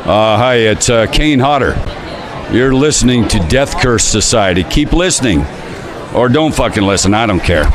Hi, it's Kane Hodder. You're listening to Death Curse Society. Keep listening. Or don't fucking listen. I don't care.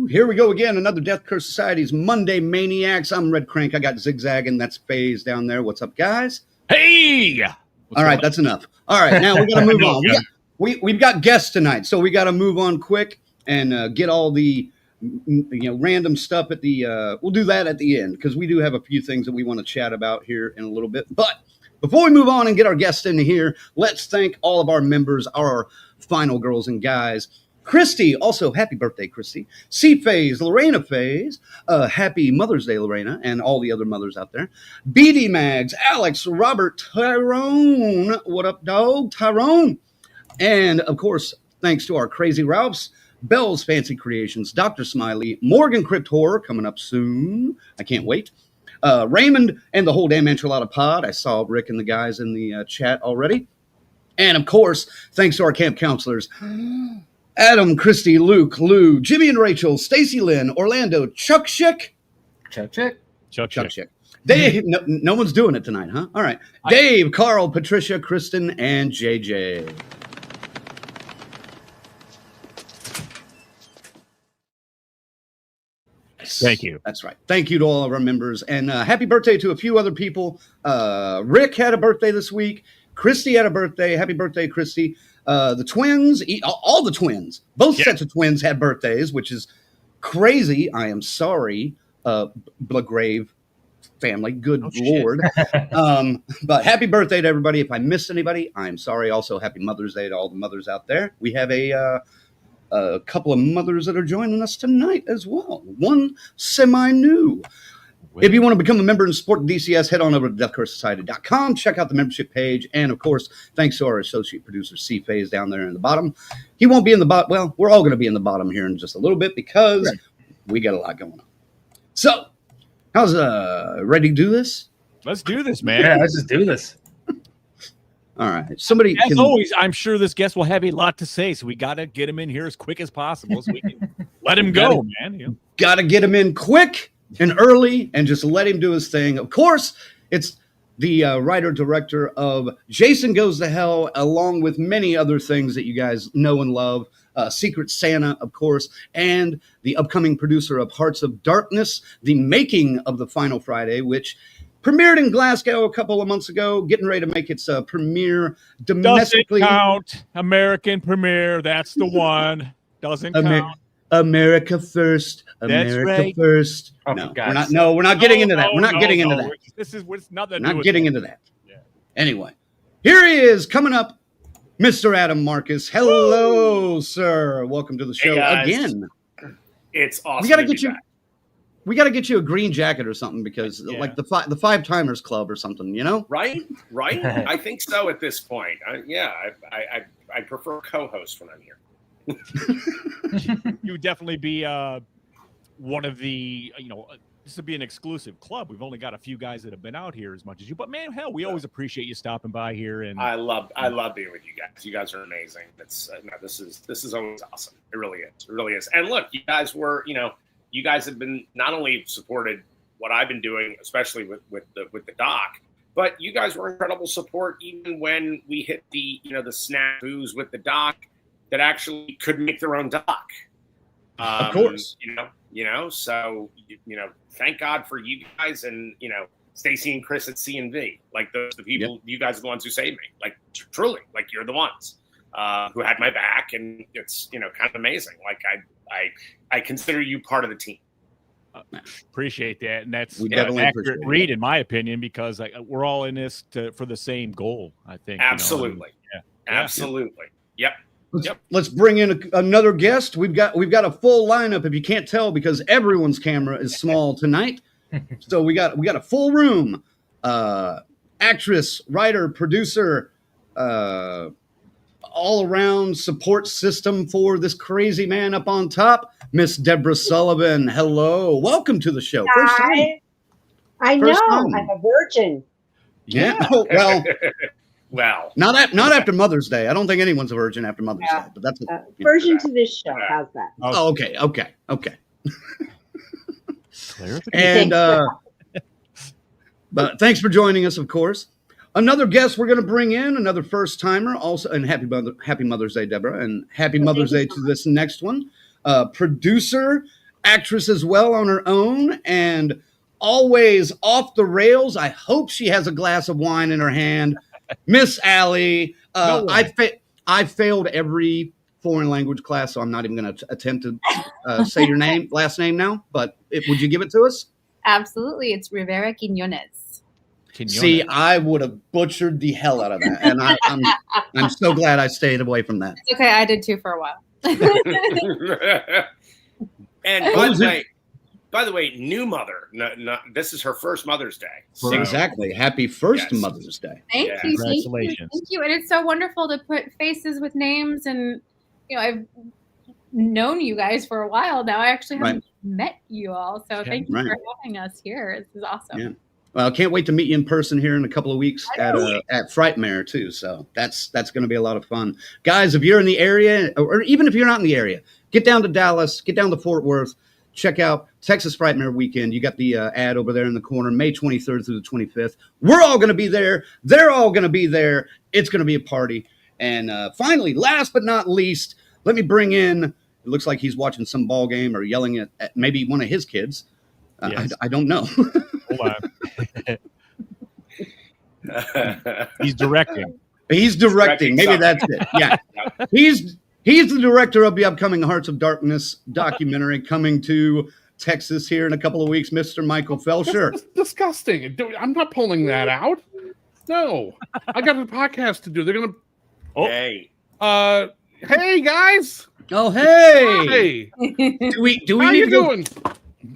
Here we go again. Another Death Curse Society's Monday Maniacs. I'm Red Crank. I got Zigzag, and that's FaZe down there. What's up, guys? Hey! All right, that's enough. All right, now we got to move on. We've got guests tonight, so we got to move on quick and get all the random stuff at the. We'll do that at the end because we do have a few things that we want to chat about here in a little bit. But before we move on and get our guests in here, let's thank all of our members, our final girls and guys. Christy, also happy birthday, Christy. C-Phase, Lorena Phase, happy Mother's Day, Lorena, and all the other mothers out there. BD Mags, Alex, Robert, Tyrone, what up, dog? Tyrone. And, of course, thanks to our crazy Ralphs, Bell's Fancy Creations, Dr. Smiley, Morgan Crypt Horror, coming up soon. I can't wait. Raymond and the whole damn Enchilada Pod. I saw Rick and the guys in the chat already. And, of course, thanks to our camp counselors, Adam, Christy, Luke, Lou, Jimmy and Rachel, Stacy Lynn, Orlando, Chuck Schick. Dave, no one's doing it tonight, huh? All right. Dave, Carl, Patricia, Kristen, and JJ. Thank you. That's right. Thank you to all of our members. And happy birthday to a few other people. Rick had a birthday this week. Christy had a birthday. Happy birthday, Christy. The twins, all the twins, both sets of twins had birthdays, which is crazy. I am sorry, Blagrave family. Good Lord. But happy birthday to everybody. If I missed anybody, I'm sorry. Also, happy Mother's Day to all the mothers out there. We have a couple of mothers that are joining us tonight as well. One semi-new. If you want to become a member and support DCS, head on over to deathcursesociety.com. Check out the membership page. And, of course, thanks to our associate producer, C-Phase, down there in the bottom. He won't be in the bottom. Well, we're all going to be in the bottom here in just a little bit because we got a lot going on. So, how's ready to do this? Let's do this, man. Yeah, let's just do this. All right. Somebody As always, I'm sure this guest will have a lot to say, so we got to get him in here as quick as possible so we can let him go, man. Got to get him in quick and early and just let him do his thing. Of course, it's the writer-director of Jason Goes to Hell, along with many other things that you guys know and love. Secret Santa, of course, and the upcoming producer of Hearts of Darkness, the making of the Final Friday, which premiered in Glasgow a couple of months ago, getting ready to make its premiere domestically. Doesn't count. American premiere, that's the one. Doesn't count. America first. America first. Oh, no, we're not getting into that. We're not getting into that. This is what's not that. Not getting into that. Yeah. Anyway, here he is coming up, Mr. Adam Marcus. Hello, sir. Welcome to the show again. It's awesome. We got to get you a green jacket or something because like the Five Timers Club or something, you know? Right. I think so at this point. I prefer co-host when I'm here. You would definitely be one of the, this would be an exclusive club. We've only got a few guys that have been out here as much as you, but man, hell, we always appreciate you stopping by here. And I love being with you guys. You guys are amazing. It's this is always awesome. It really is. It really is. And look, you guys were, you guys have been not only supported what I've been doing, especially with the doc, but you guys were incredible support even when we hit the the snafus with the doc that actually could make their own doc. Of course, So thank God for you guys and Stacy and Chris at C&V. Like the people, you guys are the ones who saved me. Like truly, like you're the ones who had my back, and it's kind of amazing. Like I consider you part of the team. Appreciate that, and that's We an definitely accurate appreciate read in my opinion, because we're all in this for the same goal. I think Absolutely, absolutely, yep. Let's bring in another guest. We've got a full lineup. If you can't tell, because everyone's camera is small tonight, so we got a full room. Actress, writer, producer, all around support system for this crazy man up on top, Miss Debra Sullivan. Hello, welcome to the show. First time. I First know. time. I'm a virgin. Yeah. Well. Well, Not after Mother's Day. I don't think anyone's a virgin after Mother's Day, but that's Virgin to this show. How's that? Oh, okay. And And but thanks for joining us, of course. Another guest we're going to bring in, another first timer, also, and happy Mother's Day, Deborah, and happy Mother's Day to this next one. Producer, actress as well on her own, and always off the rails. I hope she has a glass of wine in her hand. Miss Allie, I failed every foreign language class, so I'm not even going to attempt to say your last name now. But would you give it to us? Absolutely, it's Rivera Quiñonez. See, I would have butchered the hell out of that, and I'm so glad I stayed away from that. It's okay, I did too for a while. And by the way, new mother. This is her first Mother's Day. So. Exactly. Happy first Mother's Day. Thank you. Congratulations. Thank you. And it's so wonderful to put faces with names. And, I've known you guys for a while now. I actually haven't met you all. So thank you for having us here. This is awesome. Yeah. Well, I can't wait to meet you in person here in a couple of weeks at Frightmare too. So that's going to be a lot of fun. Guys, if you're in the area, or even if you're not in the area, get down to Dallas, get down to Fort Worth. Check out Texas Frightmare Weekend. You got the ad over there in the corner, May 23rd through the 25th. We're all going to be there. They're all going to be there. It's going to be a party. And finally, last but not least, let me bring in, it looks like he's watching some ball game or yelling at maybe one of his kids. Yes. I don't know. Hold on. He's directing. He's directing. Maybe that's it. Yeah. He's the director of the upcoming Hearts of Darkness documentary coming to Texas here in a couple of weeks, Mr. Michael Felsher. That's disgusting. I'm not pulling that out. No. I got a podcast to do. They're going to... Hey. Hey, guys. Oh, hey. Hey. Do we How need you to go, doing?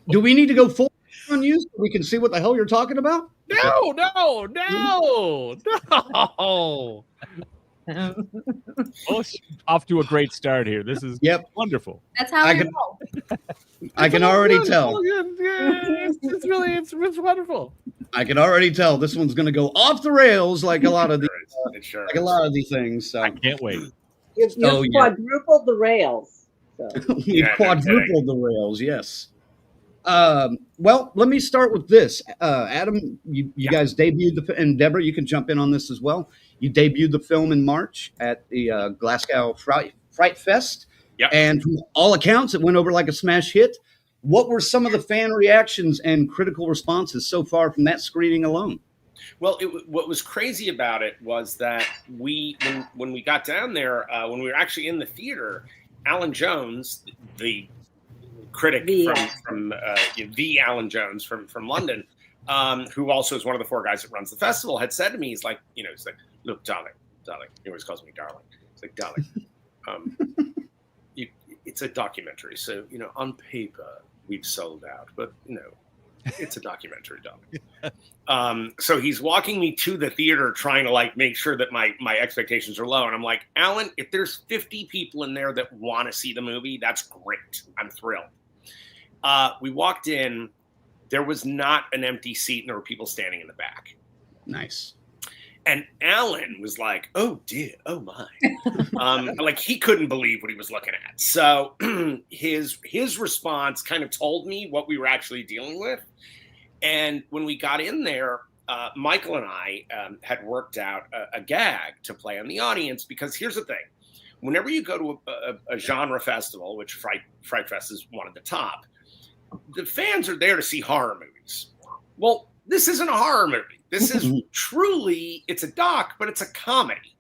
do we need to go full on you so we can see what the hell you're talking about? No. Oh, off to a great start here. This is wonderful. That's how we roll. I can already tell. Yeah, it's wonderful. I can already tell this one's going to go off the rails like a lot of these things. So I can't wait. You've quadrupled the rails. So. You quadrupled the rails, yes. Well, let me start with this. Adam, you guys debuted and Deborah, you can jump in on this as well. You debuted the film in March at the Glasgow Fright Fest. Yep. And from all accounts, it went over like a smash hit. What were some of the fan reactions and critical responses so far from that screening alone? Well, what was crazy about it was that when we got down there, when we were actually in the theater, Alan Jones, the critic from the Alan Jones from London, who also is one of the four guys that runs the festival, had said to me, he's like, look, darling, he always calls me darling. He's like, darling, it's a documentary, so on paper we've sold out, but it's a documentary, darling. So he's walking me to the theater, trying to make sure that my expectations are low, and I'm like, Alan, if there's 50 people in there that want to see the movie, that's great. I'm thrilled. We walked in. There was not an empty seat, and there were people standing in the back. Nice. And Alan was like, "Oh dear, oh my," like he couldn't believe what he was looking at. So his response kind of told me what we were actually dealing with. And when we got in there, Michael and I had worked out a gag to play on the audience, because here's the thing: whenever you go to a genre festival, which Fright Fest is one of the top, the fans are there to see horror movies. Well, this isn't a horror movie. This is truly, it's a doc, but it's a comedy.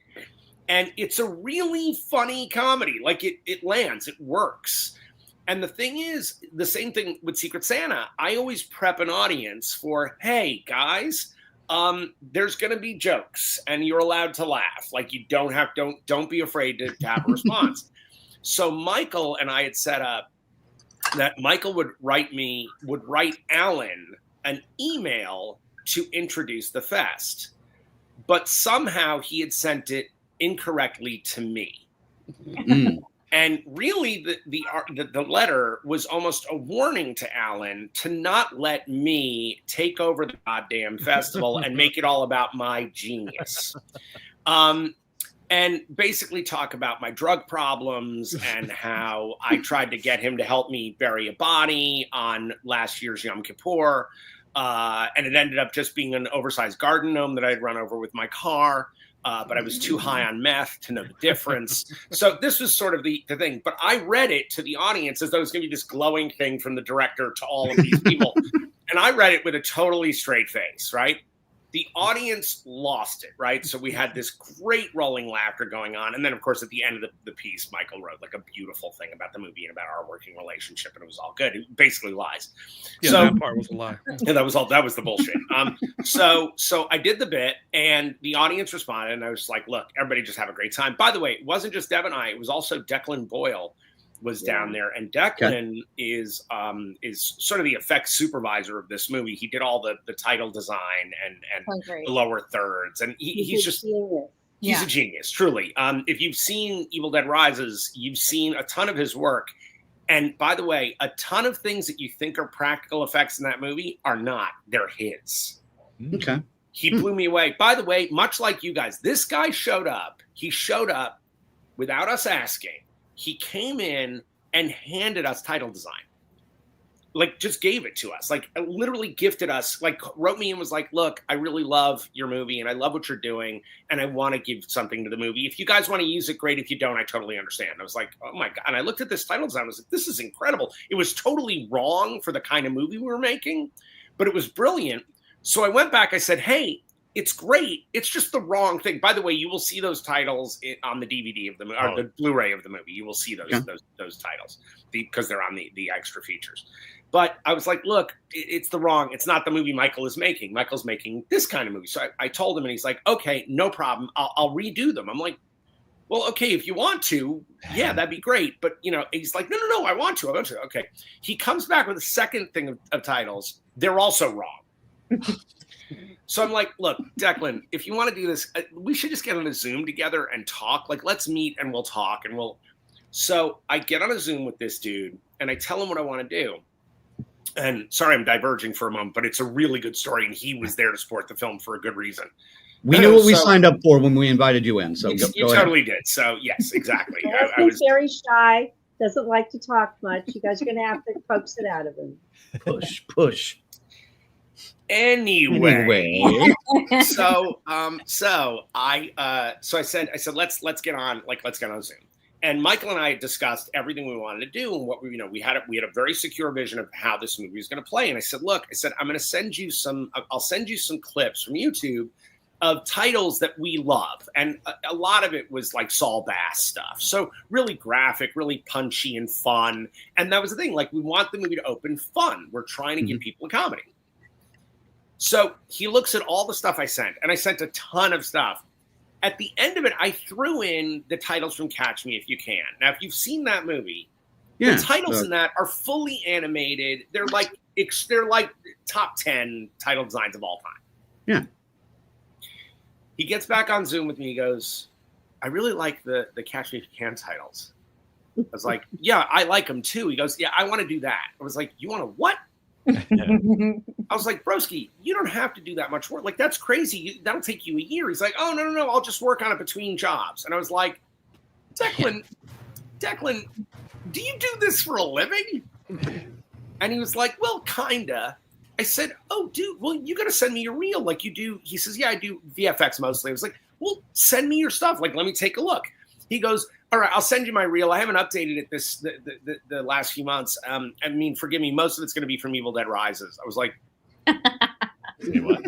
And it's a really funny comedy. Like it lands, it works. And the thing is, the same thing with Secret Santa. I always prep an audience for, hey, guys, there's going to be jokes and you're allowed to laugh. Like you don't be afraid to have a response. So Michael and I had set up that Michael would write Alan an email to introduce the fest, but somehow he had sent it incorrectly to me. And really the letter was almost a warning to Alan to not let me take over the goddamn festival and make it all about my genius. And basically talk about my drug problems and how I tried to get him to help me bury a body on last year's Yom Kippur. And it ended up just being an oversized garden gnome that I'd run over with my car. But I was too high on meth to know the difference. So this was sort of the thing. But I read it to the audience as though it was going to be this glowing thing from the director to all of these people. And I read it with a totally straight face, right? The audience lost it, right? So we had this great rolling laughter going on. And then, of course, at the end of the piece, Michael wrote like a beautiful thing about the movie and about our working relationship. And it was all good. It basically lies. Yeah, so, that part was a lie. Yeah, that was the bullshit. So I did the bit and the audience responded. And I was like, look, everybody just have a great time. By the way, it wasn't just Deb and I. It was also Declan Boyle was down there, and Declan is sort of the effects supervisor of this movie. He did all the title design and the lower thirds, and he's just he's a genius, truly. If you've seen Evil Dead Rises, you've seen a ton of his work. And by the way, a ton of things that you think are practical effects in that movie are not. They're his. Okay. He blew me away. By the way, much like you guys, this guy showed up. He showed up without us asking. He came in and handed us title design. Like, just gave it to us. Like, literally gifted us. Like, wrote me and was like, look, I really love your movie and I love what you're doing and I want to give something to the movie. If you guys want to use it, great. If you don't, I totally understand. I was like, oh my God. And I looked at this title design. I was like, this is incredible. It was totally wrong for the kind of movie we were making, but it was brilliant. So I went back. I said, hey, it's great. It's just the wrong thing. By the way, you will see those titles on the DVD of the movie, or the Blu-ray of the movie. You will see those titles because they're on the extra features. But I was like, look, it's not the movie Michael is making. Michael's making this kind of movie. So I told him, and he's like, okay, no problem. I'll redo them. I'm like, well, okay, if you want to, yeah, that'd be great. But, he's like, no, I want to. Okay. He comes back with a second thing of titles. They're also wrong. So I'm like, look, Declan, if you want to do this, we should just get on a Zoom together and talk. Like, let's meet and we'll talk and So I get on a Zoom with this dude and I tell him what I want to do. And sorry, I'm diverging for a moment, but it's a really good story. And he was there to support the film for a good reason. We knew what we signed up for when we invited you in. So you totally did. So yes, exactly. I was very shy, doesn't like to talk much. You guys are going to have to coax it out of him. Push. Anyway. So I said, let's get on Zoom. And Michael and I discussed everything we wanted to do and what we had a very secure vision of how this movie was going to play. And I said, I'm going to send you I'll send you some clips from YouTube of titles that we love. And a lot of it was like Saul Bass stuff. So really graphic, really punchy and fun. And that was the thing. Like, we want the movie to open fun. We're trying to give people a comedy. So he looks at all the stuff I sent, and I sent a ton of stuff. At the end of it, I threw in the titles from Catch Me If You Can. Now, if you've seen that movie, the titles in that are fully animated. They're like top 10 title designs of all time. Yeah. He gets back on Zoom with me. He goes, I really like the Catch Me If You Can titles. I was like, yeah, I like him too. He goes, yeah, I want to do that. I was like, you want to what? I was like, broski, you don't have to do that much work. Like, that's crazy. That'll take you a year. He's like, oh, no. I'll just work on it between jobs. And I was like, Declan, do you do this for a living? And he was like, well, kinda. I said, oh, dude, well, you got to send me your reel like you do. He says, yeah, I do VFX mostly. I was like, well, send me your stuff. Like, let me take a look. He goes, all right, I'll send you my reel. I haven't updated it the last few months. I mean, forgive me. Most of it's going to be from Evil Dead Rises. I was like, what?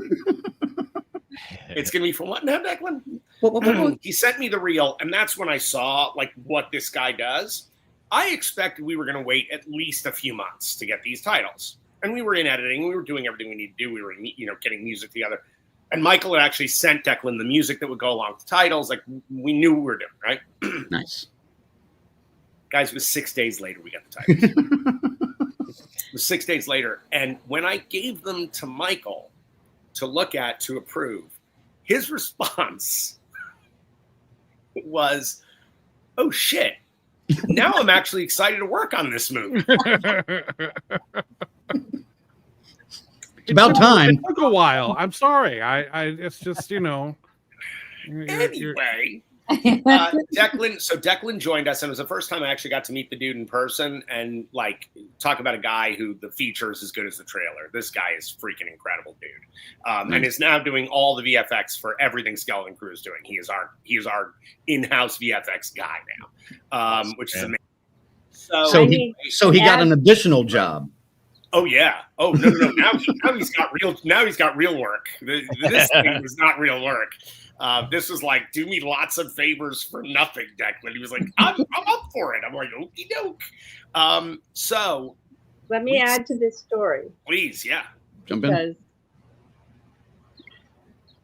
It's going to be from what now, Declan? He sent me the reel, and that's when I saw like what this guy does. I expected we were going to wait at least a few months to get these titles. And we were in editing. We were doing everything we need to do. We were, getting music together. And Michael had actually sent Declan the music that would go along with the titles. Like, we knew what we were doing, right? Nice. Guys, it was 6 days later we got the titles. It was 6 days later. And when I gave them to Michael to look at, to approve, his response was, oh, shit. Now I'm actually excited to work on this movie. It's about time. It took a while. I'm sorry. I it's just, Anyway, Declan joined us, and it was the first time I actually got to meet the dude in person and like talk about a guy who the feature is as good as the trailer. This guy is freaking incredible, dude, and is now doing all the VFX for everything Skeleton Crew is doing. He is our in-house VFX guy now, which is amazing. So he got an additional job. Oh yeah. Oh no. Now he's got real work. This thing was not real work. This was like, do me lots of favors for nothing, Declan. He was like, I'm up for it. I'm like, okie doke. So let me add to this story. Please, yeah. Jump in. Because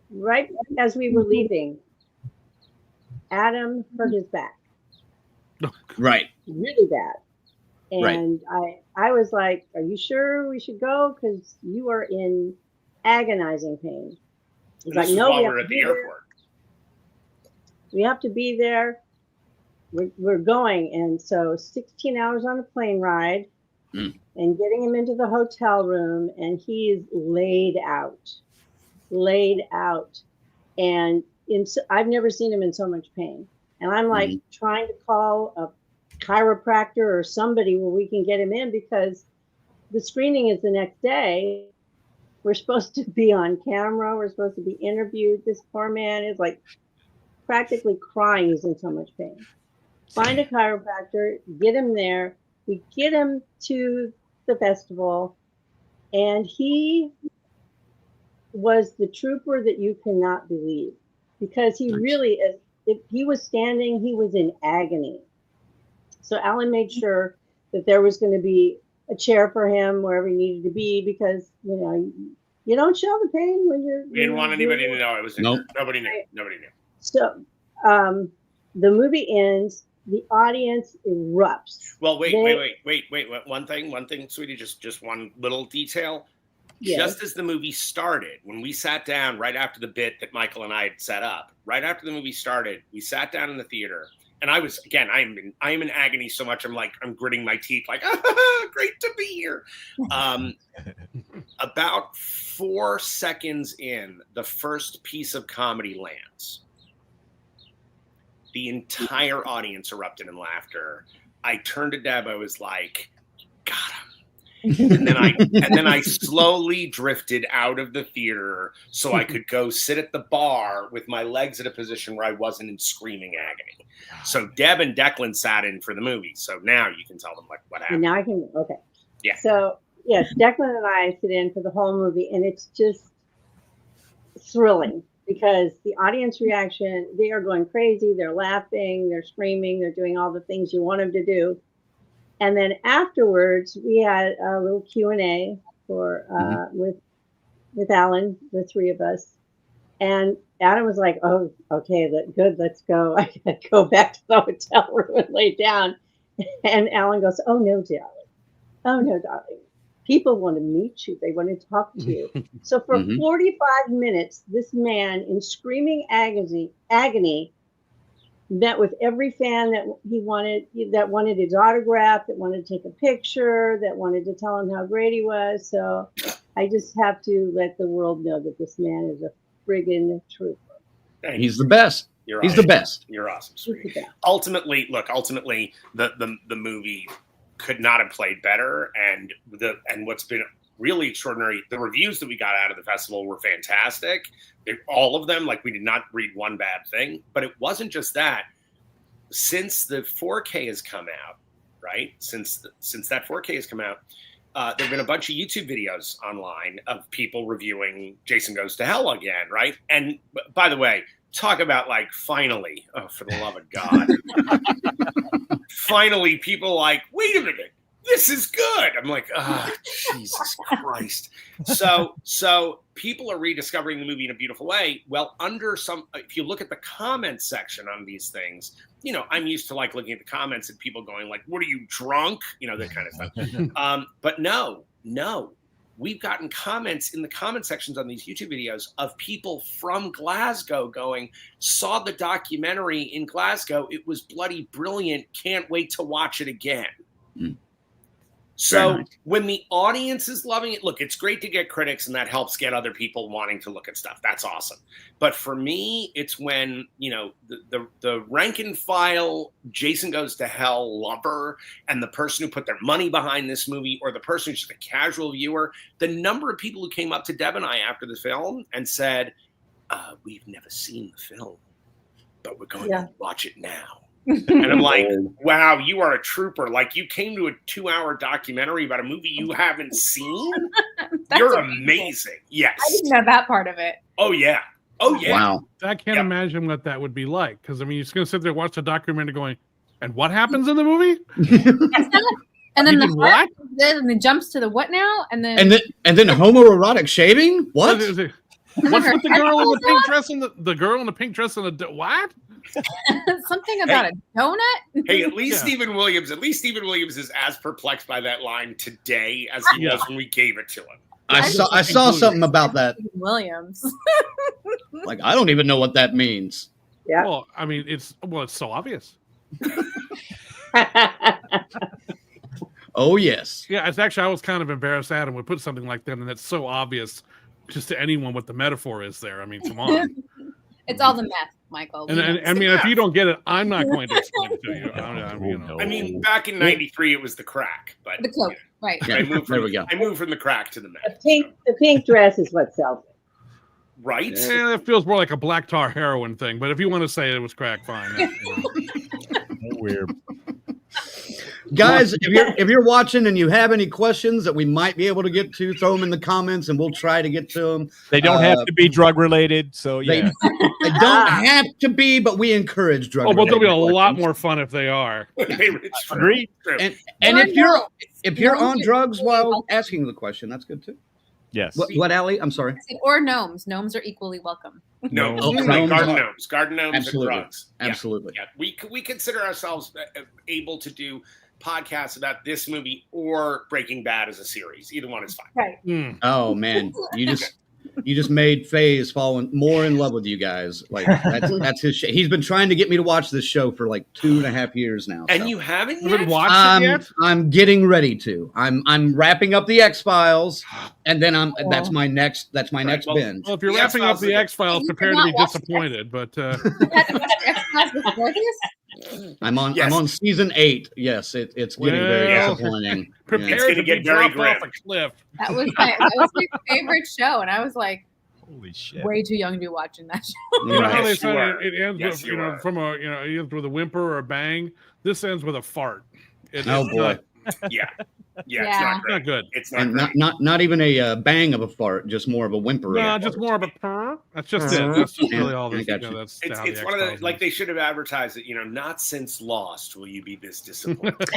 right as we were leaving, Adam hurt his back. Right. Really bad. And I was like, are you sure we should go? Because you are in agonizing pain. He's like, no, we're at the airport. We have to be there. We're going. And so 16 hours on a plane ride and getting him into the hotel room. And he is laid out. And I've never seen him in so much pain. And I'm like trying to call a chiropractor or somebody where we can get him in, because the screening is the next day. We're supposed to be on camera. We're supposed to be interviewed. This poor man is like practically crying. He's in so much pain. Find a chiropractor, get him there. We get him to the festival, and he was the trooper that you cannot believe, because he really is. If he was standing, he was in agony. So Alan made sure that there was going to be a chair for him wherever he needed to be, because, you don't show the pain when you're. We didn't want anybody to know it was. Nope. Nobody knew. So the movie ends. The audience erupts. Well, wait. One thing, sweetie. Just one little detail. Yes. Just as the movie started, when we sat down right after the bit that Michael and I had set up, right after the movie started, we sat down in the theater. And I was, again, I am in agony so much. I'm gritting my teeth, like, great to be here. About 4 seconds in, the first piece of comedy lands. The entire audience erupted in laughter. I turned to Deb. I was like, got him. And then I slowly drifted out of the theater so I could go sit at the bar with my legs at a position where I wasn't in screaming agony. So Deb and Declan sat in for the movie. So now you can tell them like what happened. And now I can, okay. Yeah. So yes, Declan and I sit in for the whole movie, and it's just thrilling because the audience reaction, they are going crazy. They're laughing, they're screaming, they're doing all the things you want them to do. And then afterwards, we had a little Q&A for with Alan, the three of us. And Adam was like, "Oh, okay, good, let's go." I gotta go back to the hotel room and lay down. And Alan goes, "Oh no, darling. People want to meet you. They want to talk to you." So for 45 minutes, this man in screaming agony met with every fan that wanted his autograph, that wanted to take a picture, that wanted to tell him how great he was. So I just have to let the world know that this man is a friggin' trooper. He's the best. He's the best. You're awesome, sweetie. Ultimately, the movie could not have played better, and what's been really extraordinary, the reviews that we got out of the festival were fantastic. All of them, like, we did not read one bad thing. But it wasn't just that. Since the 4K has come out, right? Since that 4K has come out, there have been a bunch of YouTube videos online of people reviewing Jason Goes to Hell again, right? And by the way, talk about, like, finally, oh, for the love of God, finally people like, wait a minute, this is good. I'm like, oh, Jesus Christ. So people are rediscovering the movie in a beautiful way. Well, if you look at the comments section on these things, you know, I'm used to, like, looking at the comments and people going like, what are you, drunk? You know, that kind of stuff. But no, we've gotten comments in the comment sections on these YouTube videos of people from Glasgow going, saw the documentary in Glasgow. It was bloody brilliant. Can't wait to watch it again. Mm. So when the audience is loving it, look, it's great to get critics, and that helps get other people wanting to look at stuff. That's awesome. But for me, it's when, you know, the rank and file Jason Goes to Hell lover and the person who put their money behind this movie, or the person who's just a casual viewer, the number of people who came up to Deb and I after the film and said, we've never seen the film, but we're going to watch it now. And I'm like, wow, you are a trooper. Like, you came to a 2-hour documentary about a movie you haven't seen? You're amazing. Yes. I didn't know that part of it. Oh, yeah. Oh, yeah. Wow. I can't imagine what that would be like. Because, I mean, you're just going to sit there and watch the documentary going, and what happens in the movie? And then what? And then jumps to the what now? And then homoerotic shaving? What? What's with the girl in the pink dress and the girl in the pink dress and the what? Something about a donut. Hey, at least Stephen Williams is as perplexed by that line today as he was when we gave it to him. I saw something about that. Williams. Like, I don't even know what that means. Yeah. Well, I mean, it's so obvious. Oh yes. Yeah, it's actually, I was kind of embarrassed Adam would put something like that, and that's so obvious just to anyone what the metaphor is there. I mean, come on. It's all the meth, Michael. And I mean, if you don't get it, I'm not going to explain it to you. I mean, back in '93, it was the crack, but the coke, right? Yeah, I moved from the crack to the meth. The pink dress is what sells it. Right? Yeah, it feels more like a black tar heroin thing. But if you want to say it was crack, fine. Weird. Guys, if you're watching and you have any questions that we might be able to get to, throw them in the comments and we'll try to get to them. They don't have to be drug related, so yeah. They don't have to be, but we encourage drug. Oh, but they'll be a lot more fun if they are. Agreed. And if you're on drugs while asking the question, that's good too. Yes. What, Allie? I'm sorry. Or gnomes. Gnomes are equally welcome. Gnomes. Garden gnomes Absolutely. and drugs. Absolutely. Yeah. We consider ourselves able to do podcasts about this movie or Breaking Bad as a series. Either one is fine. Right. Oh man, you just made Faze fall more in love with you guys. Like that's his shit. He's been trying to get me to watch this show for like 2.5 years now. And you haven't yet? Watched it yet? I'm getting ready to. I'm wrapping up the X-Files, and then that's my next binge. Well, if you're wrapping up the X-Files, prepare to be disappointed. But I'm on season 8. Yes, it's getting very disappointing. Prepare to get dropped off a cliff. That was my favorite show, and I was like, holy shit, way too young to be watching that show. You know how they said it ends with, it ends with a whimper or a bang. This ends with a fart. Oh boy. Yeah. It's not great. Not good. It's not great. Not even a bang of a fart, just more of a whimper. No, just more of a purr. That's just it. That's just really all this. It's one of the, like, they should have advertised it. Not since Lost will you be this disappointed.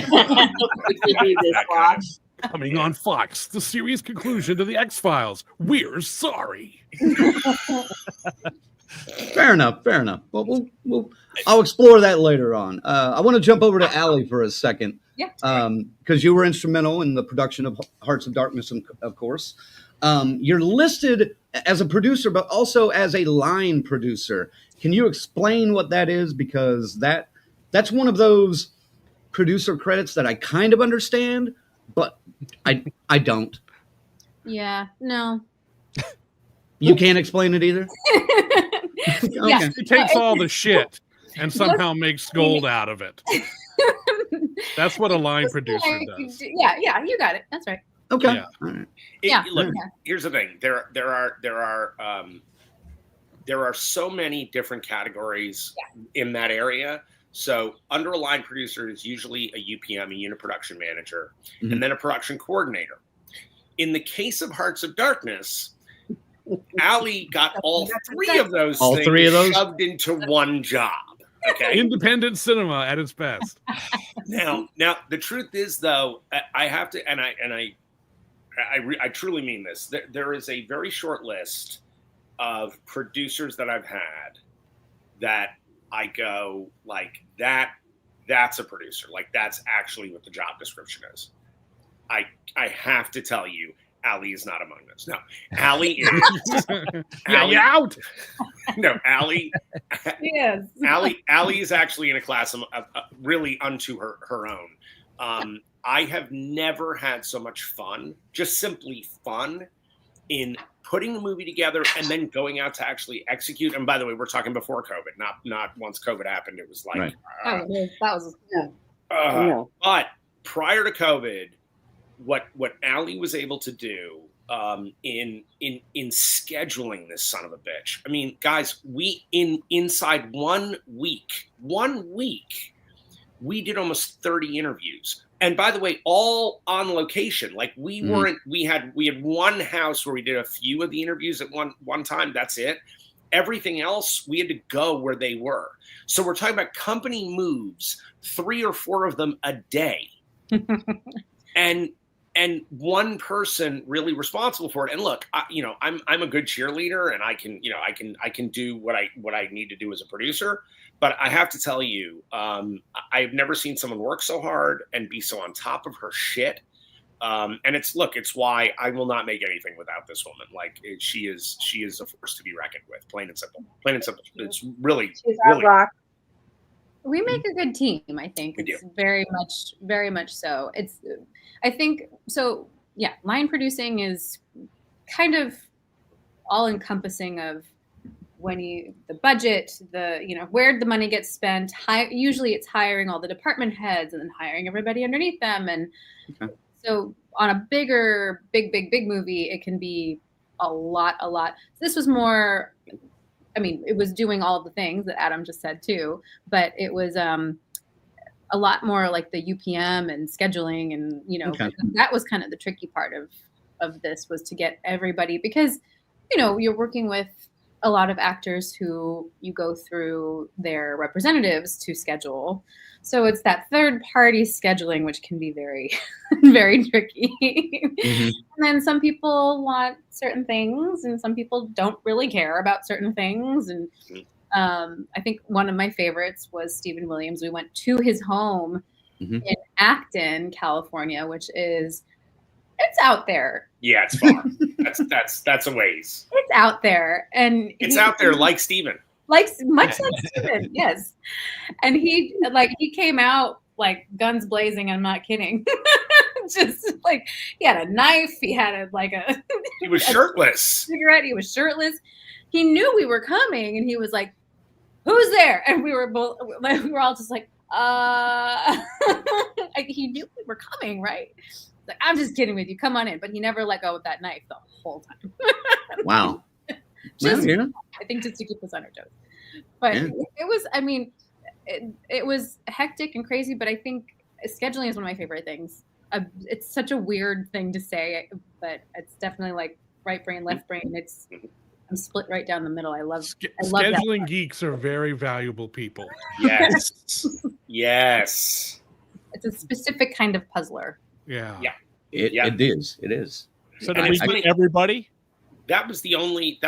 Coming on Fox, the series conclusion to the X-Files. We're sorry. Fair enough. Well, I'll explore that later on. I want to jump over to Allie for a second. Yeah. Because you were instrumental in the production of Hearts of Darkness, of course. You're listed as a producer, but also as a line producer. Can you explain what that is? Because that's one of those producer credits that I kind of understand, but I don't. Yeah, no. You can't explain it either? Okay. Yeah. He takes all the shit and somehow makes gold out of it. That's what a line producer does. Yeah, you got it. That's right. Okay. Yeah. All right. Look, here's the thing. There are so many different categories in that area. So under a line producer is usually a UPM, a unit production manager, and then a production coordinator. In the case of Hearts of Darkness, Allie got all three of those shoved into one job. Okay. Independent cinema at its best. Now the truth is, though, I have to, and I truly mean this. There is a very short list of producers that I've had that I go like that's a producer. Like that's actually what the job description is. I have to tell you, Allie is not among those. No, Allie is. Allie out. No, Allie. Yes. Allie is actually in a class of really unto her own. I have never had so much fun, just simply fun, in putting the movie together and then going out to actually execute. And by the way, we're talking before COVID, not once COVID happened. It was like But prior to COVID, what Allie was able to do in scheduling this son of a bitch. I mean, guys, we inside 1 week, we did almost 30 interviews. And by the way, all on location. Like we had one house where we did a few of the interviews at one time. That's it. Everything else, we had to go where they were. So we're talking about company moves, 3 or 4 of them a day. And one person really responsible for it. And look, I'm a good cheerleader, and I can do what I need to do as a producer. But I have to tell you, I've never seen someone work so hard and be so on top of her shit. And it's why I will not make anything without this woman. Like she is a force to be reckoned with. Plain and simple. It's really, she's our rock. We make a good team, I think. It's very much so. I think so. Yeah, line producing is kind of all encompassing of the budget, where the money gets spent. Usually, it's hiring all the department heads and then hiring everybody underneath them. And so, on a big movie, it can be a lot. This was more. I mean, it was doing all of the things that Adam just said too, but it was a lot more like the UPM and scheduling, and that was kind of the tricky part of this, was to get everybody, because you're working with a lot of actors who you go through their representatives to schedule. So it's that third party scheduling, which can be very, very tricky. And then some people want certain things and some people don't really care about certain things. And I think one of my favorites was Stephen Williams. We went to his home in Acton, California, which is, it's out there. Yeah, it's far. that's a ways. It's out there. And it's out there like Stephen. Much like Stephen, yes. And he came out like guns blazing. I'm not kidding. Just like he had a knife. He had he was shirtless. Cigarette. He was shirtless. He knew we were coming, and he was like, "Who's there?" And we were all just like, He knew we were coming, right? Like, I'm just kidding with you. Come on in. But he never let go of that knife the whole time. Wow. I think just to keep us on our toes. But it was, it was hectic and crazy, but I think scheduling is one of my favorite things. It's such a weird thing to say, but it's definitely like right brain, left brain. I'm split right down the middle. I love scheduling. Geeks are very valuable people. Yes. Yes. It's a specific kind of puzzler. Yeah. It is. So did we get everybody? that was the only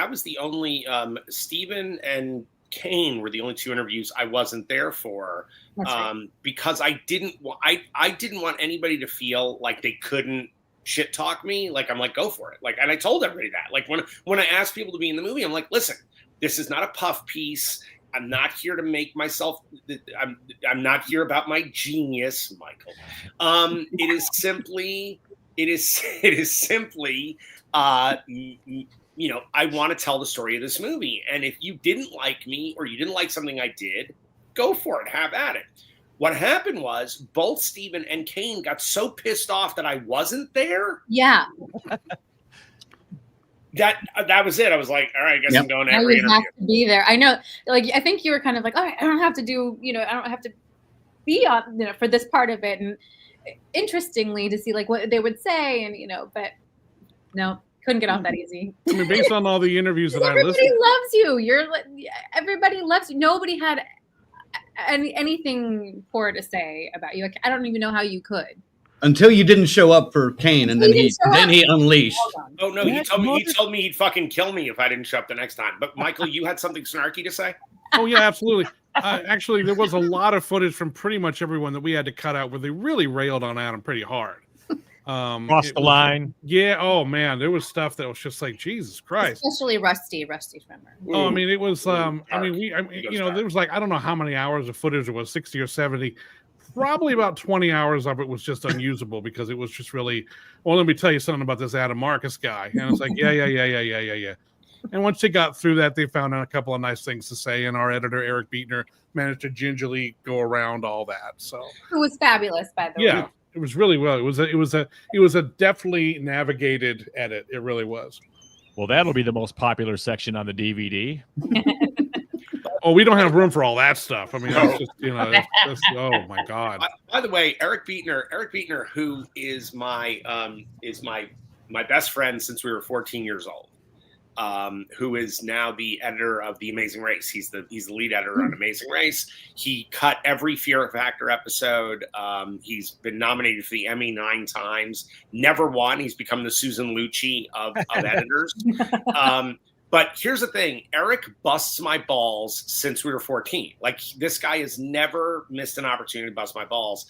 Stephen and Kane were the only 2 interviews I wasn't there for, right. Because I didn't want anybody to feel like they couldn't shit talk me. Like, I'm like, go for it. Like, and I told everybody that. Like, when I asked people to be in the movie, I'm like, listen, this is not a puff piece. I'm not here to make myself. I'm not here about my genius, Michael. It is simply. I want to tell the story of this movie. And if you didn't like me or you didn't like something I did, go for it. Have at it. What happened was both Stephen and Kane got so pissed off that I wasn't there. Yeah. That was it. I was like, all right, I guess I'm going to every interview. Have to be there. I know. Like, I think you were kind of like, all right, I don't have to do, I don't have to be on, for this part of it. And interestingly to see like what they would say and, but no. Couldn't get off that easy. I mean, based on all the interviews that I listened, everybody loves you. Everybody loves you. Nobody had anything poor to say about you. Like, I don't even know how you could. Until you didn't show up for Kane, and then he unleashed. Oh no, he told me he'd fucking kill me if I didn't show up the next time. But Michael, you had something snarky to say? Oh yeah, absolutely. Actually, there was a lot of footage from pretty much everyone that we had to cut out where they really railed on Adam pretty hard. Crossed the line. Yeah. Oh man, there was stuff that was just like Jesus Christ. Especially Rusty Schwimmer. Oh, I mean, it was. there was like I don't know how many hours of footage it was, 60 or 70. Probably about 20 hours of it was just unusable because it was just really. Well, let me tell you something about this Adam Marcus guy, and it's like yeah. And once they got through that, they found out a couple of nice things to say, and our editor Eric Beatner managed to gingerly go around all that. So it was fabulous, by the way. Yeah. It was really well. It was a deftly navigated edit. It really was. Well, that'll be the most popular section on the DVD. Oh, we don't have room for all that stuff. I mean, that's just that's, oh my God. By the way, Eric Beatner, who is my best friend since we were 14 years old. Who is now the editor of The Amazing Race. He's the lead editor on Amazing Race. He cut every Fear Factor episode. He's been nominated for the Emmy 9 times, never won. He's become the Susan Lucci of editors. But here's the thing. Eric busts my balls since we were 14. Like, this guy has never missed an opportunity to bust my balls.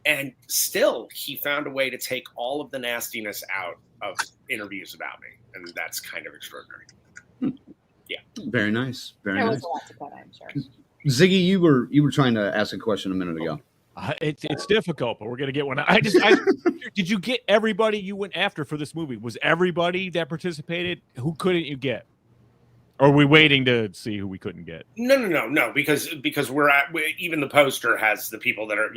And still, he found a way to take all of the nastiness out of interviews about me. And that's kind of extraordinary. Yeah. Very nice. Very nice. Was a lot to cut, I'm sure. Ziggy, you were trying to ask a question a minute ago. It's difficult, but we're gonna get one. Did you get everybody you went after for this movie? Was everybody that participated? Who couldn't you get? Or are we waiting to see who we couldn't get? No. Because even the poster has the people that are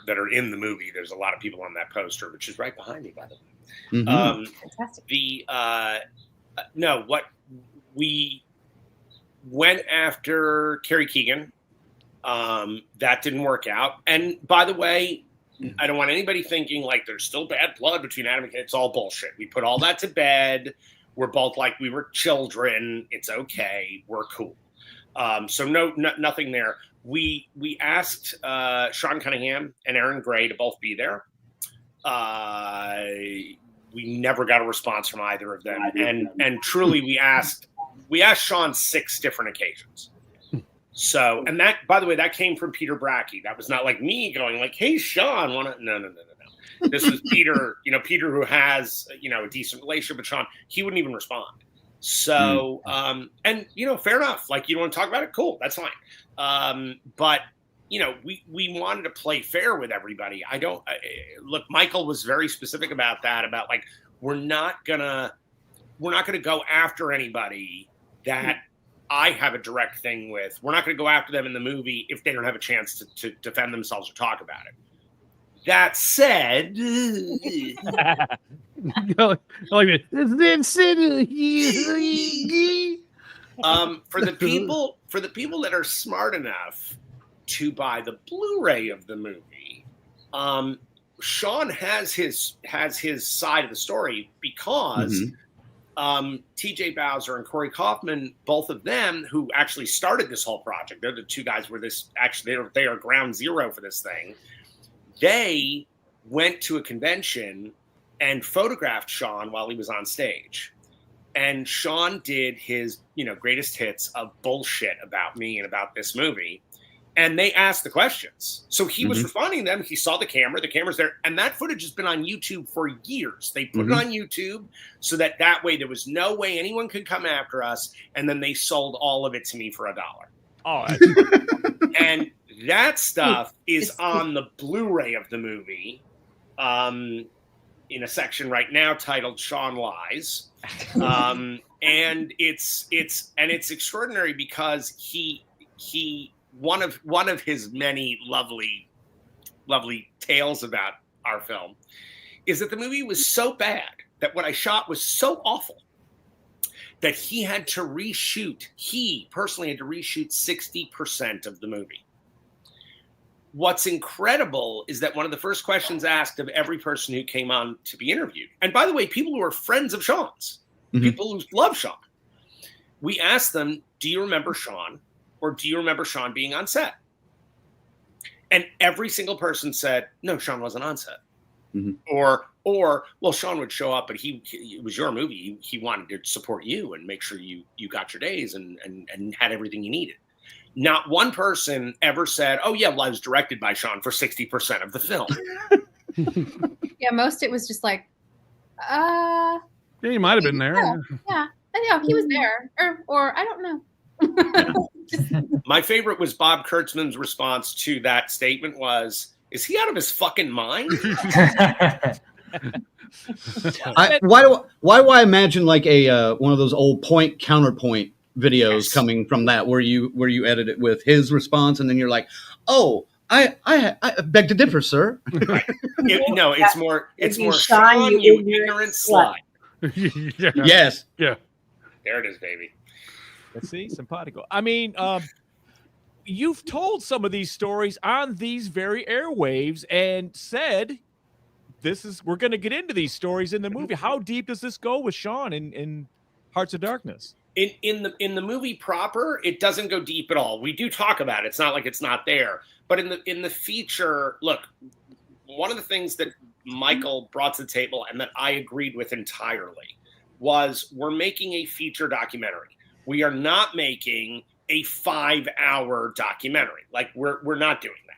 that are in the movie. There's a lot of people on that poster, which is right behind me, by the way. Mm-hmm. Fantastic. What we went after Carrie Keegan. That didn't work out. And by the way, I don't want anybody thinking like there's still bad blood between Adam and Kate. It's all bullshit. We put all that to bed. We're both like we were children. It's okay. We're cool. So nothing there. We asked Sean Cunningham and Aaron Gray to both be there. We never got a response from either of them. And truly, we asked Sean 6 different occasions. So, and that, by the way, that came from Peter Brackey. That was not like me going like, "Hey, Sean, No. This was Peter, Peter who has, a decent relationship with Sean. He wouldn't even respond. So, and, fair enough. Like, you don't want to talk about it? Cool. That's fine. But, we wanted to play fair with everybody. Look, Michael was very specific about that, about like, we're not gonna go after anybody that I have a direct thing with. We're not going to go after them in the movie if they don't have a chance to defend themselves or talk about it. That said, for the people that are smart enough to buy the Blu-ray of the movie, Sean has his side of the story because. Mm-hmm. TJ Bowser and Corey Kaufman, both of them who actually started this whole project. They're the 2 guys where they are ground zero for this thing. They went to a convention and photographed Sean while he was on stage. And Sean did his, greatest hits of bullshit about me and about this movie. And they asked the questions. So he was responding to them. He saw the camera's there. And that footage has been on YouTube for years. They put it on YouTube so that way there was no way anyone could come after us. And then they sold all of it to me for $1. Oh, and that stuff is on the Blu-ray of the movie in a section right now titled Sean Lies. And it's extraordinary because he one of his many lovely tales about our film is that the movie was so bad that what I shot was so awful that he personally had to reshoot 60% of the movie. What's incredible is that one of the first questions asked of every person who came on to be interviewed, and by the way, people who are friends of Sean's, people who love Sean, we asked them, do you remember Sean, or do you remember Sean being on set? And every single person said, no, Sean wasn't on set. Or, well, Sean would show up, but it was your movie. He wanted to support you and make sure you got your days and had everything you needed. Not one person ever said, oh, yeah, well, I was directed by Sean for 60% of the film. Yeah, most it was just like, yeah, he might have been there. Yeah, he was there. Or I don't know. My favorite was Bob Kurtzman's response to that statement was, is he out of his fucking mind? Why do I imagine like a one of those old point counterpoint videos coming from that where you edit it with his response and then you're like, oh, I beg to differ, sir. Right. It's more Sean, you ignorant slut. Yeah. Yes. Yeah. There it is, baby. Let's see, simpatico. I mean, you've told some of these stories on these very airwaves and said we're going to get into these stories in the movie. How deep does this go with Sean in Hearts of Darkness? In the movie proper, it doesn't go deep at all. We do talk about it. It's not like it's not there. But in the feature, look, one of the things that Michael brought to the table and that I agreed with entirely was we're making a feature documentary. We are not making a 5-hour documentary. Like we're not doing that.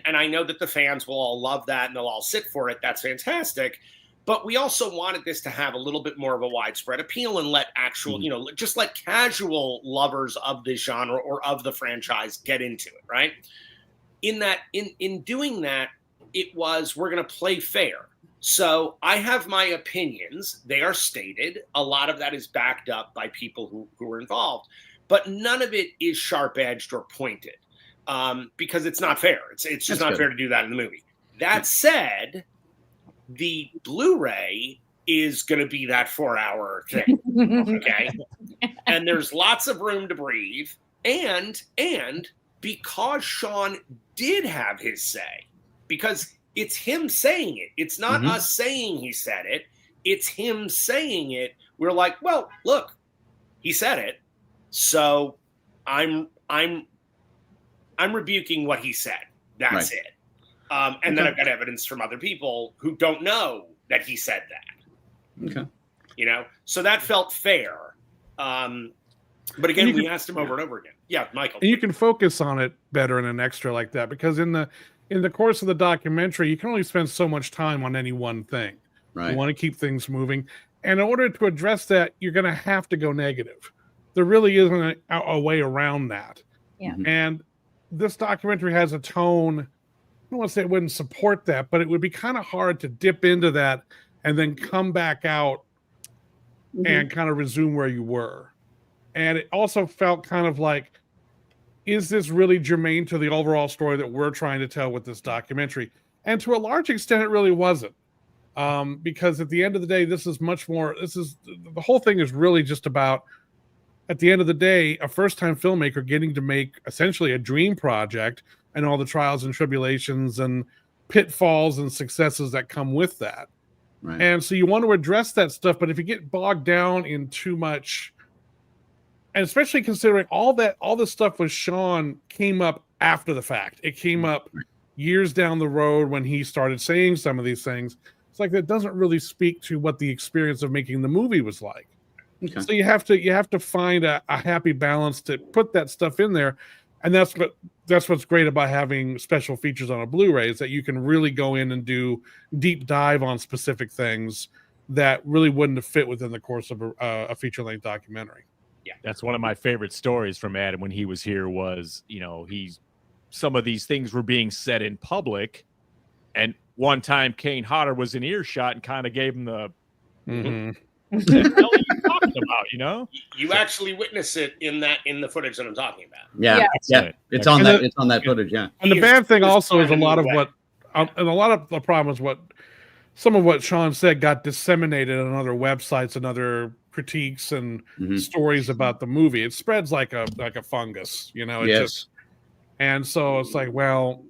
And I know that the fans will all love that and they'll all sit for it. That's fantastic. But we also wanted this to have a little bit more of a widespread appeal and let actual, just let casual lovers of this genre or of the franchise get into it, right? In doing that, it was, we're going to play fair. So I have my opinions. They are stated. A lot of that is backed up by people who were involved. But none of it is sharp-edged or pointed because it's not fair. It's just not fair to do that in the movie. That said, the Blu-ray is going to be that 4-hour thing, okay? And there's lots of room to breathe. And because Sean did have his say, because it's him saying it. It's not us saying he said it. It's him saying it. We're like, well, look, he said it. So I'm rebuking what he said. That's it. And then I've got evidence from other people who don't know that he said that. Okay. So that felt fair. But again, we asked him over and over again. Yeah, Michael. And you can focus on it better in an extra like that because in the course of the documentary, you can only spend so much time on any one thing. Right. You want to keep things moving. And in order to address that, you're going to have to go negative. There really isn't a way around that. Yeah. And this documentary has a tone. I don't want to say it wouldn't support that, but it would be kind of hard to dip into that and then come back out and kind of resume where you were. And it also felt kind of like, is this really germane to the overall story that we're trying to tell with this documentary? And to a large extent, it really wasn't. Because at the end of the day, the whole thing is really just about, at the end of the day, a first-time filmmaker getting to make essentially a dream project and all the trials and tribulations and pitfalls and successes that come with that. Right. And so you want to address that stuff, but if you get bogged down in too much, and especially considering all this stuff with Sean came up after the fact. It came up years down the road when he started saying some of these things. It's like that doesn't really speak to what the experience of making the movie was like. Okay. So you have to find a happy balance to put that stuff in there, and that's what's great about having special features on a Blu-ray is that you can really go in and do deep dive on specific things that really wouldn't have fit within the course of a feature-length documentary. Yeah, that's one of my favorite stories from Adam when he was here. Was some of these things were being said in public, and one time Kane Hodder was in earshot and kind of gave him the. Mm-hmm. What the hell are you talking about? You actually witness it in the footage that I'm talking about. Yeah. It's on that. It's on that footage. Yeah. And the bad thing also is a lot of the problem is some of what Sean said got disseminated on other websites and other critiques and stories about the movie. It spreads like a fungus, and so it's like, well,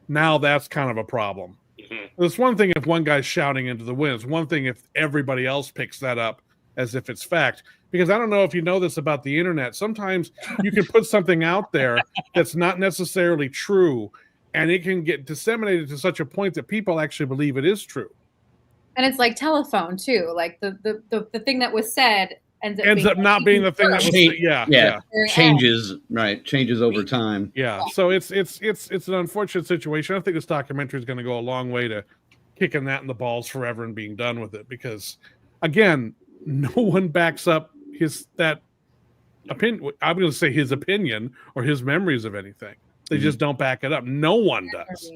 now that's kind of a problem. It's one thing if one guy's shouting into the wind. It's one thing if everybody else picks that up as if it's fact. Because I don't know if you know this about the internet. Sometimes you can put something out there that's not necessarily true, and it can get disseminated to such a point that people actually believe it is true. And it's like telephone too. Like the thing that was said ends up not being the thing that was changes over time. Yeah. So it's an unfortunate situation. I think this documentary is going to go a long way to kicking that in the balls forever and being done with it, because again, no one backs up that opinion. I'm going to say his opinion or his memories of anything. They just don't back it up. No one does.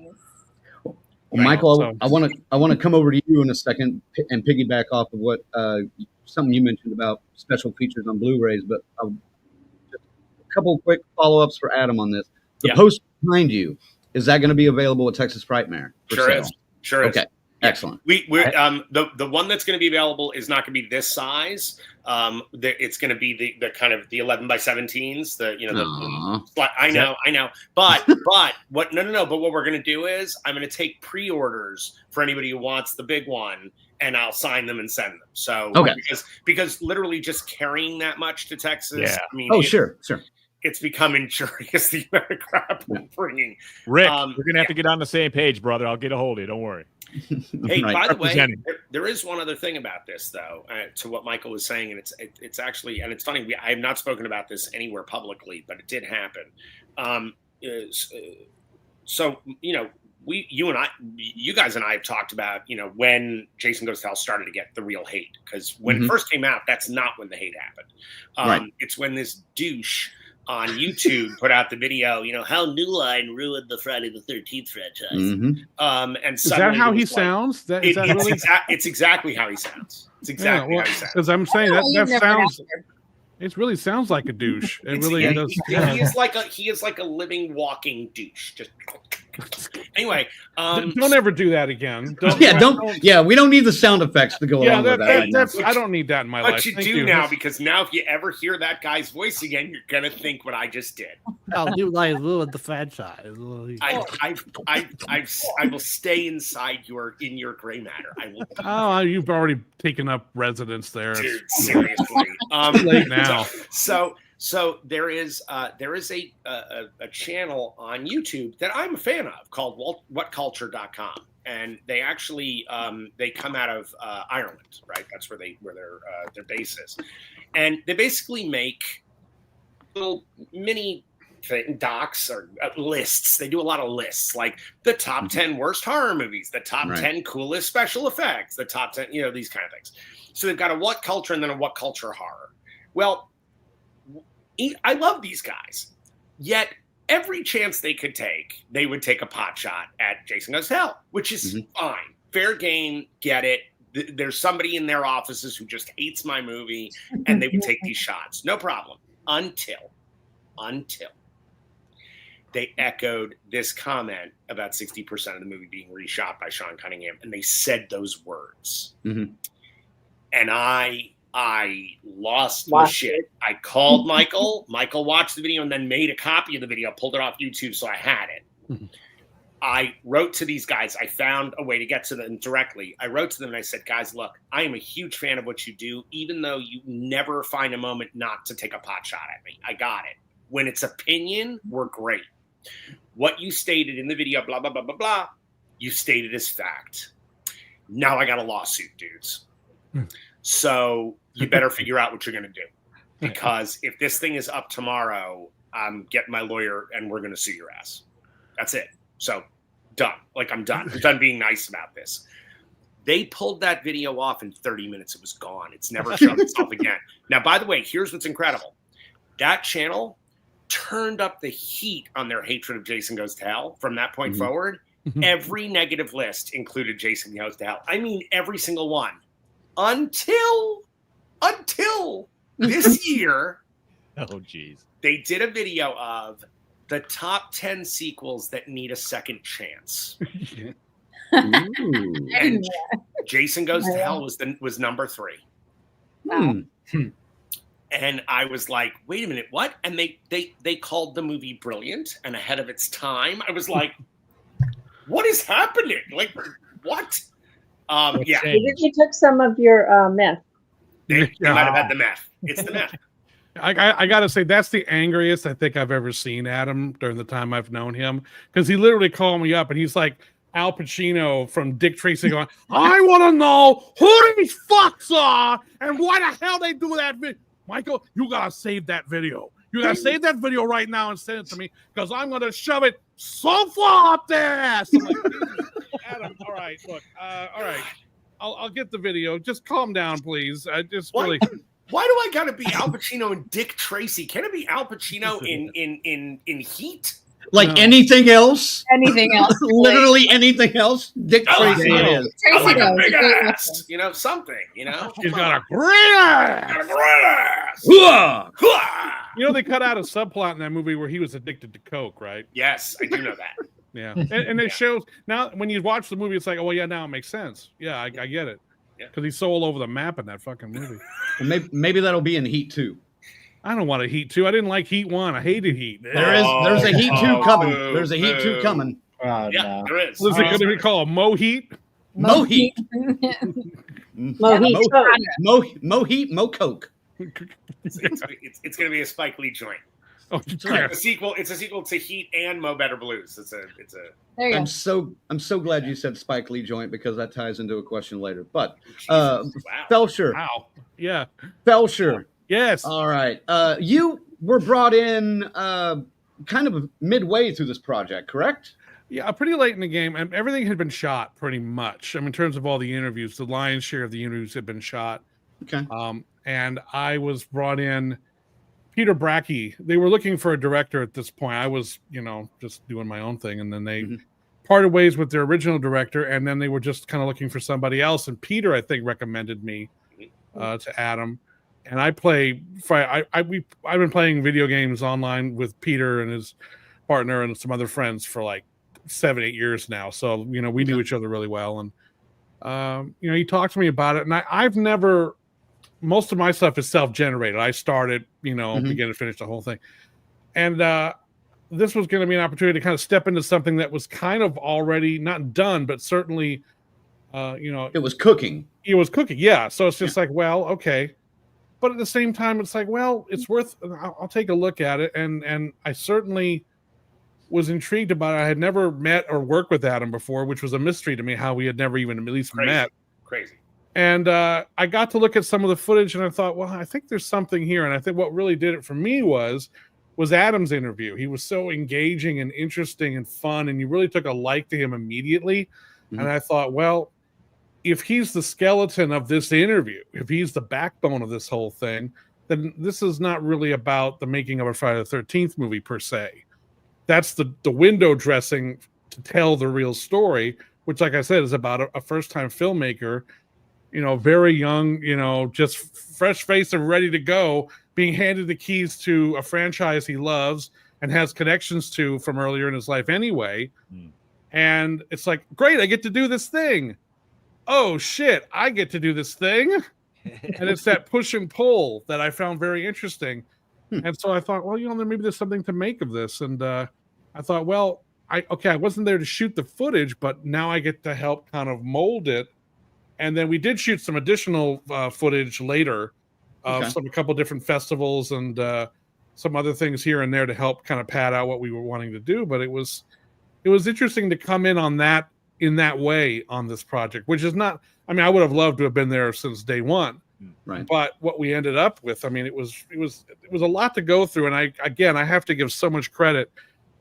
Well, Michael, I want to come over to you in a second and piggyback off of what something you mentioned about special features on Blu-rays, but just a couple of quick follow-ups for Adam on this. The post behind you, is that going to be available at Texas Frightmare? Sure is. Okay. Excellent. We're the one that's going to be available is not going to be this size. It's going to be the kind of the 11 by 17s. I know. But what? No. But what we're going to do is I'm going to take pre-orders for anybody who wants the big one, and I'll sign them and send them. So because literally just carrying that much to Texas. Yeah. I mean, sure. It's becoming curious the amount of crap we're bringing. Rick, we're gonna have to get on the same page, brother. I'll get a hold of you. Don't worry. Hey, by the way, there is one other thing about this, though, to what Michael was saying, and it's actually, and it's funny. I have not spoken about this anywhere publicly, but it did happen. So you guys and I have talked about, when Jason Goes to Hell started to get the real hate, because when it first came out, that's not when the hate happened. It's when this douche on YouTube put out the video, how New Line ruined the Friday the 13th franchise. And is that how he sounds? It's exactly how he sounds. It's exactly how he sounds. Because I'm saying that sounds. It really sounds like a douche. It really does. He is like a living, walking douche. Just anyway. Don't ever do that again. We don't need the sound effects to go along with that. I don't need that in my life. But you do now, because now if you ever hear that guy's voice again, you're gonna think what I just did. New Line ruined the franchise. I will stay inside your gray matter. I will. Oh, you've already taken up residence there. Dude, seriously. Late now. So there is a channel on YouTube that I'm a fan of called whatculture.com, and they actually they come out of Ireland, right? That's where their base is, and they basically make little mini docs or lists. They do a lot of lists, like the top 10 worst horror movies, the top 10 coolest special effects, the top 10, these kind of things. So they've got a What Culture and then a What Culture horror. Well, I love these guys, yet every chance they could take, they would take a pot shot at Jason Goes to Hell, which is fine. Fair game, get it. There's somebody in their offices who just hates my movie, and they would take these shots. No problem. Until they echoed this comment about 60% of the movie being reshot by Sean Cunningham, and they said those words. And I lost my shit. I called Michael. Michael watched the video and then made a copy of the video, pulled it off YouTube, so I had it. I wrote to these guys. I found a way to get to them directly. I wrote to them and I said, guys, look, I am a huge fan of what you do, even though you never find a moment not to take a pot shot at me. I got it. When it's opinion, we're great. What you stated in the video, blah, blah, blah, blah, blah, you stated as fact. Now I got a lawsuit, dudes. So you better figure out what you're going to do, because if this thing is up tomorrow, I'm getting my lawyer and we're going to sue your ass. That's it. So done. Like, I'm done. I'm done being nice about this. They pulled that video off in 30 minutes. It was gone. It's never shown itself again. Now, by the way, here's what's incredible. That channel turned up the heat on their hatred of Jason Goes to Hell from that point forward. Every negative list included Jason Goes to Hell. I mean, every single one. Until this year. Oh, geez. They did a video of the top 10 sequels that need a second chance. And Jason Goes to Hell was number 3. And I was like, wait a minute, what? And they called the movie brilliant and ahead of its time. I was like, what is happening? Like, what? Yeah. You took some of your meth. They might have had the meth. It's the meth. I gotta say, that's the angriest I think I've ever seen Adam during the time I've known him, because he literally called me up and he's like Al Pacino from Dick Tracy going, I want to know who these fucks are and why the hell they do that video. Michael, you gotta save that video. You gotta save that video right now and send it to me, because I'm gonna shove it so far up their ass. I'm like, Adam, all right, look, all right, I'll get the video. Just calm down, please. I just really. Why do I gotta be Al Pacino and Dick Tracy? Can it be Al Pacino in Heat? Like anything else? Anything else? Literally anything else? Dick Tracy it is. Tracy Like a does. big ass, something, He's got a great ass. Got a great ass. Hooah! You know, they cut out a subplot in that movie where he was addicted to coke, right? Yes, I do know that. Yeah, and it shows now when you watch the movie, it's like, oh yeah, now it makes sense. Yeah, I get it. Because he's so all over the map in that fucking movie. Well, maybe that'll be in Heat 2. I don't want a Heat 2. I didn't like Heat 1. I hated Heat. There's a Heat 2 coming. There's a Heat 2 coming. Yeah, there is. What is it going to be called? Mo Heat? Mo Heat. Mo Heat, Mo Coke. It's going to be a Spike Lee joint. Oh, It's a sequel. It's a sequel to Heat and Mo Better Blues. It's a. There you I'm go. so glad you said Spike Lee joint, because that ties into a question later. But Wow. Felsher. Wow. Yeah. Felsher. Yes. All right. You were brought in kind of midway through this project, correct? Yeah, pretty late in the game, and everything had been shot pretty much. I mean, in terms of all the interviews, the lion's share of the interviews had been shot. Okay. And I was brought in. Peter Bracke, they were looking for a director at this point. I was, just doing my own thing. And then they parted ways with their original director. And then they were just kind of looking for somebody else. And Peter, I think, recommended me to Adam. And I've been playing video games online with Peter and his partner and some other friends for like 7-8 years now. So, we knew each other really well. And, he talked to me about it. And I've never... Most of my stuff is self-generated. I started, begin to finish the whole thing. And this was going to be an opportunity to kind of step into something that was kind of already not done, but certainly, it was cooking. It was cooking, yeah. So it's just like, well, okay. But at the same time, it's like, well, it's worth, I'll take a look at it. And I certainly was intrigued about it. I had never met or worked with Adam before, which was a mystery to me, how we had never even at least met. Crazy. And I got to look at some of the footage, and I thought, well, I think there's something here. And I think what really did it for me was Adam's interview. He was so engaging and interesting and fun, and you really took a like to him immediately. And I thought, well, if he's the skeleton of this interview, if he's the backbone of this whole thing, then this is not really about the making of a Friday the 13th movie per se. That's the window dressing to tell the real story, which, like I said, is about a first-time filmmaker, very young, just fresh face and ready to go, being handed the keys to a franchise he loves and has connections to from earlier in his life anyway. And it's like, great, I get to do this thing. Oh, shit, I get to do this thing. And it's that push and pull that I found very interesting. And so I thought, well, maybe there's something to make of this. And I thought, well, I wasn't there to shoot the footage, but now I get to help kind of mold it. And then we did shoot some additional footage later of a couple different festivals and some other things here and there to help kind of pad out what we were wanting to do. But it was interesting to come in on that in that way on this project, which is not, I would have loved to have been there since day one, Right. But what we ended up with, I mean, it was a lot to go through. And I have to give so much credit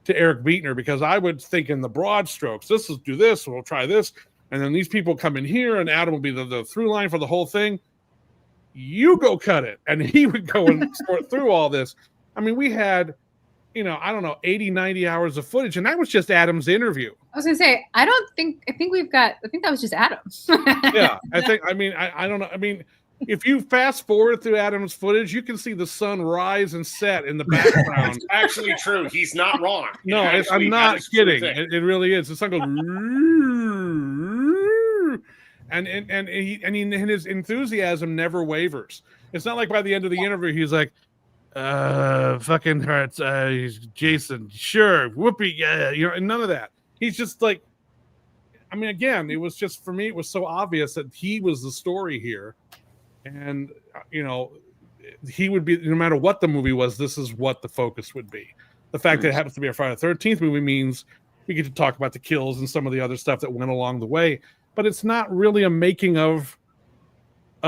to Eric Beetner, because I would think in the broad strokes, this is do this, we'll try this. And then these people come in here and Adam will be the through line for the whole thing. You go cut it. And he would go and sort through all this. I mean, we had, I don't know, 80, 90 hours of footage. And that was just Adam's interview. I was going to say, I think that was just Adam. Yeah. I don't know. I mean, if you fast forward through Adam's footage, you can see the sun rise and set in the background. It's actually true. He's not wrong. I'm not kidding. It really is. The sun goes, and his enthusiasm never wavers. It's not like by the end of the interview he's like, fucking hurts. Jason, sure, whoopee, yeah, none of that. He's just like, I mean, again, it was just, for me, it was so obvious that he was the story here. And, he would be, no matter what the movie was, this is what the focus would be. The fact that it happens to be a Friday the 13th movie means we get to talk about the kills and some of the other stuff that went along the way. But it's not really a making of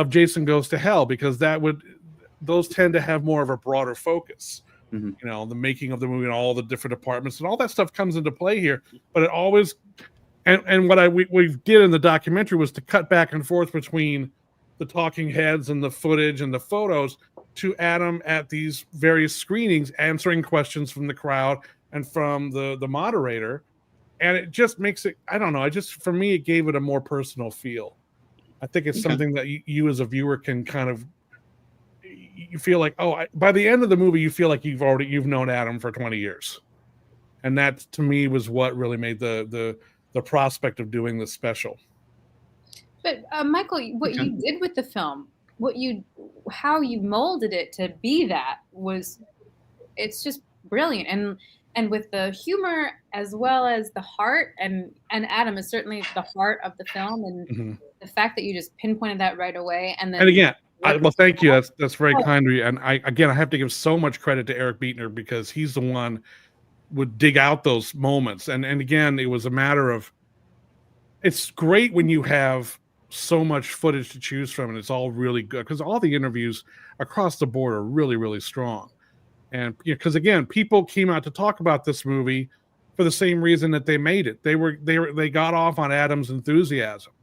Jason Goes to Hell, because those tend to have more of a broader focus. The making of the movie and all the different departments and all that stuff comes into play here. But it always, and what we did in the documentary was to cut back and forth between the talking heads and the footage and the photos to Adam at these various screenings, answering questions from the crowd and from the moderator. And it just makes it, I don't know, for me, it gave it a more personal feel. I think it's something that you as a viewer can kind of, you feel like, by the end of the movie, you feel like you've known Adam for 20 years. And that, to me, was what really made the prospect of doing this special. But Michael, what you did with the film, how you molded it to be that it's just brilliant. And with the humor as well as the heart, and Adam is certainly the heart of the film, and the fact that you just pinpointed that right away. And again, thank you. That's very kind of you. And I have to give so much credit to Eric Beetner, because he's the one would dig out those moments. And again, it was a matter of, it's great when you have so much footage to choose from and it's all really good, because all the interviews across the board are really, really strong. And because again, people came out to talk about this movie for the same reason that they made it. They got off on Adam's enthusiasm.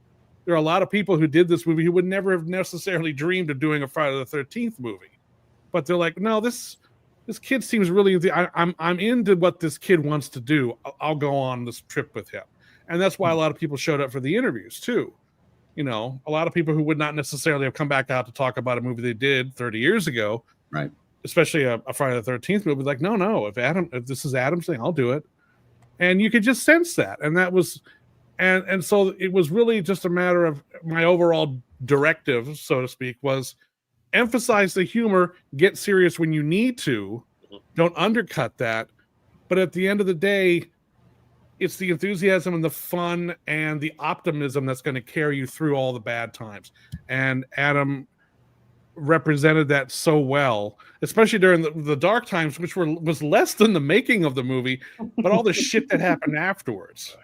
There are a lot of people who did this movie who would never have necessarily dreamed of doing a Friday the 13th movie, but they're like, no, this kid seems really, I'm into what this kid wants to do. I'll go on this trip with him. And that's why a lot of people showed up for the interviews too. A lot of people who would not necessarily have come back out to talk about a movie they did 30 years ago, right? Especially a Friday the 13th movie, like, no, if this is Adam's thing, I'll do it. And you could just sense that. And that was, and so it was really just a matter of my overall directive, so to speak, was emphasize the humor, get serious when you need to, don't undercut that. But at the end of the day, it's the enthusiasm and the fun and the optimism that's going to carry you through all the bad times. And Adam represented that so well, especially during the dark times, which was less than the making of the movie, but all the shit that happened afterwards.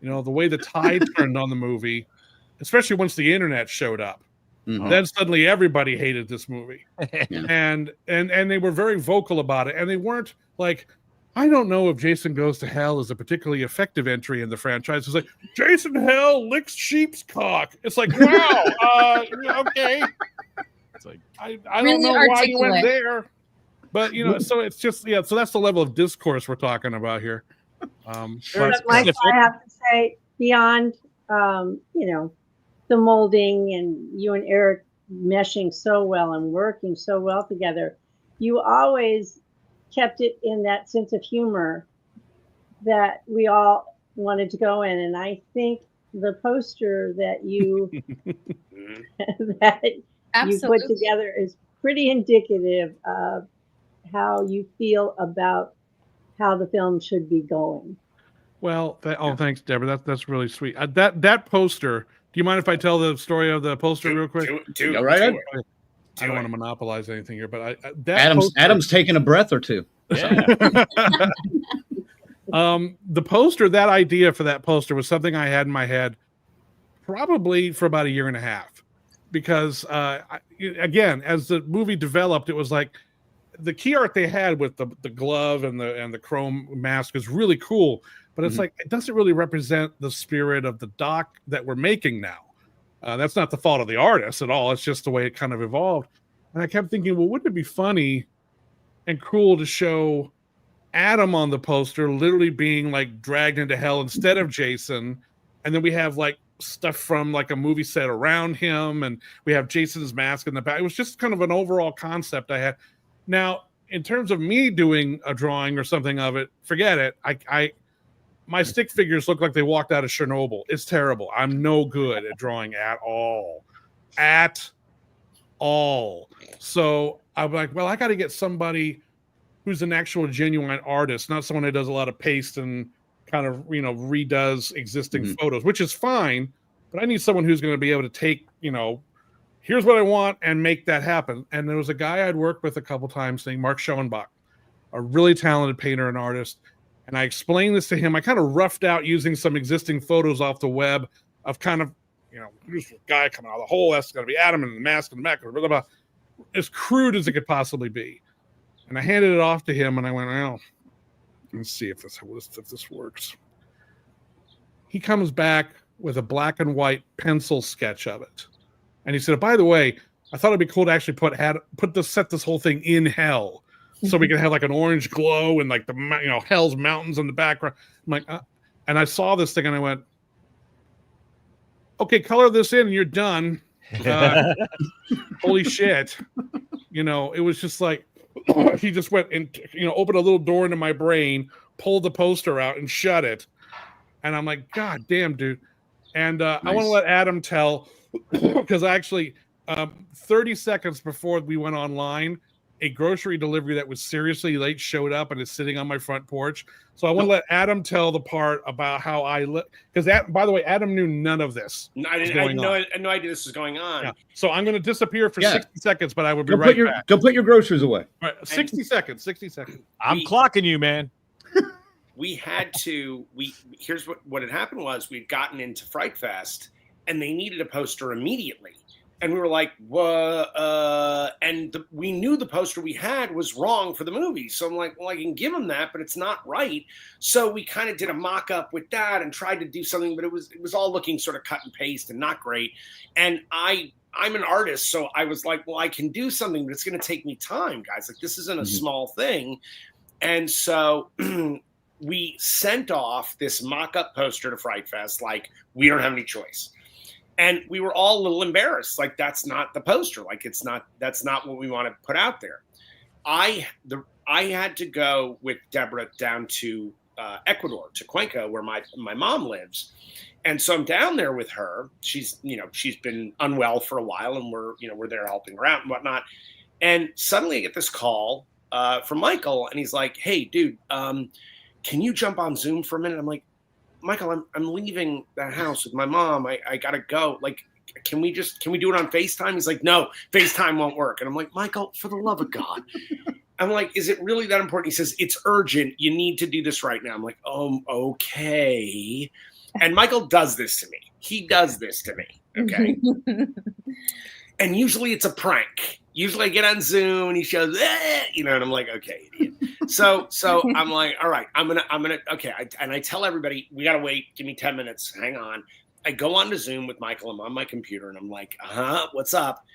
The way the tide turned on the movie, especially once the internet showed up. Then suddenly everybody hated this movie. And they were very vocal about it. And they weren't like, I don't know if Jason Goes to Hell is a particularly effective entry in the franchise. It's like, Jason Hell licks sheep's cock. It's like, wow, okay. It's like, I don't know why you went there. But, so it's just, so that's the level of discourse we're talking about here. But Michael, I have to say, beyond, the molding and you and Eric meshing so well and working so well together, you always kept it in that sense of humor that we all wanted to go in. And I think the poster that you you put together is pretty indicative of how you feel about how the film should be going. Well, thanks, Deborah. That's really sweet. That poster. Do you mind if I tell the story of the poster real quick? Right. I don't want to monopolize anything here, but Adam's taking a breath or two. Yeah. The poster, that idea for that poster was something I had in my head probably for about a year and a half. because again, as the movie developed, it was like the key art they had with the glove and the chrome mask is really cool, but it's like it doesn't really represent the spirit of the doc that we're making now. That's not the fault of the artist at all. It's just the way it kind of evolved. And I kept thinking, well, wouldn't it be funny and cool to show Adam on the poster literally being like dragged into hell instead of Jason, and then we have like stuff from like a movie set around him, and we have Jason's mask in the back. It was just kind of an overall concept I had. Now, in terms of me doing a drawing or something of it, forget it. My stick figures look like they walked out of Chernobyl. It's terrible. I'm no good at drawing at all. So I'm like, well, I got to get somebody who's an actual genuine artist, not someone who does a lot of paste and kind of, redoes existing photos, which is fine. But I need someone who's going to be able to take, here's what I want and make that happen. And there was a guy I'd worked with a couple times named Mark Schoenbach, a really talented painter and artist. And I explained this to him. I kind of roughed out using some existing photos off the web of kind of, here's a guy coming out of the hole. That's going to be Adam and the mask in the back. Blah, blah, blah. As crude as it could possibly be. And I handed it off to him, and I went, well, let's see if this works. He comes back with a black and white pencil sketch of it. And he said, by the way, I thought it'd be cool to actually set this whole thing in hell. So we can have like an orange glow and like the hell's mountains in the background. I'm like, and I saw this thing and I went, okay, color this in and you're done. Holy shit. It was just like, he just went and, opened a little door into my brain, pulled the poster out and shut it. And I'm like, God damn, dude. And nice. I want to let Adam tell, because actually 30 seconds before we went online, a grocery delivery that was seriously late showed up and is sitting on my front porch. So I want to let Adam tell the part about how because by the way, Adam knew none of this. I had no idea this was going on. Yeah. So I'm going to disappear for 60 seconons, but I will be right back. Go put your groceries away. All right, 60 seconds. I'm clocking you, man. We had to. Here's what had happened was we'd gotten into Fright Fest and they needed a poster immediately. And we were like, we knew the poster we had was wrong for the movie. So I'm like, well, I can give them that, but it's not right. So we kind of did a mock-up with that and tried to do something, but it was all looking sort of cut and paste and not great. And I'm an artist, so I was like, well, I can do something, but it's going to take me time, guys. Like, this isn't a small thing. And so we sent off this mock-up poster to Fright Fest, like, we don't have any choice. And we were all a little embarrassed. Like, that's not the poster. Like, that's not what we want to put out there. I had to go with Debra down to Ecuador, to Cuenca, where my mom lives. And so I'm down there with her. She's been unwell for a while, and we're there helping her out and whatnot. And suddenly I get this call from Michael, and he's like, hey, dude, can you jump on Zoom for a minute? I'm like, Michael, I'm leaving the house with my mom. I gotta go. Like, can we do it on FaceTime? He's like, no, FaceTime won't work. And I'm like, Michael, for the love of God. I'm like, is it really that important? He says, it's urgent. You need to do this right now. I'm like, okay. And Michael does this to me. He does this to me. Okay. And usually it's a prank. Usually I get on Zoom and he shows, and I'm like, okay, idiot. So I'm like, all right, I'm gonna, okay. And I tell everybody, we gotta wait. Give me 10 minutes. Hang on. I go on to Zoom with Michael. I'm on my computer and I'm like, what's up?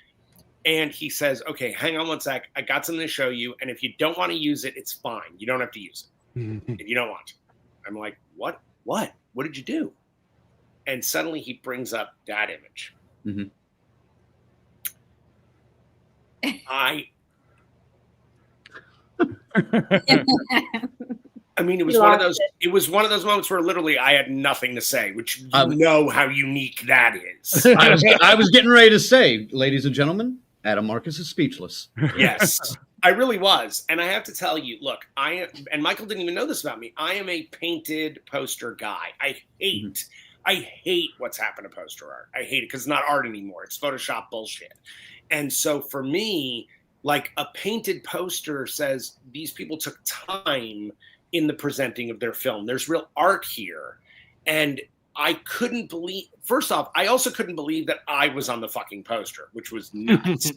And he says, okay, hang on one sec. I got something to show you. And if you don't want to use it, it's fine. You don't have to use it if you don't want to. I'm like, what? What did you do? And suddenly he brings up that image. Mm-hmm. I mean, it was one of those. It was one of those moments where literally I had nothing to say, which know how unique that is. I was getting ready to say, ladies and gentlemen, Adam Marcus is speechless. Yes, I really was, and I have to tell you, look, and Michael didn't even know this about me. I am a painted poster guy. I hate what's happened to poster art. I hate it because it's not art anymore. It's Photoshop bullshit. And so for me, like, a painted poster says these people took time in the presenting of their film. There's real art here. And I couldn't believe, first off, I also couldn't believe that I was on the fucking poster, which was nuts.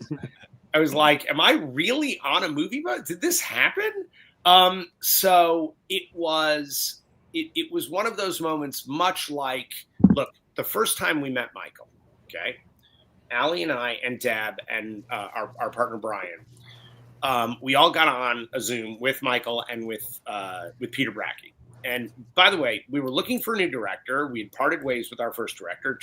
I was like, am I really on a movie? Did this happen? So it was one of those moments, much like, look, the first time we met Michael, okay, Allie and I and Deb and our partner Brian, we all got on a Zoom with Michael and with Peter Bracke. And by the way, we were looking for a new director. We had parted ways with our first director.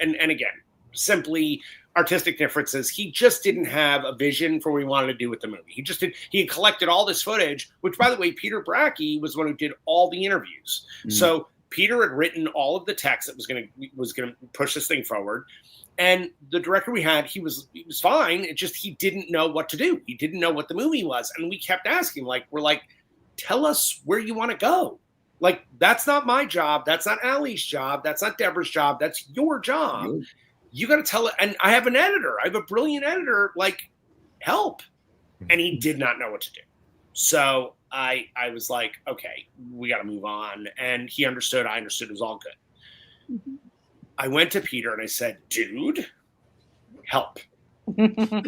And again, simply artistic differences. He just didn't have a vision for what he wanted to do with the movie. He had collected all this footage, which, by the way, Peter Bracke was the one who did all the interviews. Mm-hmm. So Peter had written all of the text that was going to push this thing forward. And the director we had, he was fine. It just, he didn't know what to do. He didn't know what the movie was. And we kept asking, we're like, tell us where you want to go. Like, that's not my job. That's not Allie's job. That's not Debra's job. That's your job. Mm-hmm. You got to tell it. And I have an editor. I have a brilliant editor. Like, help. And he did not know what to do. So I was like, okay, we got to move on. And he understood. I understood. It was all good. Mm-hmm. I went to Peter and I said, dude, help.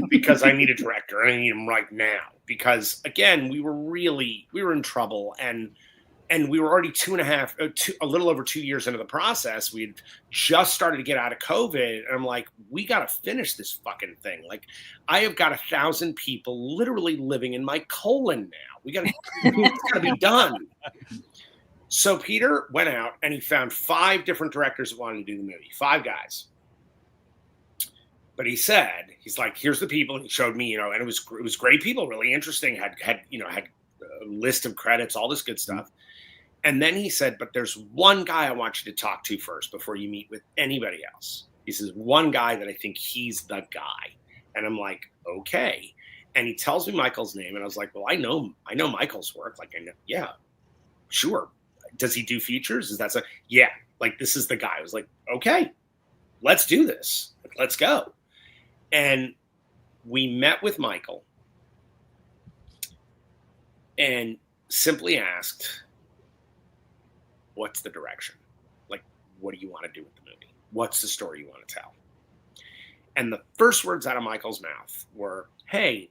Because I need a director and I need him right now. Because, again, we were in trouble. And we were already a little over 2 years into the process. We had just started to get out of COVID. And I'm like, we got to finish this fucking thing. Like, I have got 1,000 people literally living in my colon now. It's got to be done. So Peter went out and he found 5 different directors that wanted to do the movie. 5 guys. But he said, he's like, here's the people. And he showed me, and it was great people, really interesting, had a list of credits, all this good stuff. And then he said, but there's one guy I want you to talk to first before you meet with anybody else. He says, one guy that I think he's the guy. And I'm like, okay. And he tells me Michael's name. And I was like, well, I know Michael's work. Like, I know, yeah, sure. Does he do features? Yeah, like, this is the guy. I was like, okay, let's do this. Let's go. And we met with Michael and simply asked, what's the direction? Like, what do you want to do with the movie? What's the story you want to tell? And the first words out of Michael's mouth were, hey,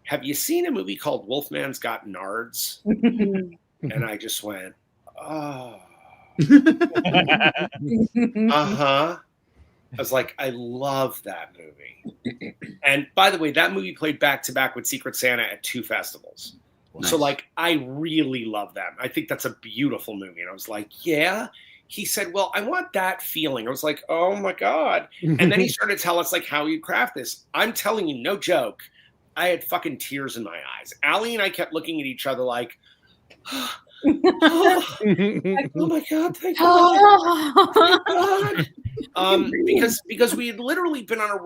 have you seen a movie called Wolfman's Got Nards? And I just went, oh. Uh-huh. I was like, I love that movie. And by the way, that movie played back-to-back with Secret Santa at 2 festivals. Nice. So, like, I really love that. I think that's a beautiful movie. And I was like, yeah. He said, well, I want that feeling. I was like, oh, my God. And then he started to tell us, like, how you craft this. I'm telling you, no joke. I had fucking tears in my eyes. Allie and I kept looking at each other like, oh my God, thank God. Because we had literally been on a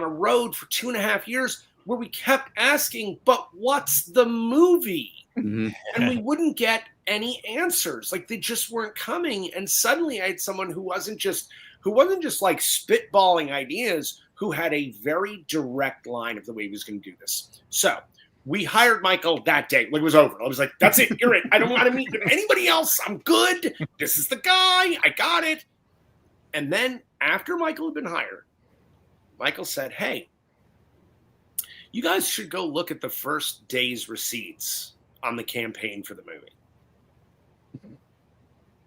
road for 2.5 years where we kept asking, but what's the movie? Mm-hmm. And we wouldn't get any answers. Like, they just weren't coming. And suddenly I had someone who wasn't just like spitballing ideas, who had a very direct line of the way he was going to do this. So we hired Michael that day. Like, it was over. I was like, that's it. You're it. I don't want to meet with anybody else. I'm good. This is the guy. I got it. And then after Michael had been hired, Michael said, hey, you guys should go look at the first day's receipts on the campaign for the movie.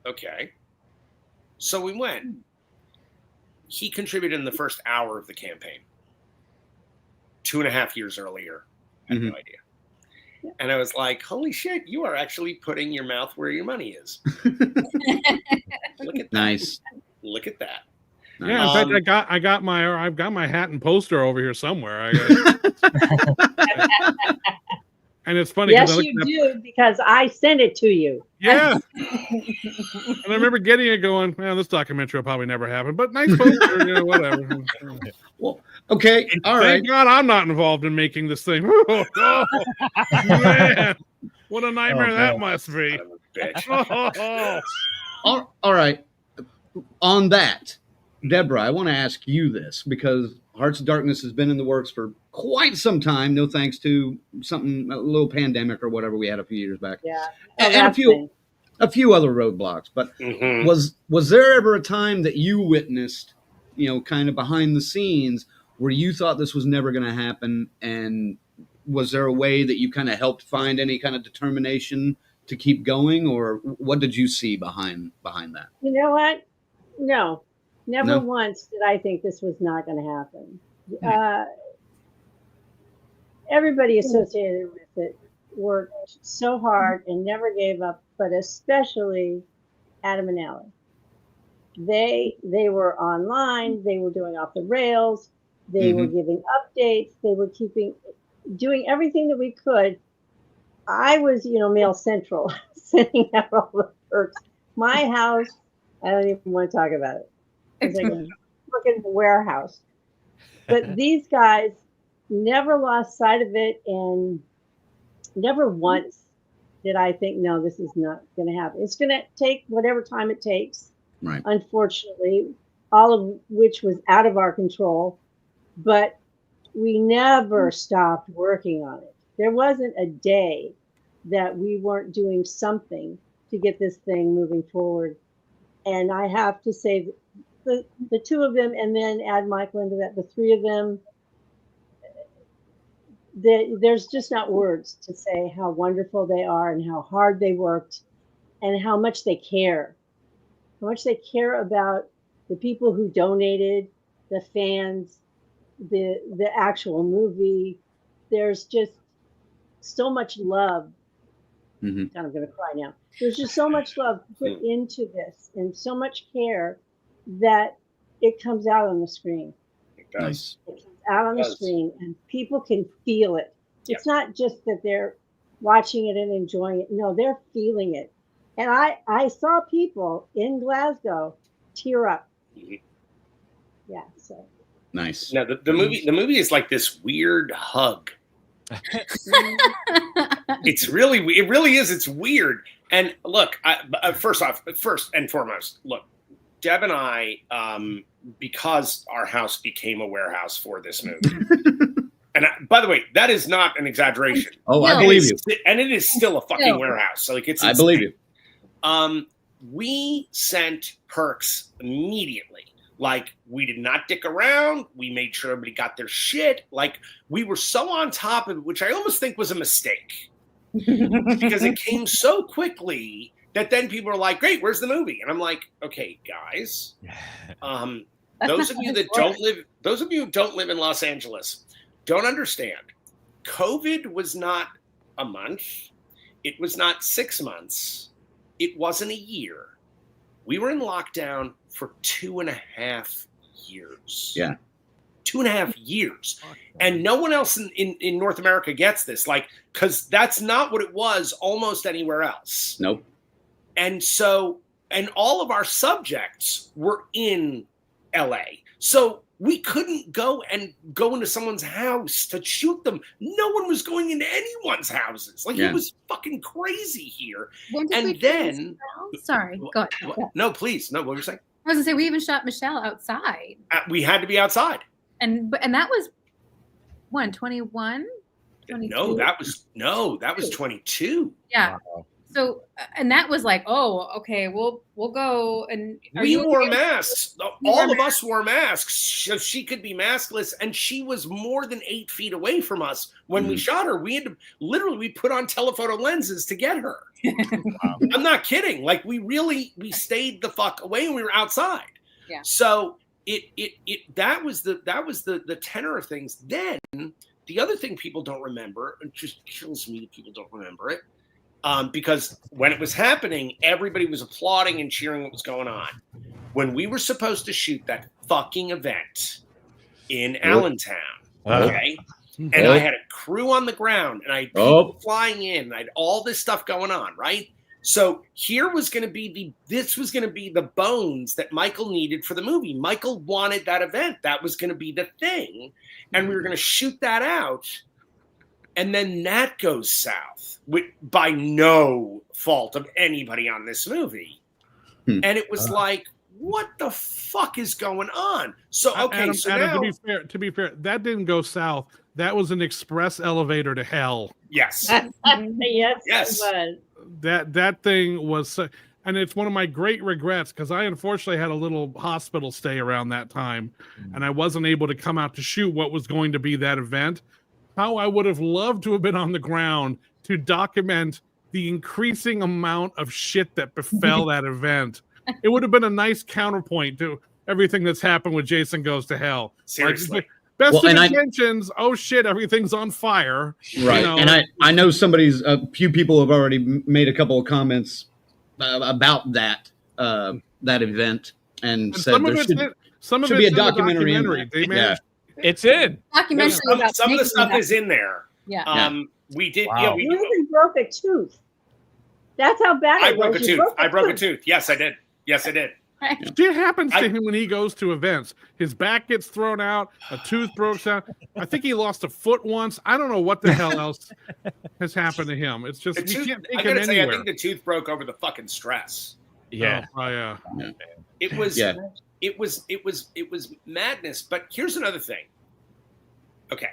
Okay. So we went. He contributed in the first hour of the campaign. 2.5 years earlier. I had no idea. And I was like, holy shit, you are actually putting your mouth where your money is. Look at that. Nice. Look at that. Yeah, in fact, I've got my hat and poster over here somewhere. And it's funny. Yes, you do, because I sent it to you. Yeah. And I remember getting it going, well, this documentary will probably never happen, but nice poster, whatever. Well, okay. All right. Thank God I'm not involved in making this thing. Oh, man. What a nightmare that must be. All right. On that, Debra, I want to ask you this, because Hearts of Darkness has been in the works for quite some time, no thanks to a little pandemic or whatever we had a few years back. Yeah. And a few other roadblocks. But was there ever a time that you witnessed, kind of behind the scenes, where you thought this was never going to happen? And was there a way that you kind of helped find any kind of determination to keep going, or what did you see behind that? You know what? No, never once did I think this was not going to happen. Everybody associated with it worked so hard and never gave up, but especially Adam and Allie. They were online. They were doing Off the Rails. They were giving updates. They were doing everything that we could. I was, Mail Central, sending out all the perks. My house, I don't even want to talk about it. It's like a fucking warehouse. But these guys never lost sight of it, and never once did I think, no, this is not going to happen. It's going to take whatever time it takes. Right. Unfortunately, all of which was out of our control, but we never stopped working on it. There wasn't a day that we weren't doing something to get this thing moving forward. And I have to say, the two of them, and then add Michael into that, the three of them, there's just not words to say how wonderful they are and how hard they worked and how much they care. How much they care about the people who donated, the fans, the actual movie. There's just so much love. God, I'm going to cry now. There's just so much love put into this and so much care that it comes out on the screen. It does. It comes out on the screen and people can feel it. It's not just that they're watching it and enjoying it. No, they're feeling it. And I saw people in Glasgow tear up. Yeah, so. Nice. Now the movie is like this weird hug. It really is. It's weird. And look, first and foremost, look, Deb and I, because our house became a warehouse for this movie. And by the way, that is not an exaggeration. Oh, I believe you. And it is still a fucking warehouse. So like, it's. I believe you. We sent perks immediately. Like, we did not dick around. We made sure everybody got their shit. Like, we were so on top of it, which I almost think was a mistake. Because it came so quickly that then people are like, great, where's the movie? And I'm like, okay, guys, those of you who don't live in Los Angeles don't understand. COVID was not a month. It was not 6 months. It wasn't a year. We were in lockdown for 2.5 years. Yeah. 2.5 years. And no one else in North America gets this, like, because that's not what it was almost anywhere else. Nope. And so, and all of our subjects were in LA. So we couldn't go into someone's house to shoot them. No one was going into anyone's houses. Like, it was fucking crazy here. And then, sorry, go ahead. No, please. No, what were you saying? I was gonna say, we even shot Michelle outside. We had to be outside. And that was 21? No, that was 22. Yeah. Wow. So, and that was like, oh, okay, we'll go. And we wore masks. All of us wore masks, so she could be maskless. And she was more than 8 feet away from us when we shot her. We had to we put on telephoto lenses to get her. Wow. I'm not kidding. Like, we stayed the fuck away and we were outside. Yeah. So that was the tenor of things. Then the other thing people don't remember, it just kills me that people don't remember it. Because when it was happening, everybody was applauding and cheering what was going on. When we were supposed to shoot that fucking event in Allentown, okay? And I had a crew on the ground, and I had people flying in, and I had all this stuff going on, right? So here was going to be the bones that Michael needed for the movie. Michael wanted that event. That was going to be the thing. And we were going to shoot that out. And then that goes south by no fault of anybody on this movie. And it was like, what the fuck is going on? So, okay, Adam, so Adam, now... to be fair, that didn't go south. That was an express elevator to hell. Yes. Yes. It was. that thing was, and it's one of my great regrets because I unfortunately had a little hospital stay around that time, and I wasn't able to come out to shoot what was going to be that event. How I would have loved to have been on the ground to document the increasing amount of shit that befell that event. It would have been a nice counterpoint to everything that's happened with Jason Goes to Hell. Seriously. Like, best of intentions. Oh shit! Everything's on fire. Right, you know? And I know a few people have already made a couple of comments about that event and said some of should be a documentary. They managed. It's in documentary. Some of the stuff is in there. Yeah. We did. Wow. Yeah, we even broke a tooth. That's how bad it was. I broke a tooth. Yes, I did. Shit happens to him when he goes to events. His back gets thrown out. A tooth breaks out. I think he lost a foot once. I don't know what the hell else has happened to him. It's just we can't take him anywhere. I think the tooth broke over the fucking stress. Yeah. It was madness. But here's another thing. Okay.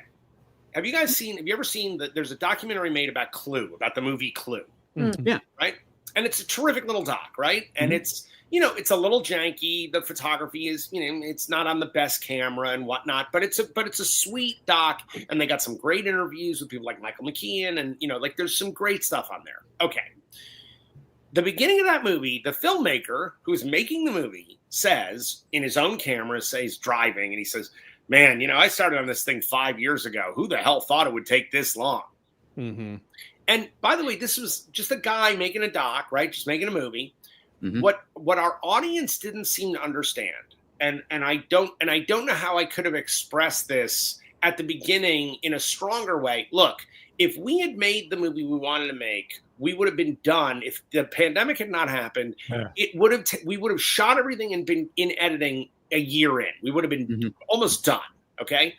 Have you ever seen that there's a documentary made about Clue, about the movie Clue? Mm-hmm. Yeah. Right? And it's a terrific little doc, right? And it's a little janky. The photography is, it's not on the best camera and whatnot, but it's a sweet doc. And they got some great interviews with people like Michael McKean. And, there's some great stuff on there. Okay. The beginning of that movie, the filmmaker who's making the movie says in his own camera, he's driving and he says, man, I started on this thing 5 years ago. Who the hell thought it would take this long? Mm-hmm. And by the way, this was just a guy making a doc, right? Just making a movie. Mm-hmm. What our audience didn't seem to understand, and I don't know how I could have expressed this at the beginning in a stronger way. Look, if we had made the movie we wanted to make, we would have been done. If the pandemic had not happened, we would have shot everything and been in editing a year in. We would have been almost done. Okay.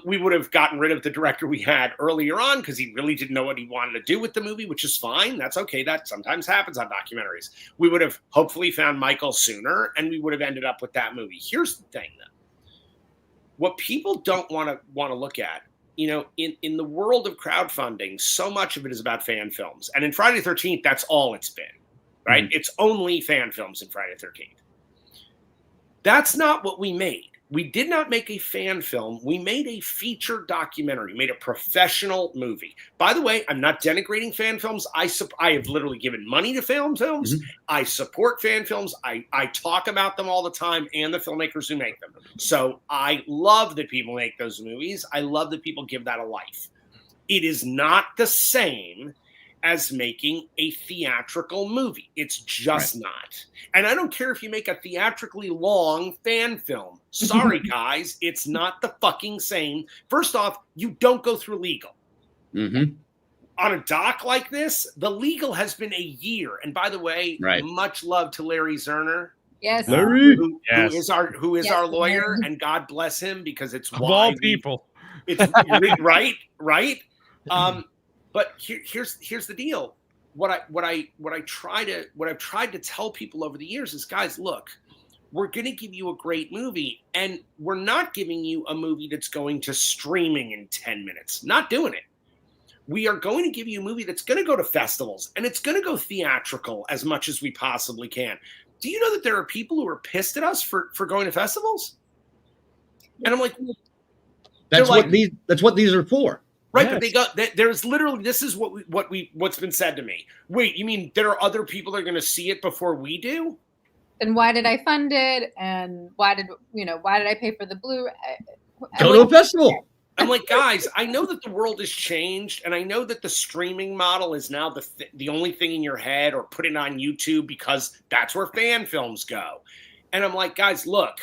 We would have gotten rid of the director we had earlier on because he really didn't know what he wanted to do with the movie, which is fine. That's okay. That sometimes happens on documentaries. We would have hopefully found Michael sooner, and we would have ended up with that movie. Here's the thing, though. What people don't want to look at, in the world of crowdfunding, so much of it is about fan films. And in Friday the 13th, that's all it's been, right? Mm-hmm. It's only fan films in Friday the 13th. That's not what we made. We did not make a fan film. We made a feature documentary, made a professional movie. By the way, I'm not denigrating fan films. I have literally given money to fan films. Mm-hmm. I support fan films. I talk about them all the time and the filmmakers who make them. So I love that people make those movies. I love that people give that a life. It is not the same as making a theatrical movie. It's just not. And I don't care if you make a theatrically long fan film. Sorry, guys, it's not the fucking same. First off, you don't go through legal. Mm-hmm. On a doc like this, the legal has been a year. And by the way, much love to Larry Zerner. Yes. Larry. Who is our lawyer, and God bless him, because it's of all people. It's right. But here's the deal. What I've tried to tell people over the years is, guys, look, we're going to give you a great movie, and we're not giving you a movie that's going to streaming in 10 minutes. Not doing it. We are going to give you a movie that's going to go to festivals, and it's going to go theatrical as much as we possibly can. Do you know that there are people who are pissed at us for going to festivals? And I'm like, that's what these are for. Right, yes. But there's literally, this is what's been said to me. Wait, you mean there are other people that are going to see it before we do? And why did I fund it? And why did I pay for the Blu-ray? Go to a festival. I'm like, guys, I know that the world has changed, and I know that the streaming model is now the only thing in your head, or put it on YouTube because that's where fan films go. And I'm like, guys, look,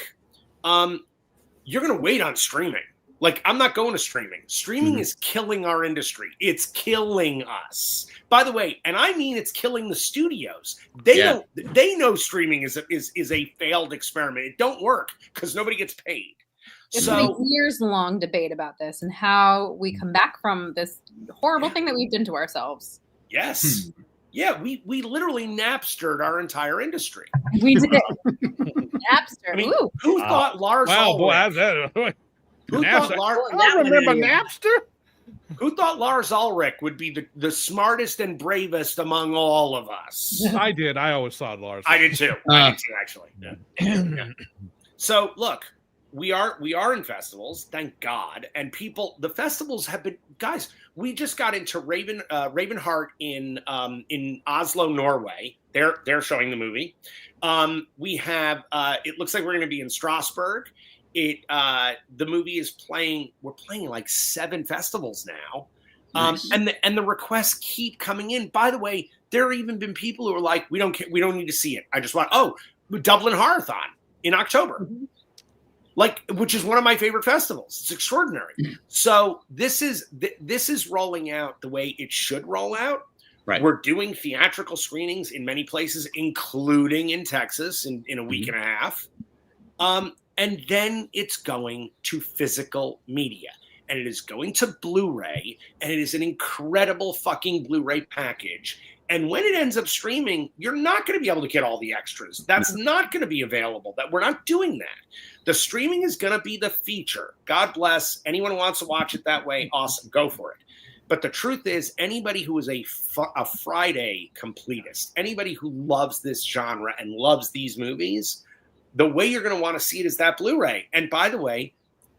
you're going to wait on streaming. Like, I'm not going to streaming. Streaming is killing our industry. It's killing us. By the way, and I mean it's killing the studios. They know streaming is a failed experiment. It don't work because nobody gets paid. It's a years-long debate about this and how we come back from this horrible thing that we've done to ourselves. Yes. Yeah, we literally Napstered our entire industry. We did. Napster. I mean, who thought Lars? Wow, boy, I remember Napster. Who thought Lars Ulrich would be the smartest and bravest among all of us? I did. I always thought Lars. I did too. I did too, actually. Yeah. So look, we are in festivals, thank God, and the festivals have been, guys. We just got into Ravenheart in Oslo, Norway. They're showing the movie. We have it looks like we're going to be in Strasbourg. The movie is playing. We're playing like 7 festivals now, nice. and the requests keep coming in. By the way, there have even been people who are like, we don't need to see it. I just want Dublin Horrorthon in October. Mm-hmm. Which is one of my favorite festivals. It's extraordinary. So this is rolling out the way it should roll out. Right. We're doing theatrical screenings in many places, including in Texas in a week and a half. And then it's going to physical media. And it is going to Blu-ray. And it is an incredible fucking Blu-ray package. And when it ends up streaming, you're not going to be able to get all the extras. That's not going to be available. We're not doing that. The streaming is going to be the feature. God bless. Anyone who wants to watch it that way, awesome. Go for it. But the truth is, anybody who is a Friday completist, anybody who loves this genre and loves these movies, the way you're going to want to see it is that Blu-ray. And by the way,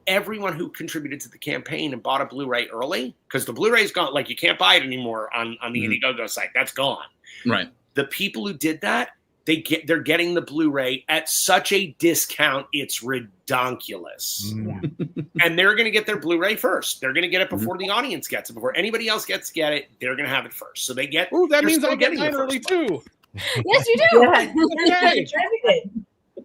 everyone who contributed to the campaign and bought a Blu-ray early, because the Blu-ray's gone, like you can't buy it anymore on the Indiegogo site. That's gone. Right. The people who did that, they're getting the Blu-ray at such a discount, it's redonkulous. And they're going to get their Blu-ray first. They're going to get it before the audience gets it. Before anybody else gets to get it, they're going to have it first. So they get. Ooh, that means I'm getting it early too. Yes, you do.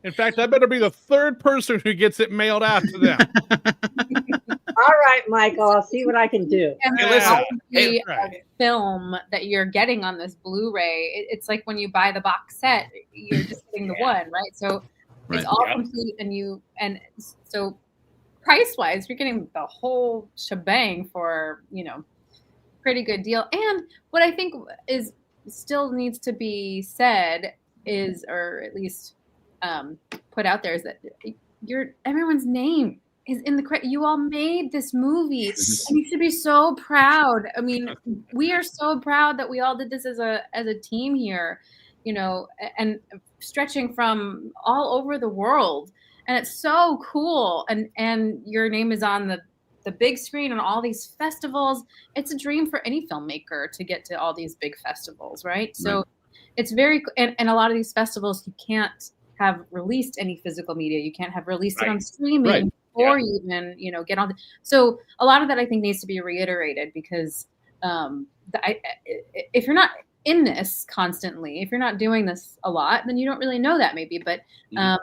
In fact, I better be the 3rd person who gets it mailed out to them. All right, Michael, I'll see what I can do. And the film that you're getting on this Blu-ray, it's like when you buy the box set, you're just getting the one, right? So it's all complete, and so price-wise, you're getting the whole shebang for pretty good deal. And what I think is still needs to be said is, or at least put out there, is that everyone's name is in the credit. You all made this movie, and you should be so proud. I mean, we are so proud that we all did this as a team here, and stretching from all over the world. And it's so cool. And your name is on the big screen on all these festivals. It's a dream for any filmmaker to get to all these big festivals, right? So it's very, and a lot of these festivals, you can't have released any physical media. You can't have released it on streaming or even, get on. So a lot of that I think needs to be reiterated, because if you're not in this constantly, if you're not doing this a lot, then you don't really know that maybe. But, I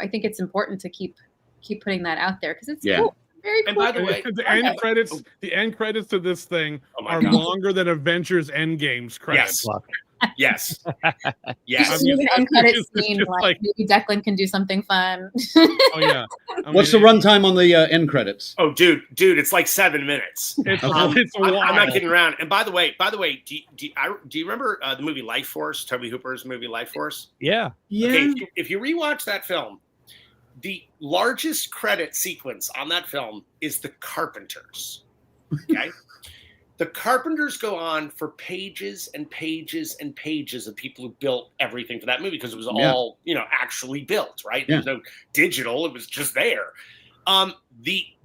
think it's important to keep putting that out there, because it's cool. Very cool. And by the way, the end credits to this thing are longer than Avengers Endgame's credits. Yes. Yes. An end credit scene, like maybe Declan can do something fun. What's the runtime on the end credits? Oh, dude, it's like 7 minutes. It's a while. I'm not kidding around. And by the way, do you remember the movie Life Force? Toby Hooper's movie Life Force? Yeah. Okay, if you rewatch that film, the largest credit sequence on that film is the Carpenters. Okay. The Carpenters go on for pages and pages and pages of people who built everything for that movie, because it was all, actually built, right? There was no digital. It was just there.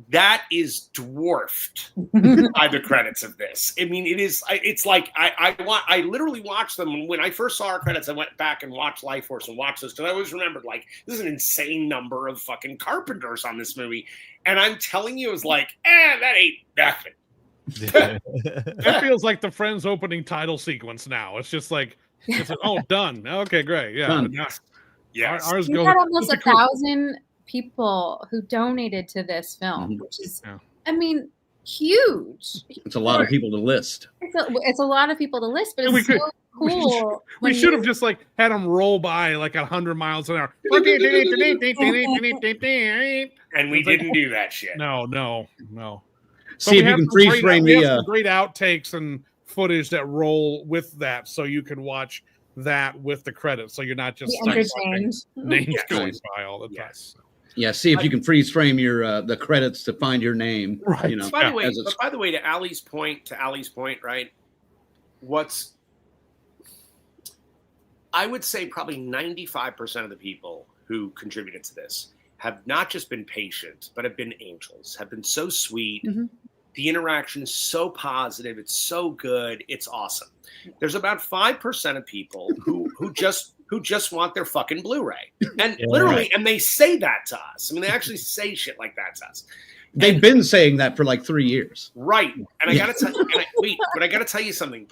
That is dwarfed by the credits of this. I mean, it's like, I literally watched them. When I first saw our credits, I went back and watched Life Force and watched this, because I always remembered, like, this is an insane number of fucking Carpenters on this movie. And I'm telling you, it was like, that ain't nothing. That feels like the Friends opening title sequence now. It's just like, done. Okay, great. Yeah. Done. Yes. Ours we had almost 1,000 people who donated to this film, which is, I mean, huge. It's a lot of people to list. It's a lot of people to list, but it's so cool. We should have just had them roll by like 100 miles an hour. And we didn't do that shit. No. See if you can freeze frame the some great outtakes and footage that roll with that, so you can watch that with the credits, so you're not just entertained. Names going by all the time. Yeah, see if you can freeze frame your the credits to find your name. Right. You know, By the way, to Allie's point, right? I would say probably 95% of the people who contributed to this have not just been patient, but have been angels, have been so sweet. Mhm. The interaction is so positive. It's so good. It's awesome. There's about 5% of people who just want their fucking Blu-ray. And literally, and they say that to us. I mean, they actually say shit like that to us. they've been saying that for like 3 years. Right. And I gotta tell but I gotta tell you something.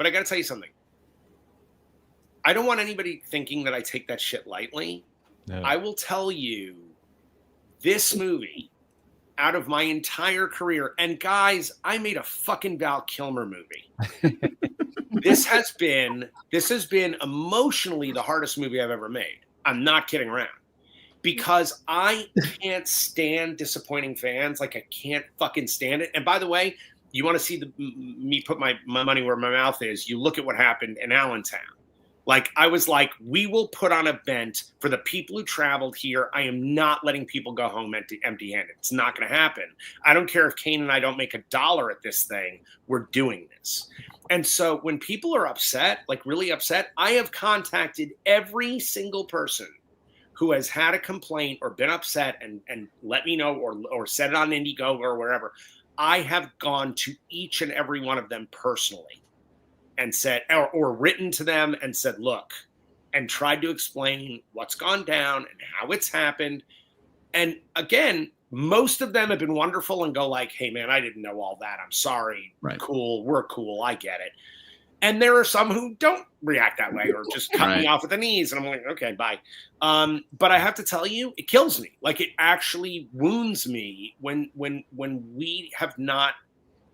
I don't want anybody thinking that I take that shit lightly. No. I will tell you, this movie, out of my entire career, and guys, I made a fucking Val Kilmer movie. This has been emotionally the hardest movie I've ever made. I'm not kidding around. Because I can't stand disappointing fans. Like, I can't fucking stand it. And by the way, you want to see me put my money where my mouth is, you look at what happened in Allentown. Like, I was like, we will put on a event for the people who traveled here. I am not letting people go home empty-handed. It's not going to happen. I don't care if Kane and I don't make $1 at this thing. We're doing this. And so when people are upset, like really upset, I have contacted every single person who has had a complaint or been upset and let me know or said it on Indiegogo or wherever. I have gone to each and every one of them personally and said, or written to them and said, look, and tried to explain what's gone down and how it's happened. And again, most of them have been wonderful and go like, hey man, I didn't know all that. I'm sorry. Right. Cool. We're cool. I get it. And there are some who don't react that way or just cut me off at the knees. And I'm like, okay, bye. But I have to tell you, it kills me. Like, it actually wounds me when we have not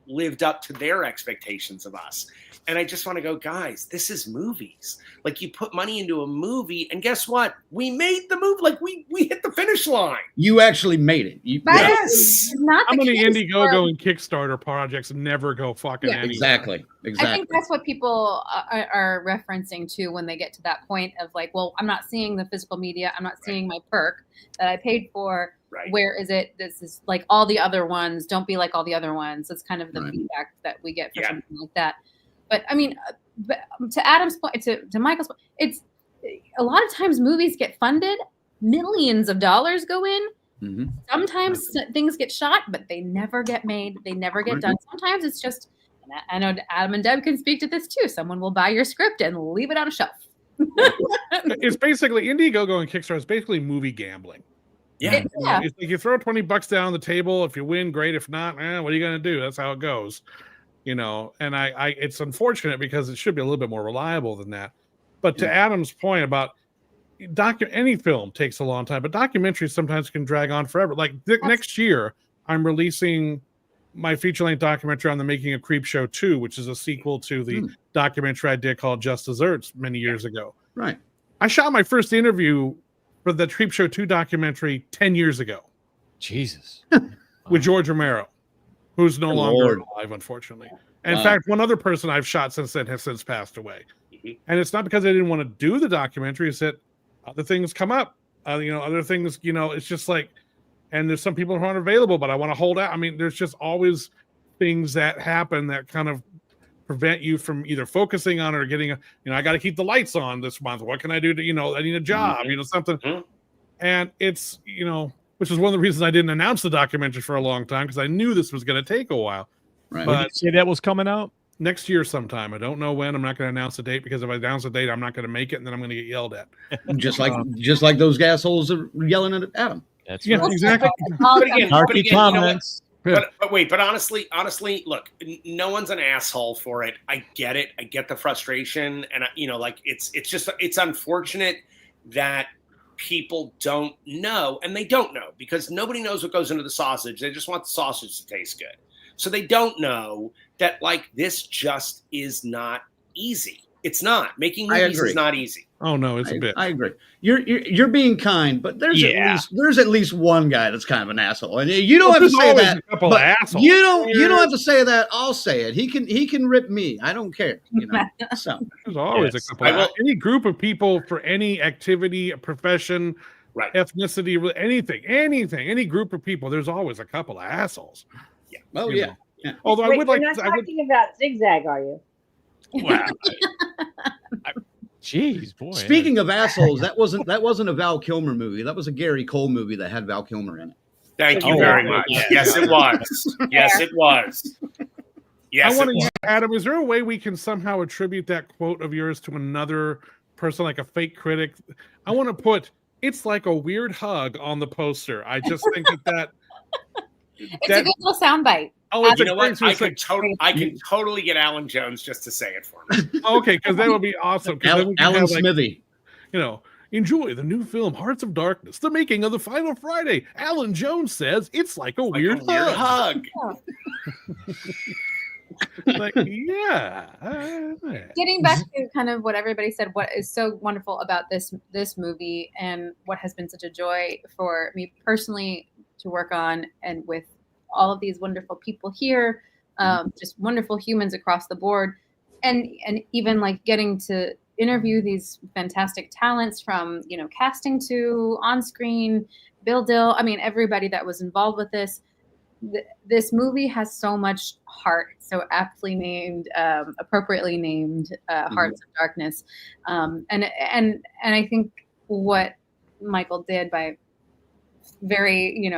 lived up to their expectations of us. And I just want to go, guys, this is movies. Like, you put money into a movie, and guess what? We made the movie. Like, we hit the finish line. You actually made it. Yes. How many Indiegogo and Kickstarter projects never go fucking anywhere? Exactly. I think that's what people are referencing to when they get to that point of like, well, I'm not seeing the physical media. I'm not seeing my perk that I paid for. Right. Where is it? This is like all the other ones. Don't be like all the other ones. That's kind of the feedback that we get for something like that. But I mean, to Adam's point, to Michael's point, it's a lot of times movies get funded, millions of dollars go in. Mm-hmm. Sometimes things get shot, but they never get made. They never get done. Sometimes it's just, I know Adam and Deb can speak to this too. Someone will buy your script and leave it on a shelf. It's basically Indiegogo and Kickstarter is basically movie gambling. Yeah. It's like you throw $20 down on the table. If you win, great. If not, what are you going to do? That's how it goes. You know, and I it's unfortunate because it should be a little bit more reliable than that. But to Adam's point about any film takes a long time, but documentaries sometimes can drag on forever. Like next year, I'm releasing my feature-length documentary on the making of Creepshow 2, which is a sequel to the documentary I did called Just Desserts many years ago. Right. I shot my first interview for the Creepshow 2 documentary 10 years ago. Jesus. With George Romero, who's no longer alive, unfortunately. And in fact, one other person I've shot since then has since passed away. And it's not because I didn't want to do the documentary. It's that other things come up. Other things, it's just like, and there's some people who aren't available, but I want to hold out. I mean, there's just always things that happen that kind of prevent you from either focusing on it or getting I got to keep the lights on this month. What can I do to, I need a job, something. And it's, which is one of the reasons I didn't announce the documentary for a long time, because I knew this was going to take a while. Right. But you say that was coming out next year sometime. I don't know when. I'm not going to announce a date, because if I announce a date, I'm not going to make it, and then I'm going to get yelled at. just like those assholes are yelling at Adam. That's right. Exactly. But honestly, look, no one's an asshole for it. I get it. I get the frustration, and it's unfortunate that people don't know, and they don't know because nobody knows what goes into the sausage. They just want the sausage to taste good. So they don't know that, like, this just is not easy. It's not. Making movies is not easy. Oh no, it's a bit. I agree. You're being kind, but there's at least one guy that's kind of an asshole, and you don't have to say that. But you don't have to say that. I'll say it. He can rip me. I don't care. So there's always a couple. Any group of people for any activity, profession, right, ethnicity, anything, any group of people. There's always a couple of assholes. Yeah. Oh yeah. Yeah. Although Wait, I would like. You're not talking about Zigzag, are you? Wow. Jeez, boy. Speaking of assholes, that wasn't a Val Kilmer movie. That was a Gary Cole movie that had Val Kilmer in it. Thank you very much. Yes, it was. Yes, it was. Yes, I want to, Adam, is there a way we can somehow attribute that quote of yours to another person, like a fake critic? I want to put "it's like a weird hug" on the poster. I just think that it's a good little soundbite. Oh, it's you know what? I can totally get Alan Jones just to say it for me. Okay, because that would be awesome. Alan Smithy. Enjoy the new film Hearts of Darkness, the making of the final Friday. Alan Jones says it's like a weird hug. Like, yeah. Getting back to kind of what everybody said, what is so wonderful about this movie and what has been such a joy for me personally to work on, and with all of these wonderful people here, just wonderful humans across the board, and even like getting to interview these fantastic talents from, casting to on screen, Bill Dill. I mean, everybody that was involved with this. This movie has so much heart, so aptly named, appropriately named, Hearts of Darkness, and I think what Michael did by very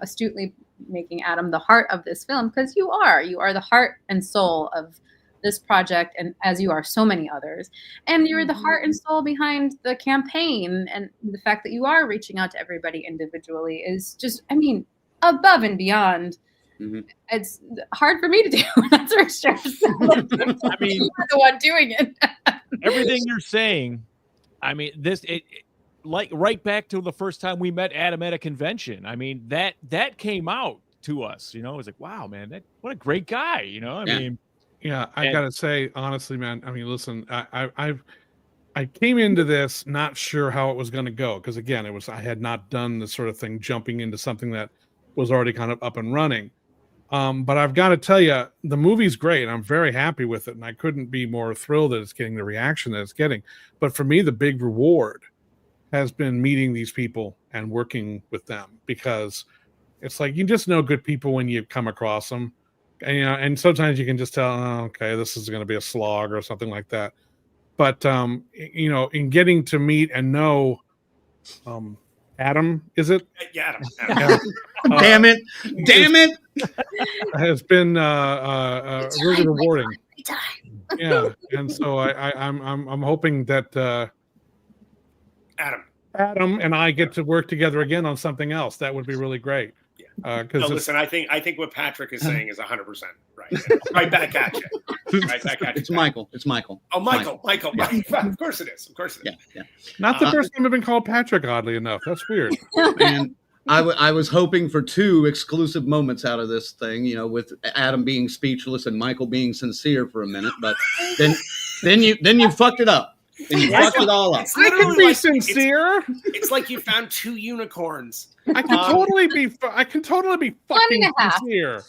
astutely making Adam the heart of this film, because you are the heart and soul of this project, and as you are so many others, and you're the heart and soul behind the campaign, and the fact that you are reaching out to everybody individually is just, above and beyond. It's hard for me to do. That's for sure. You're the one doing it. Everything you're saying, like right back to the first time we met Adam at a convention. That came out to us. It was like, wow, man, what a great guy. I gotta say, honestly, man. Listen, I came into this not sure how it was going to go, because again, I had not done the sort of thing, jumping into something that was already kind of up and running. But I've got to tell you, the movie's great. I'm very happy with it, and I couldn't be more thrilled that it's getting the reaction that it's getting. But for me, the big reward has been meeting these people and working with them, because it's like, you just know good people when you come across them, and sometimes you can just tell, oh, okay, this is going to be a slog or something like that. But in getting to meet and know Adam, is it? Yeah, Adam. Damn it! Has been really rewarding. Yeah, and so I'm hoping that Adam and I get to work together again on something else. That would be really great. Listen, I think what Patrick is saying is 100% right. Right back at you. Right back at you. It's Michael. Oh, Michael. Yeah. Of course it is. Yeah. Not the first time I've been called Patrick, oddly enough. That's weird. And I was hoping for 2 exclusive moments out of this thing, with Adam being speechless and Michael being sincere for a minute, but then you fucked it up. And you fucked it all up. I can be sincere. It's like you found 2 unicorns. I can totally be fucking sincere.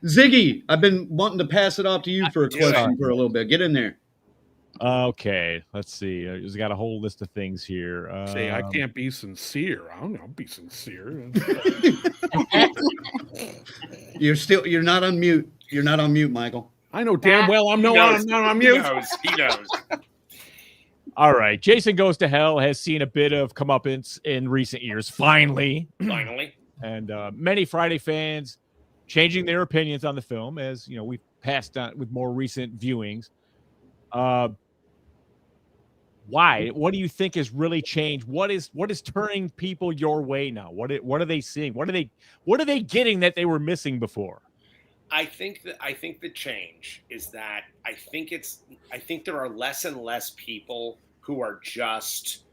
Ziggy, I've been wanting to pass it off to you for a question for a little bit. Get in there. Okay, let's see. He's got a whole list of things here. Say, I can't be sincere. I don't know. Be sincere. You're not on mute. You're not on mute, Michael. I know damn well I'm not on mute. He knows. All right. Jason Goes to Hell has seen a bit of comeuppance in recent years. Finally. And many Friday fans changing their opinions on the film, as we've passed on with more recent viewings. Why? What do you think has really changed? What is turning people your way now? What are they seeing? What are they getting that they were missing before? I think the change is that I think there are less and less people who are just,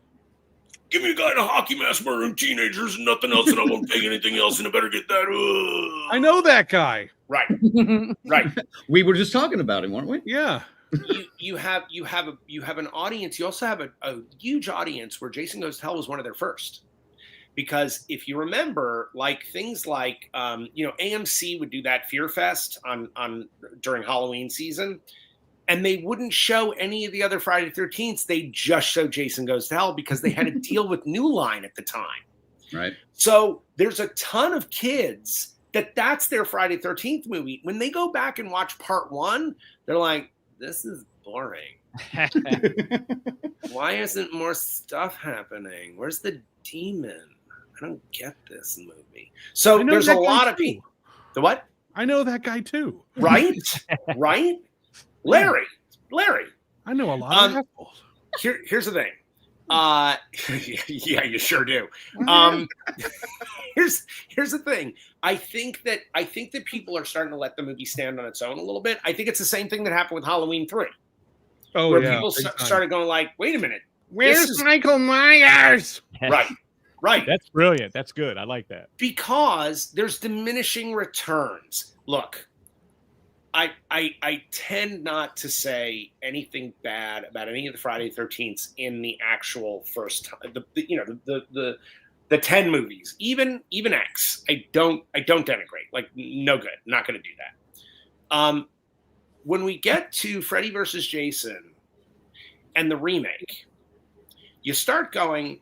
give me a guy in a hockey mask murdering teenagers and nothing else, and I won't take anything else, and I better get that. I know that guy. Right. We were just talking about him, weren't we? Yeah. You have an audience. You also have a huge audience where Jason Goes to Hell was one of their first. Because if you remember, things like AMC would do that Fear Fest on during Halloween season, And they wouldn't show any of the other Friday the 13th. They just showed Jason Goes to Hell because they had to deal with New Line at the time. Right. So there's a ton of kids that's their Friday the 13th movie. When they go back and watch part 1, they're like, this is boring. Why isn't more stuff happening? Where's the demon? I don't get this movie. So there's a lot of people. The what? I know that guy too. Right? Right? Larry. I know a lot of assholes. Here's the thing. Yeah, you sure do. Here's the thing. I think that people are starting to let the movie stand on its own a little bit. I think it's the same thing that happened with Halloween 3. Oh, where yeah, people started going like, wait a minute. Where's Michael Myers? Right. That's brilliant. That's good. I like that. Because there's diminishing returns. Look, I tend not to say anything bad about any of the Friday the 13th in the actual first time. The 10 movies, even X. I don't denigrate. Like, no good. Not going to do that. When we get to Freddy versus Jason and the remake, you start going,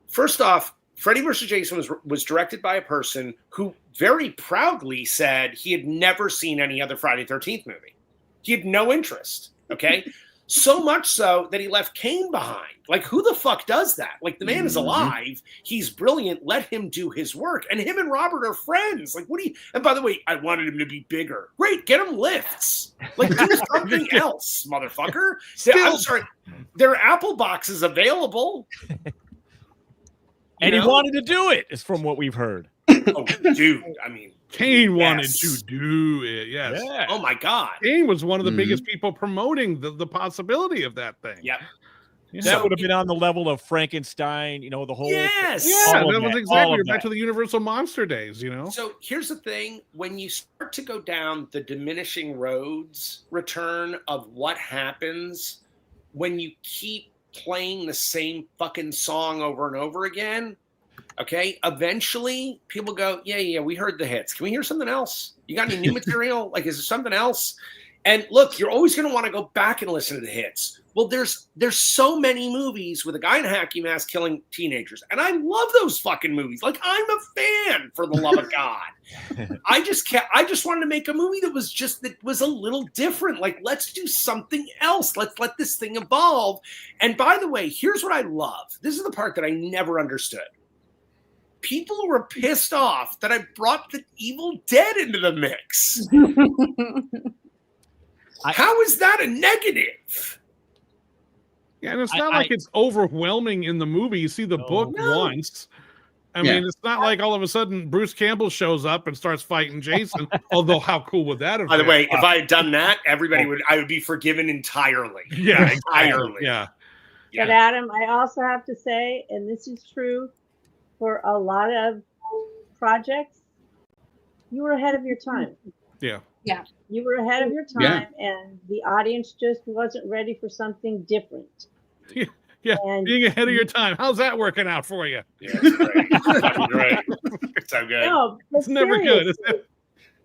First off, Freddy vs. Jason was directed by a person who very proudly said he had never seen any other Friday the 13th movie. He had no interest, okay? So much so that he left Kane behind. Like, who the fuck does that? Like, the man is alive. He's brilliant. Let him do his work. And him and Robert are friends. Like, what do you... And by the way, I wanted him to be bigger. Great, get him lifts. Like, do something else, motherfucker. I'm sorry. There are Apple boxes available. And he wanted to do it, is from what we've heard. Oh, dude, I mean... Kane wanted to do it, yes. Yeah. Oh, my God. Kane was one of the biggest people promoting the possibility of that thing. Yep. Yeah. That would have been on the level of Frankenstein, the whole... Yes! Yeah, that was exactly back to the Universal Monster days, So here's the thing. When you start to go down the diminishing roads return of what happens when you keep playing the same fucking song over and over again, okay, eventually people go, yeah, we heard the hits. Can we hear something else? You got any new material? Like, is there something else? And look, you're always going to want to go back and listen to the hits. Well, there's so many movies with a guy in a hacky mask killing teenagers, and I love those fucking movies. Like, I'm a fan, for the love of God. I just wanted to make a movie that was a little different. Like, let's do something else. Let's let this thing evolve. And by the way, here's what I love. This is the part that I never understood. People were pissed off that I brought the Evil Dead into the mix. How is that a negative? Yeah, and it's not like it's overwhelming in the movie. You see the book once. I mean, it's not like all of a sudden Bruce Campbell shows up and starts fighting Jason. Although, how cool would that have been? By the way, if I had done that, I would be forgiven entirely. Yeah, entirely. Yeah. But Adam, I also have to say, and this is true for a lot of projects, you were ahead of your time. Yeah. Yeah. You were ahead of your time, and the audience just wasn't ready for something different. Yeah, and being ahead of your time. How's that working out for you? Yeah, it's great. It's great. It's so good. No, it's never good.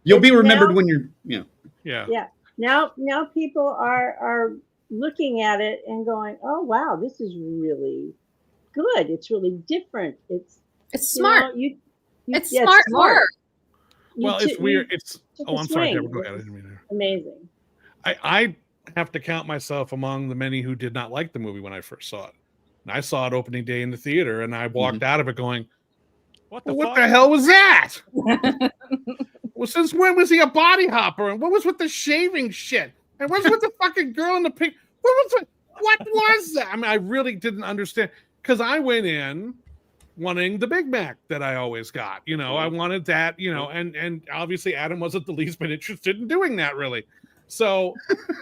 You'll be remembered when you're, Yeah. Yeah. Now people are looking at it and going, "Oh wow, this is really good. It's really different. It's smart. It's yeah, smart work." Well, it's weird. I'm sorry, Debra. Go ahead. I didn't mean to. Amazing. I have to count myself among the many who did not like the movie when I first saw it. And I saw it opening day in the theater, and I walked out of it going, What the hell was that? Well, since when was he a body hopper? And what was with the shaving shit? And what's with the fucking girl in the pink? What was that? I mean, I really didn't understand. Because I went in wanting the Big Mac that I always got. I wanted that, and obviously Adam wasn't the least bit interested in doing that, really. So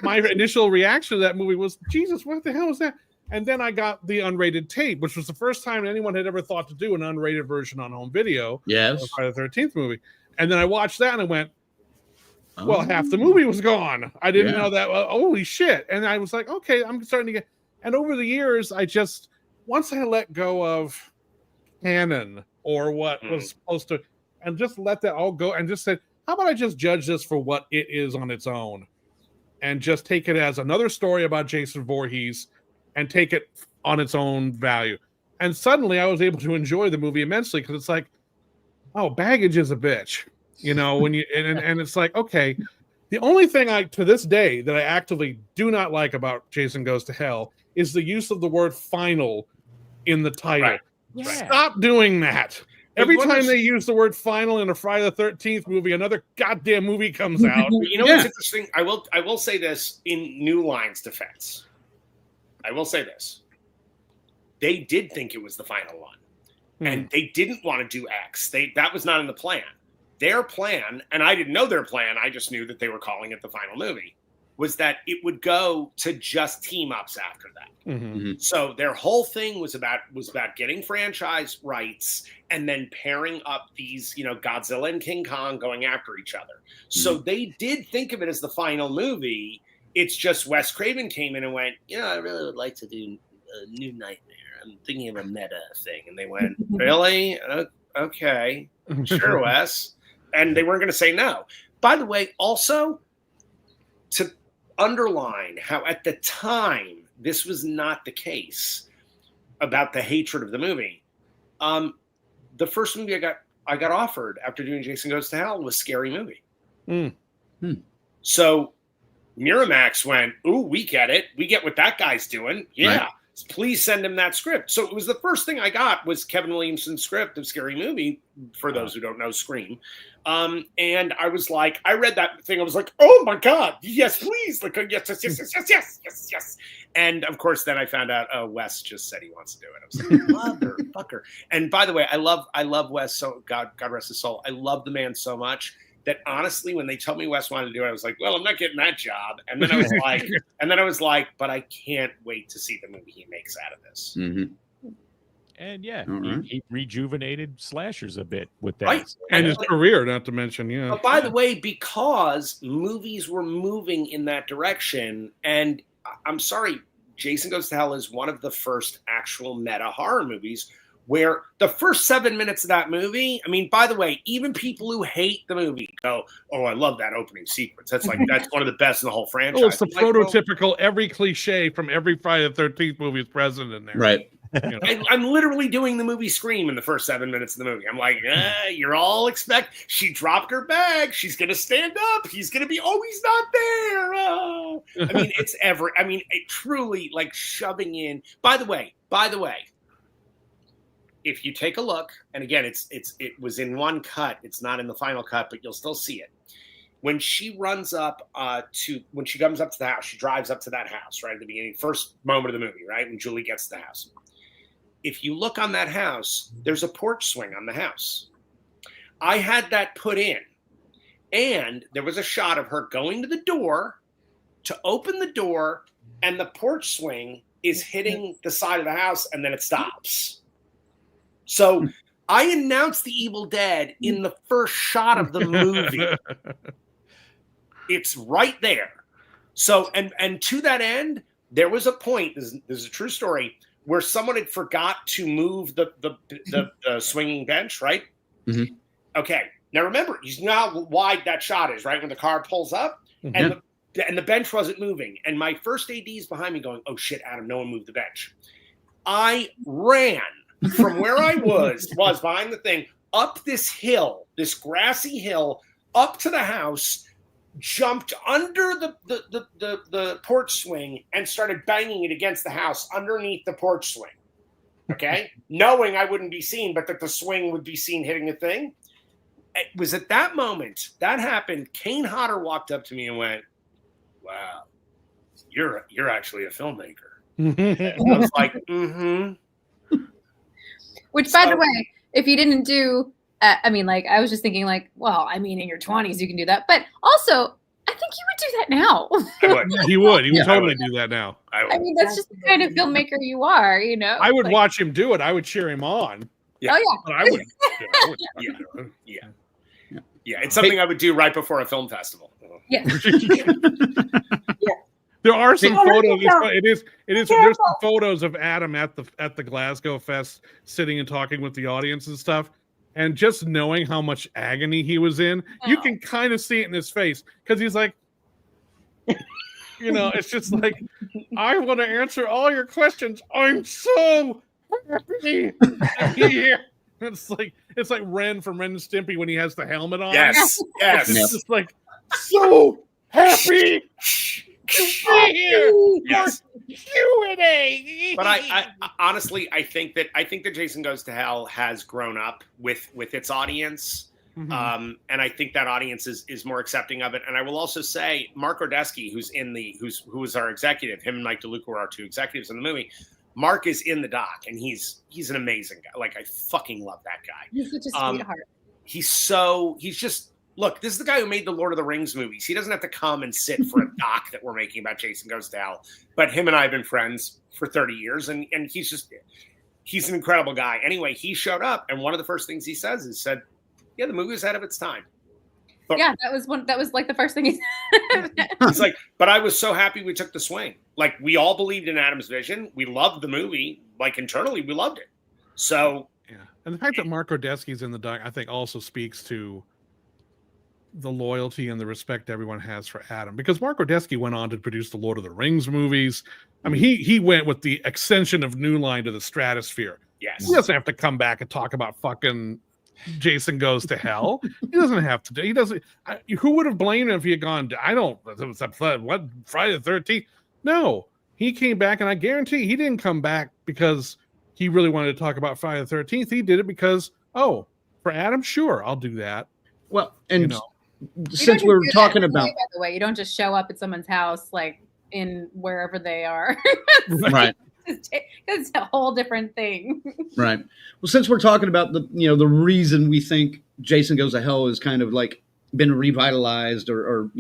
my initial reaction to that movie was, Jesus, what the hell was that? And then I got the unrated tape, which was the first time anyone had ever thought to do an unrated version on home video. Yes. Of Friday the 13th movie. And then I watched that and I went, well, half the movie was gone. I didn't know that. Holy shit. And I was like, okay, I'm starting to get. And over the years, once I let go of canon or what was supposed to, and just let that all go and just said, how about I just judge this for what it is on its own and just take it as another story about Jason Voorhees and take it on its own value. And suddenly I was able to enjoy the movie immensely because it's like, oh, baggage is a bitch, you know, when you, and it's like, okay, the only thing to this day that I actively do not like about Jason Goes to Hell is the use of the word final in the title. Right. Yeah. Stop doing that. Every time they use the word final in a Friday the 13th movie, another goddamn movie comes out. You know what's interesting? I will say this in New Line's defense. I will say this. They did think it was the final one. And they didn't want to do X. That was not in the plan. Their plan, and I didn't know their plan, I just knew that they were calling it the final movie, was that it would go to just team-ups after that. Mm-hmm. So their whole thing was about getting franchise rights and then pairing up these, you know, Godzilla and King Kong going after each other. So they did think of it as the final movie. It's just Wes Craven came in and went, I really would like to do a New Nightmare. I'm thinking of a meta thing. And they went, really? Okay. Sure, Wes. And they weren't going to say no. By the way, also, to underline how at the time this was not the case about the hatred of the movie. The first movie I got offered after doing Jason Goes to Hell was Scary Movie. So Miramax went, ooh, we get it. We get what that guy's doing. Yeah. Right. Please send him that script. So it was the first thing I got was Kevin Williamson's script of Scary Movie, for those who don't know Scream. And I was like, I read that thing. I was like, oh my God, yes, please. Like, yes. And of course, then I found out, Wes just said he wants to do it. I was like, motherfucker. And by the way, I love Wes. So God rest his soul. I love the man so much that honestly, when they told me Wes wanted to do it, I was like, well, I'm not getting that job. And then I was like, but I can't wait to see the movie he makes out of this. Mm-hmm. And he rejuvenated slashers a bit with that. Right. And his career, not to mention, But by the way, because movies were moving in that direction, and I'm sorry, Jason Goes to Hell is one of the first actual meta horror movies where the first 7 minutes of that movie, I mean, by the way, even people who hate the movie go, oh, I love that opening sequence. That's one of the best in the whole franchise. Oh, it's the prototypical, every cliche from every Friday the 13th movie is present in there. Right. You know? I'm literally doing the movie Scream in the first 7 minutes of the movie. I'm like, you're all she dropped her bag. She's going to stand up. He's going to be, he's not there. Oh. I mean, it truly like shoving in. By the way, if you take a look, and again, it was in one cut. It's not in the final cut, but you'll still see it. When she runs up when she comes up to the house, she drives up to that house, right at the beginning, first moment of the movie, right? When Julie gets to the house. If you look on that house, there's a porch swing on the house. I had that put in, and there was a shot of her going to the door to open the door, and the porch swing is hitting the side of the house, and then it stops. So I announced The Evil Dead in the first shot of the movie. It's right there. So, and to that end, there was a point, this is a true story, where someone had forgot to move the swinging bench, right? Mm-hmm. Okay. Now remember, you know how wide that shot is, right? When the car pulls up, and the bench wasn't moving. And my first AD is behind me going, oh shit, Adam, no one moved the bench. I ran from where I was behind the thing, up this hill, this grassy hill, up to the house, jumped under the porch swing and started banging it against the house underneath the porch swing. Okay? Knowing I wouldn't be seen, but that the swing would be seen hitting the thing. It was at that moment that happened. Kane Hodder walked up to me and went, wow, you're actually a filmmaker. I was like, mm-hmm. Which, by the way, if you didn't do, I was just thinking well, in your 20s, you can do that. But also, I think you would do that now. He would. He would totally do that now. That's just the kind of filmmaker you are, I would watch him do it. I would cheer him on. Yeah. Oh, yeah. But I would. Yeah. It's something I would do right before a film festival. Yeah. There are some photos. It is. There's some photos of Adam at the Glasgow Fest, sitting and talking with the audience and stuff. And just knowing how much agony he was in, you can kind of see it in his face because he's like, it's just like, I want to answer all your questions. I'm so happy to be here. It's like Ren from Ren and Stimpy when he has the helmet on. Yes. It's just like, so happy to be here. Yes. Q&A. But I honestly, I think that Jason Goes to Hell has grown up with its audience. Mm-hmm. And I think that audience is more accepting of it. And I will also say Mark Ordesky, who was our executive, him and Mike DeLuca were our two executives in the movie. Mark is in the doc, and he's an amazing guy. Like, I fucking love that guy. He's such a sweetheart. Look, this is the guy who made the Lord of the Rings movies. He doesn't have to come and sit for a doc that we're making about Jason Goes to Hell. But him and I have been friends for 30 years, and he's an incredible guy. Anyway, he showed up, and one of the first things he said, yeah, the movie was ahead of its time. But, yeah, that was like the first thing he said. He's like, but I was so happy we took the swing. Like, we all believed in Adam's vision. We loved the movie. Like, internally, we loved it. So, yeah. And the fact that Mark Ordesky's in the doc, I think, also speaks to the loyalty and the respect everyone has for Adam. Because Mark Ordesky went on to produce the Lord of the Rings movies. I mean, he went with the extension of New Line to the stratosphere. Yes. He doesn't have to come back and talk about fucking Jason Goes to Hell. He doesn't have to. He doesn't. Who would have blamed him if he had gone? What Friday the 13th? No, he came back, and I guarantee he didn't come back because he really wanted to talk about Friday the 13th. He did it because, for Adam, sure, I'll do that. Well, and since we're talking about, by the way, you don't just show up at someone's house like in wherever they are. Right. It's a whole different thing. Right. Well, since we're talking about the reason we think Jason Goes to Hell is kind of like been revitalized or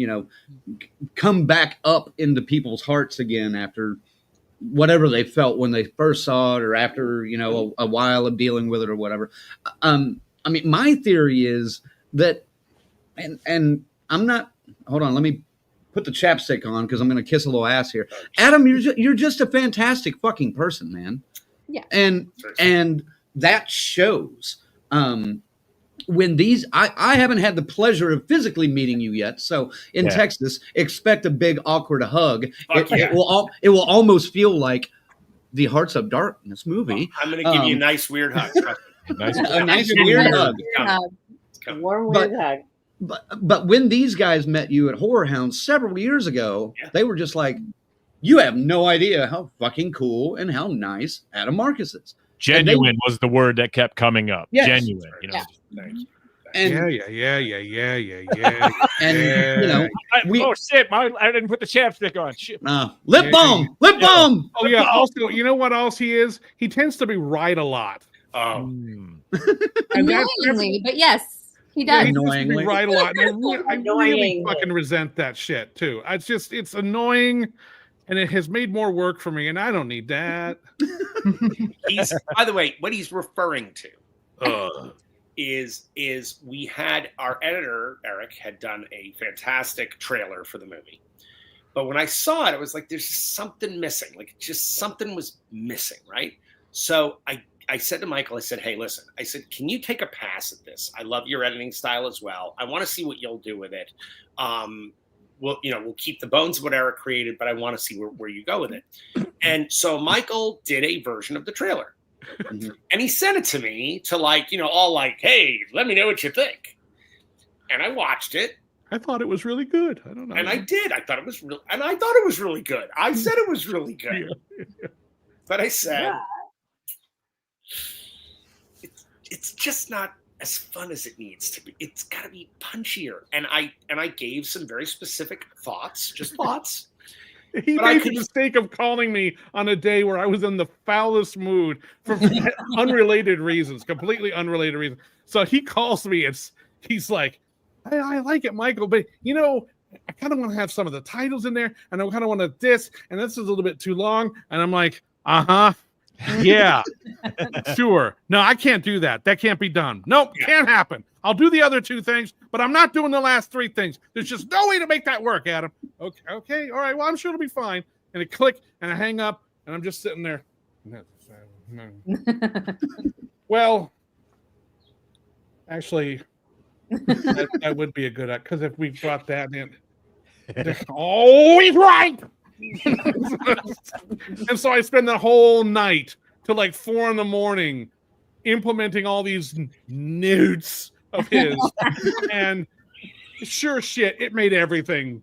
come back up into people's hearts again after whatever they felt when they first saw it or after, a while of dealing with it or whatever. I mean, my theory is that, and I'm not, hold on, let me put the chapstick on because I'm going to kiss a little ass here. Adam, you're just a fantastic fucking person, man. Yeah. And that shows. When these, I haven't had the pleasure of physically meeting you yet. So in Texas, expect a big awkward hug. It will almost feel like the Hearts of Darkness movie. I'm going to give you a nice weird hug. A nice weird hug. Warm weird hug. But when these guys met you at Horror Hounds several years ago, they were just like, you have no idea how fucking cool and how nice Adam Marcus is. Genuine was the word that kept coming up. Yes. Genuine. And And oh shit! I didn't put the chapstick on. Shit. Lip balm. Oh yeah. Also, you know what else he is? He tends to be right a lot. Oh. Annoyingly, but yes. He does. He tends to be right a lot. And I really fucking resent that shit too. It's annoying, and it has made more work for me, and I don't need that. By the way, what he's referring to is we had our editor Eric had done a fantastic trailer for the movie, but when I saw it, it was like there's just something missing. Like just something was missing, right? So I said to Michael, I said, hey, listen, I said, can you take a pass at this? I love your editing style as well. I want to see what you'll do with it. We'll keep the bones of what Eric created, but I want to see where you go with it. And so Michael did a version of the trailer. And he sent it to me to all like, hey, let me know what you think. And I watched it. I thought it was really good. I don't know. And I did. I thought it was really good. I said it was really good. But I said, it's just not as fun as it needs to be. It's got to be punchier. And I gave some very specific thoughts, just thoughts. He made the mistake of calling me on a day where I was in the foulest mood for unrelated reasons, completely unrelated reasons. So he calls me and he's like, I like it, Michael, but I kind of want to have some of the titles in there, and I kind of want to this, and this is a little bit too long. And I'm like, yeah, sure. No, I can't do that. That can't be done. Nope, can't happen. I'll do the other two things, but I'm not doing the last three things. There's just no way to make that work, Adam. Okay, all right. Well, I'm sure it'll be fine. And it click, and I hang up, and I'm just sitting there. Well, Actually, that would be a good because if we brought that in, oh, he's right. And so I spend the whole night till like 4 a.m. implementing all these nudes of his, and sure shit, it made everything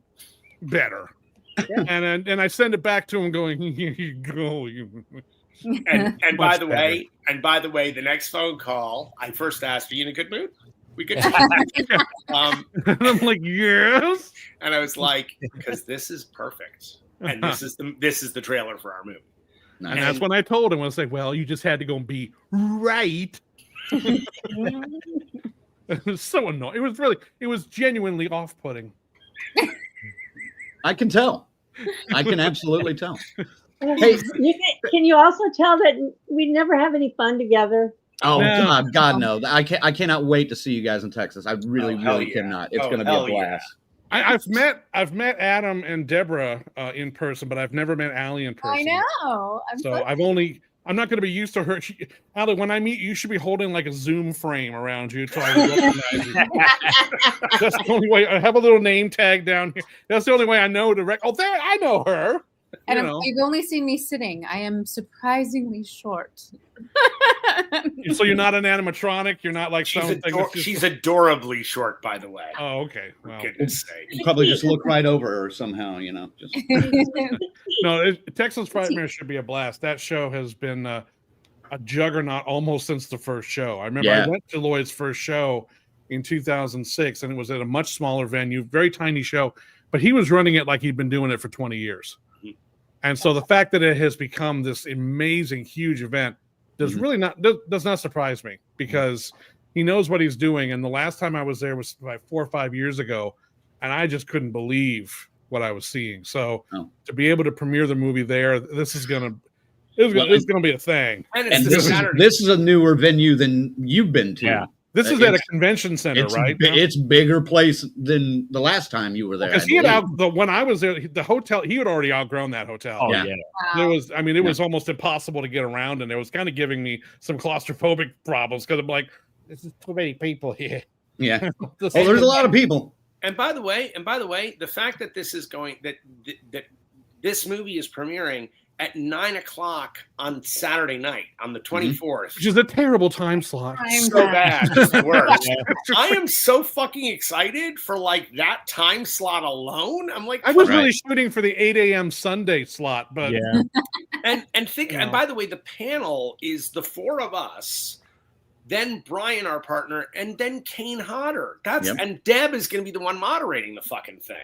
better. Yeah. And I send it back to him, going, "Here you go." And by the way, the next phone call, I first asked, "Are you in a good mood? We good?" And I'm like, "Yes." And I was like, "Because this is perfect, and this is the trailer for our movie." And that's when I told him, I was like, "Well, you just had to go and be right." It was so annoying. It was genuinely off-putting. I can tell. I can absolutely tell. Hey, can you also tell that we never have any fun together? Oh God, no! I cannot wait to see you guys in Texas. I really cannot. It's going to be a blast. Yeah. I've met Adam and Debra in person, but I've never met Allie in person. I know. I'm not going to be used to her. Allie, when I meet you, you should be holding like a Zoom frame around you so I recognize you. That's the only way. I have a little name tag down here. That's the only way I know to there, I know her. And you've only seen me sitting. I am surprisingly short. So you're not an animatronic? You're not like she's adorably short, by the way. Oh, okay. Well, for goodness sake. You probably just look right over her somehow, Just... No, Texas Frightmare should be a blast. That show has been a juggernaut almost since the first show. I remember I went to Lloyd's first show in 2006, and it was at a much smaller venue, very tiny show, but he was running it like he'd been doing it for 20 years. And so the fact that it has become this amazing, huge event does not surprise me, because he knows what he's doing. And the last time I was there was like 4 or 5 years ago, and I just couldn't believe what I was seeing. So to be able to premiere the movie there, this is gonna be a thing. And this is a newer venue than you've been to. Yeah. This is at a convention center, right? It's bigger place than the last time you were there. Because when I was there, the hotel, he had already outgrown that hotel. Oh, yeah. It was almost impossible to get around, and it was kind of giving me some claustrophobic problems, because I'm like, this is too many people here. Yeah. There's a lot of people. And by the way, the fact that this is going that this movie is premiering at 9:00 on Saturday night on the 24th, which is a terrible time slot. So bad, it's the worst. I am so fucking excited for like that time slot alone. I'm like, I was really shooting for the 8 a.m. Sunday slot, but and by the way, the panel is the 4 of us, then Brian, our partner, and then Kane Hodder. And Deb is going to be the one moderating the fucking thing.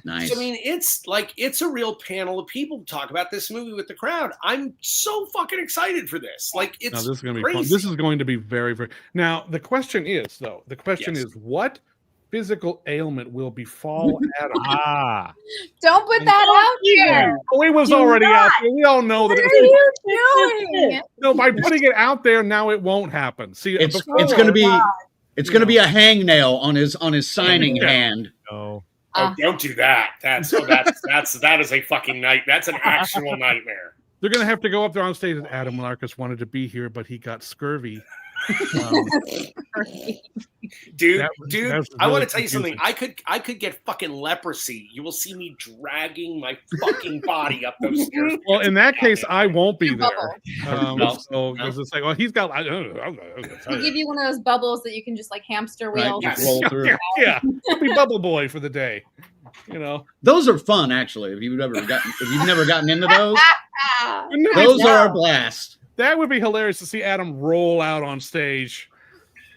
Nice. So, I mean, it's a real panel of people to talk about this movie with the crowd. I'm so fucking excited for this. Like, it's this is going to crazy. be fun. This is going to be very, very. Now, the question is, is what physical ailment will befall Adam? Don't put that out there. Oh, it was already out there. We all know that. What are you doing? No, by putting it out there, now it won't happen. See, it's going to be a hangnail on his signing hand. Oh. Oh, don't do that. That is a fucking night. That's an actual nightmare. They're gonna have to go up there on stage. Adam Larkus wanted to be here, but he got scurvy. Dude, I want to tell you something. I could get fucking leprosy. You will see me dragging my fucking body up those stairs. Well, in that case, I won't be there. So it's like, well, he's got. We'll give you one of those bubbles that you can just like hamster wheel. Roll through. Yeah, I'll be bubble boy for the day. Those are fun, actually. If you've never gotten into those, those are a blast. That would be hilarious to see Adam roll out on stage,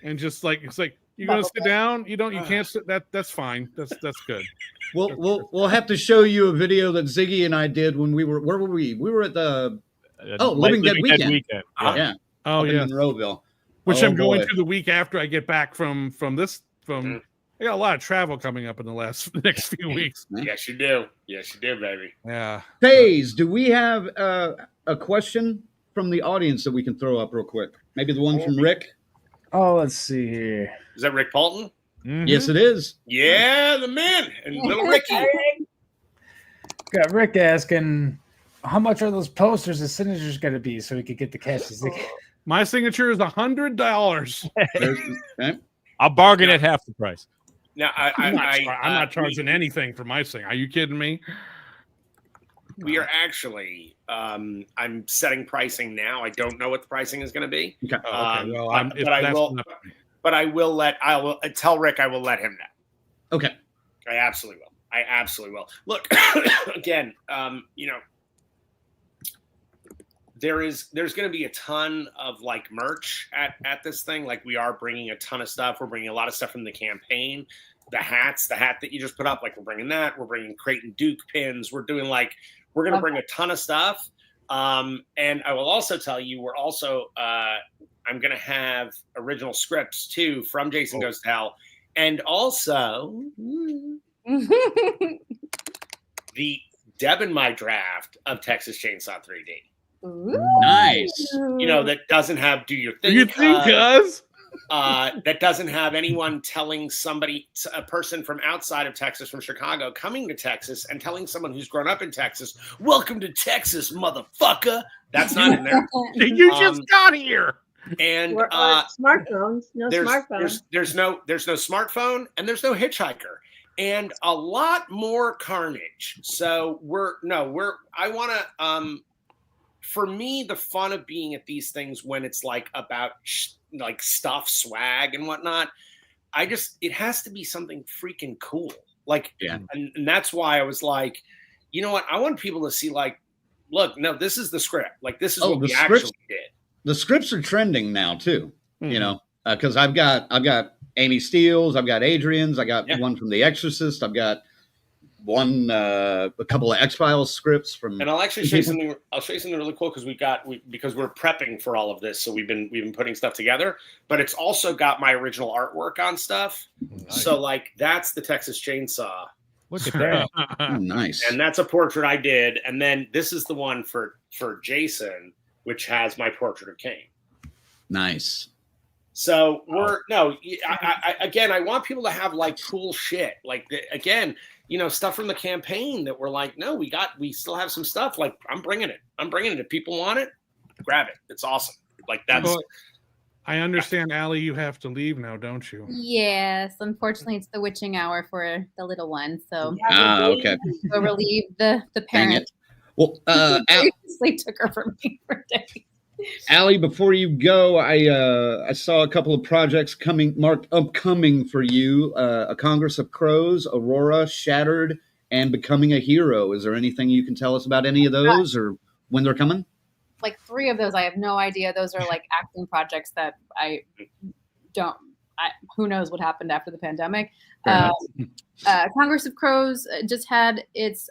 and just like it's like, you're gonna sit down. You can't sit. That's fine. That's good. We'll have to show you a video that Ziggy and I did when we were. Where were we? We were at the Living Dead Weekend. Yeah. Oh yeah. In Monroeville. Which I'm going to the week after I get back from. I got a lot of travel coming up in the next few weeks. Yes, you do. Yes, you do, baby. Yeah. Faze, do we have a question from the audience that we can throw up real quick? Maybe the one from Rick? Oh, let's see here. Is that Rick Paulton? Mm-hmm. Yes, it is. Yeah, the man. And little Ricky. Got Rick asking, how much are those posters and signatures going to be so we could get the cash? My signature is $100. Okay. I'll bargain at half the price. Now, I'm not charging anything for my thing. Are you kidding me? We are actually. I'm setting pricing now. I don't know what the pricing is going to be. Okay. Well, but I will tell Rick. I will let him know. Okay. I absolutely will. Look, again, there's going to be a ton of like merch at this thing. Like we are bringing a ton of stuff. We're bringing a lot of stuff from the campaign. The hat that you just put up, like we're bringing that. We're bringing Creighton Duke pins. We're going to bring a ton of stuff. And I will also tell you, we're also, I'm going to have original scripts too from Jason Goes to Hell. And also the Deb and my draft of Texas Chainsaw 3D. Ooh. Nice. That doesn't have Do Your Thing. You think, cuz? That doesn't have anyone telling a person from outside of Texas, from Chicago, coming to Texas and telling someone who's grown up in Texas, welcome to Texas, motherfucker. That's not in there. You just got here. And smartphones, smartphones. There's no smartphone and there's no hitchhiker. And a lot more carnage. So for me, the fun of being at these things when it's like about like stuff, swag and whatnot, it has to be something freaking cool. Like, yeah. And that's why I was like, you know what? I want people to see like, look, no, this is the script. Like, this is what we actually did. The scripts are trending now too, because I've got Amy Steele's, I've got Adrian's, I got one from The Exorcist, I've got a couple of X-Files scripts from. And I'll actually show you something. I'll show you something really cool because we're prepping for all of this, so we've been putting stuff together. But it's also got my original artwork on stuff. Nice. So like that's the Texas Chainsaw. Look at that. Oh, nice. And that's a portrait I did, and then this is the one for Jason, which has my portrait of Kane. Nice. So I want people to have like cool shit. Like stuff from the campaign that we're like, no, we still have some stuff. Like I'm bringing it. If people want it, grab it. It's awesome. Like that's. Well, I understand, Allie, you have to leave now, don't you? Yes, unfortunately, it's the witching hour for the little one. So okay. Go relieve the parent. Well, seriously took her from me for days. Allie, before you go, I saw a couple of projects marked upcoming for you. A Congress of Crows, Aurora, Shattered, and Becoming a Hero. Is there anything you can tell us about any of those or when they're coming? Like 3 of those, I have no idea. Those are like acting projects that I don't. Who knows what happened after the pandemic? Congress of Crows just had its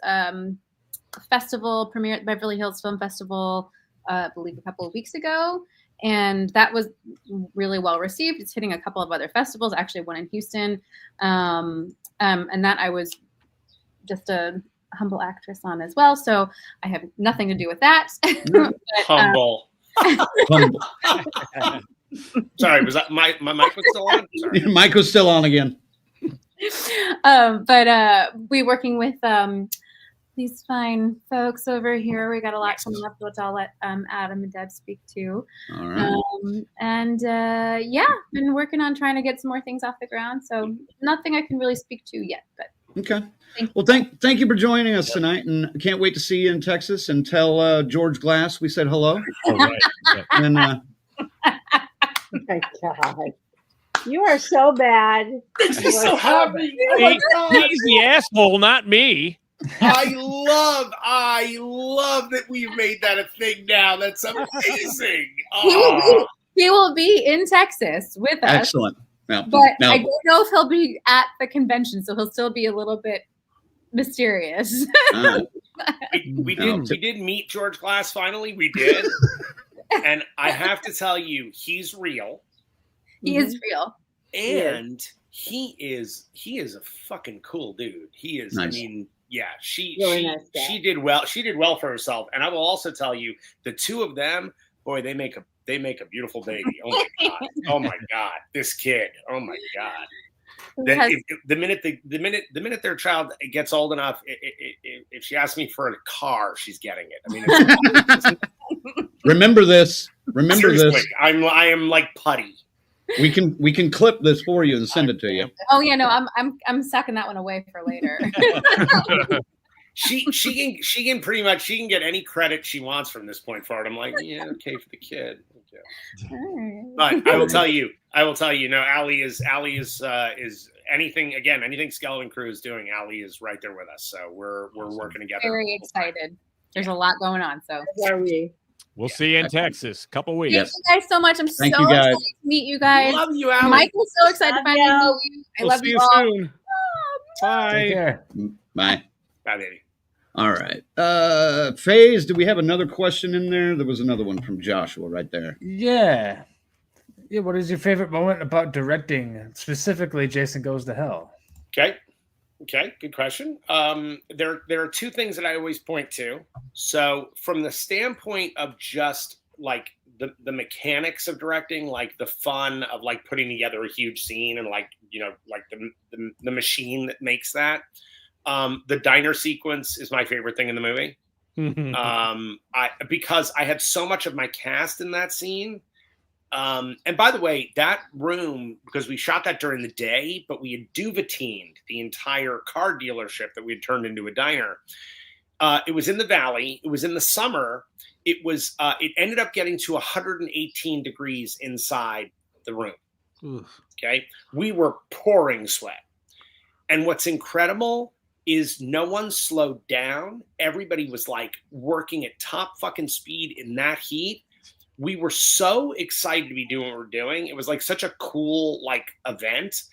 festival premiere at the Beverly Hills Film Festival. I believe a couple of weeks ago, and that was really well received. It's hitting a couple of other festivals, actually one in Houston, and that I was just a humble actress on as well, so I have nothing to do with that. But, humble. Sorry, was that my mic was still on? Sorry. Your mic was still on again. But we working with these fine folks over here. We got a lot coming up, which I'll let Adam and Deb speak to. All right. Been working on trying to get some more things off the ground. So nothing I can really speak to yet, but okay. Thank you for joining us tonight, and can't wait to see you in Texas. And tell George Glass we said hello. All right. And oh my God. You are so bad. He's so happy. He's the asshole, not me. I love that we've made that a thing now. That's amazing. He will be in Texas with us. Excellent. Now, I don't know if he'll be at the convention, so he'll still be a little bit mysterious. We did meet George Glass finally. We did. And I have to tell you, he's real. He is real. And he is a fucking cool dude. He is, nice. I mean, yeah, she did well. She did well for herself. And I will also tell you, the two of them, boy, they make a beautiful baby. Oh my God. Oh my God. This kid. Oh my God. The minute their child gets old enough, if she asks me for a car, she's getting it. I mean, remember this. Remember seriously, this. I am like putty. We can clip this for you and send it to you. Oh yeah, no, I'm sucking that one away for later. She can pretty much get any credit she wants from this point forward. I'm like, yeah, okay for the kid. Okay. But I will tell you, no, Allie is anything Skeleton Crew is doing, Allie is right there with us. So we're working together. Very excited. There's a lot going on. So we'll see you in Texas. Couple weeks. Thank you guys so much. I'm Thank so you guys. excited to meet you guys. Love you, Allie. Michael's so excited to finally meet you. I love see you you all. soon. Bye. Take care. Bye. Bye, baby. All right. FaZe, do we have another question in there? There was another one from Joshua right there. Yeah. Yeah. What is your favorite moment about directing, specifically Jason Goes to Hell? Okay, good question. There are two things that I always point to. So from the standpoint of just like the mechanics of directing, like the fun of like putting together a huge scene and like, you know, like the machine that makes that. The diner sequence is my favorite thing in the movie. Because I had so much of my cast in that scene. And by the way, that room, because we shot that during the day, but we had duvetined the entire car dealership that we had turned into a diner. It was in the valley. It was in the summer. It ended up getting to 118 degrees inside the room. Oof. Okay. We were pouring sweat. And what's incredible is no one slowed down. Everybody was like working at top fucking speed in that heat. We were so excited to be doing what we're doing. It was like such a cool like event.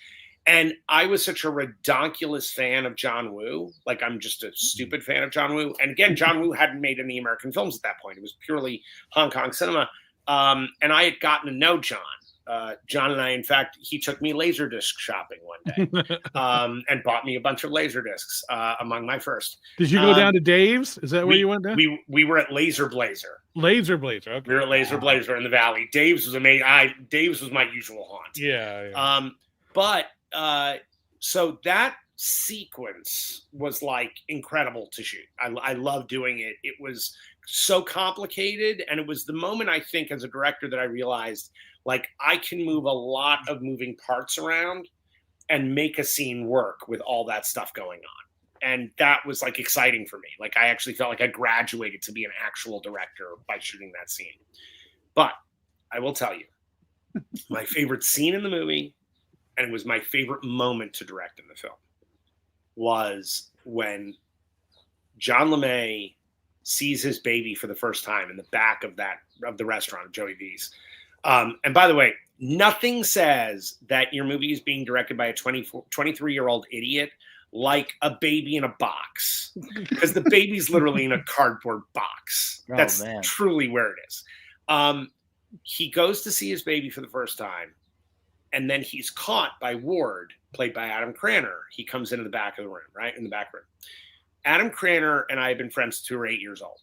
And I was such a redonkulous fan of John Woo. Like I'm just a stupid fan of John Woo. And again, John Woo hadn't made any American films at that point. It was purely Hong Kong cinema. And I had gotten to know John. John and I, in fact, he took me Laserdisc shopping one day and bought me a bunch of Laserdiscs, among my first. Did you go down to Dave's? Is that where you went down? We were at Laser Blazer. Laser Blazer. Okay. We were at Laser Blazer in the Valley. Dave's was amazing. Dave's was my usual haunt. Yeah. So that sequence was like incredible to shoot. I love doing it. It was so complicated. And it was the moment I think as a director that I realized like I can move a lot of moving parts around and make a scene work with all that stuff going on. And that was like exciting for me. Like I actually felt like I graduated to be an actual director by shooting that scene. But I will tell you, my favorite scene in the movie, and it was my favorite moment to direct in the film, was when John LeMay sees his baby for the first time in the back of the restaurant of Joey V's. And by the way, nothing says that your movie is being directed by a 23-year-old idiot like a baby in a box, because the baby's literally in a cardboard box. That's truly where it is. He goes to see his baby for the first time, and then he's caught by Ward, played by Adam Cranner. He comes into the back of the room, right? In the back room. Adam Cranner and I have been friends since we were 8 years old.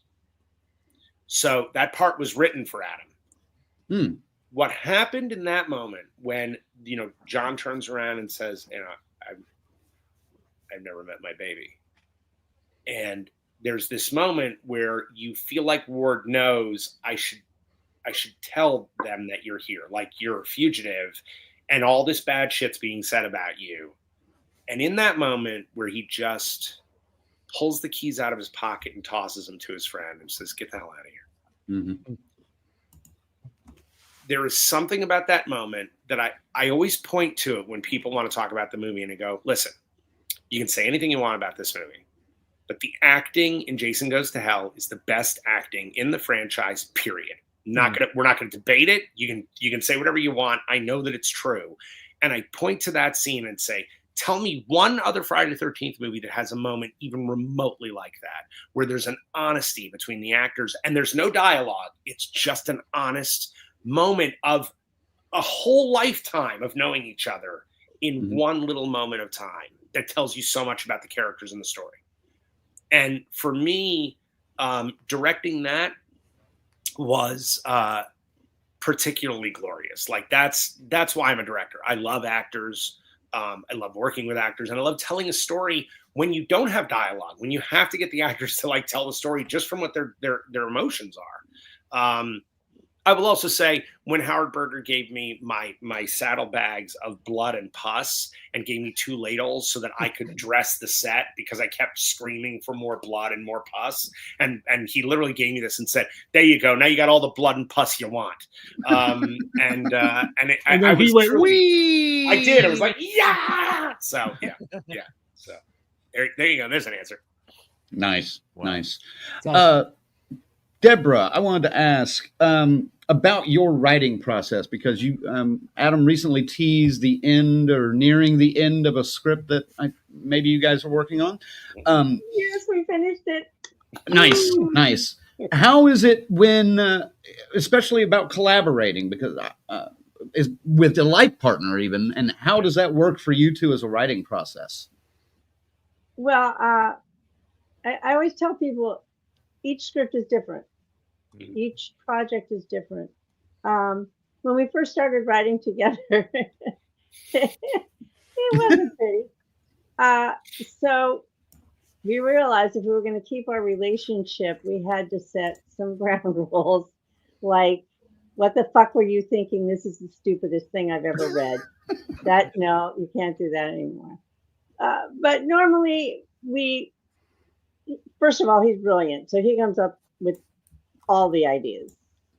So that part was written for Adam. What happened in that moment when, you know, John turns around and says, you know, I've never met my baby. And there's this moment where you feel like Ward knows I should tell them that you're here, like you're a fugitive and all this bad shit's being said about you. And in that moment where he just pulls the keys out of his pocket and tosses them to his friend and says, get the hell out of here. Mm-hmm. There is something about that moment that I always point to it when people want to talk about the movie and I go, listen, you can say anything you want about this movie, but the acting in Jason Goes to Hell is the best acting in the franchise, period. We're not going to debate it. You can say whatever you want. I know that it's true. And I point to that scene and say, tell me one other Friday the 13th movie that has a moment even remotely like that, where there's an honesty between the actors and there's no dialogue. It's just an honest moment of a whole lifetime of knowing each other in one little moment of time that tells you so much about the characters in the story. And for me, directing that was particularly glorious. Like that's why I'm a director. I love actors. I love working with actors, and I love telling a story when you don't have dialogue, when you have to get the actors to like tell the story just from what their emotions are. I will also say when Howard Berger gave me my saddlebags of blood and pus and gave me 2 ladles so that I could dress the set because I kept screaming for more blood and more pus, and he literally gave me this and said, "There you go. Now you got all the blood and pus you want." I was went, truly, wee! I did. I was like, yeah. So yeah. So there you go. There's an answer. Nice, Wow. nice. Awesome. Deborah, I wanted to ask about your writing process because you, Adam, recently teased the end or nearing the end of a script that maybe you guys are working on. Yes, we finished it. Nice, nice. How is it when, especially about collaborating, because is with a life partner even, and how does that work for you two as a writing process? Well, I always tell people each script is different. Each project is different. When we first started writing together, it wasn't pretty. So we realized if we were going to keep our relationship, we had to set some ground rules, like, what the fuck were you thinking? This is the stupidest thing I've ever read. No, you can't do that anymore. But normally first of all, he's brilliant. So he comes up with all the ideas.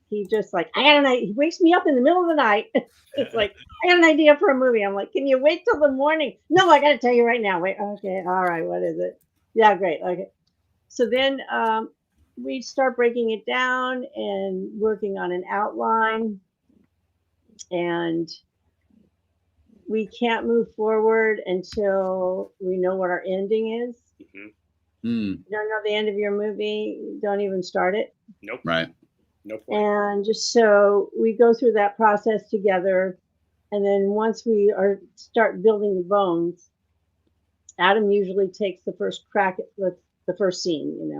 He just like, he wakes me up in the middle of the night. It's like, I got an idea for a movie. I'm like, can you wait till the morning? No, I got to tell you right now. Wait, okay, all right, what is it? Yeah, great, okay. So then we start breaking it down and working on an outline. And we can't move forward until we know what our ending is. You don't know the end of your movie, don't even start it. Nope. Right. No point. And just so we go through that process together. And then once we start building the bones, Adam usually takes the first crack at the first scene, and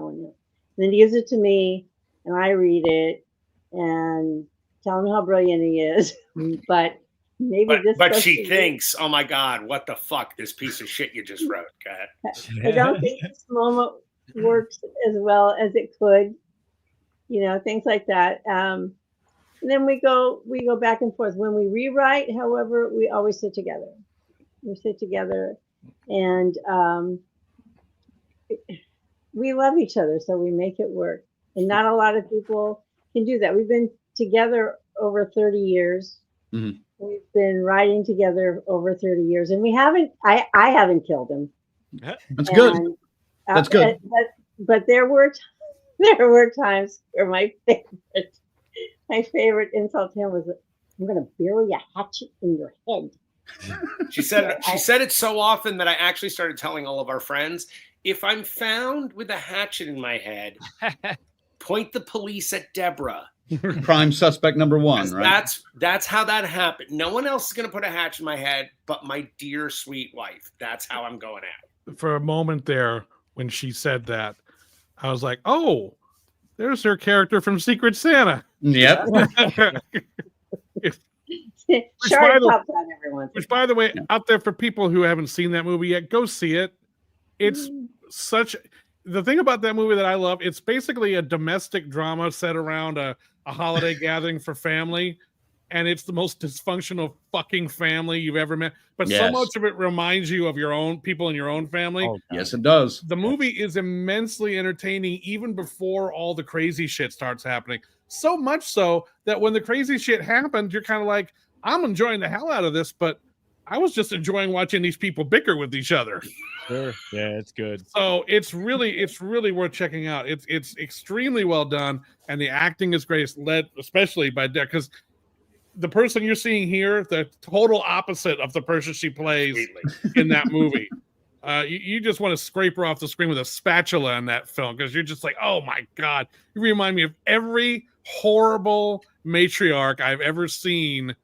then he gives it to me and I read it and tell him how brilliant he is. But But she thinks, oh my God, what the fuck, this piece of shit you just wrote. Go ahead. I don't think this moment works as well as it could, things like that. And then we go back and forth. When we rewrite, however, we always sit together. We sit together and we love each other, so we make it work. And not a lot of people can do that. We've been together over 30 years. Mm-hmm. We've been writing together over 30 years, and I haven't killed him. That's good. That's good. But there were times where my favorite insult to him was, "I'm going to bury a hatchet in your head." She said it so often that I actually started telling all of our friends, if I'm found with a hatchet in my head, point the police at Deborah. Prime suspect number 1, right? That's how that happened. No one else is going to put a hatchet in my head but my dear sweet wife. That's how I'm going out. For a moment there, when she said that, I was like, oh, there's her character from Secret Santa. Yep. Which, by the way, out there for people who haven't seen that movie yet, go see it. It's the thing about that movie that I love, it's basically a domestic drama set around a holiday gathering for family, and it's the most dysfunctional fucking family you've ever met. But so much of it reminds you of your own people in your own family. Oh, yes, it does. The movie is immensely entertaining even before all the crazy shit starts happening. So much so that when the crazy shit happened, you're kind of like, I'm enjoying the hell out of this, but I was just enjoying watching these people bicker with each other. Sure. Yeah, it's good. So it's really worth checking out. It's extremely well done, and the acting is great. It's led especially by Deb, because the person you're seeing here, the total opposite of the person she plays in that movie. You just want to scrape her off the screen with a spatula in that film, because you're just like, oh my God, you remind me of every horrible matriarch I've ever seen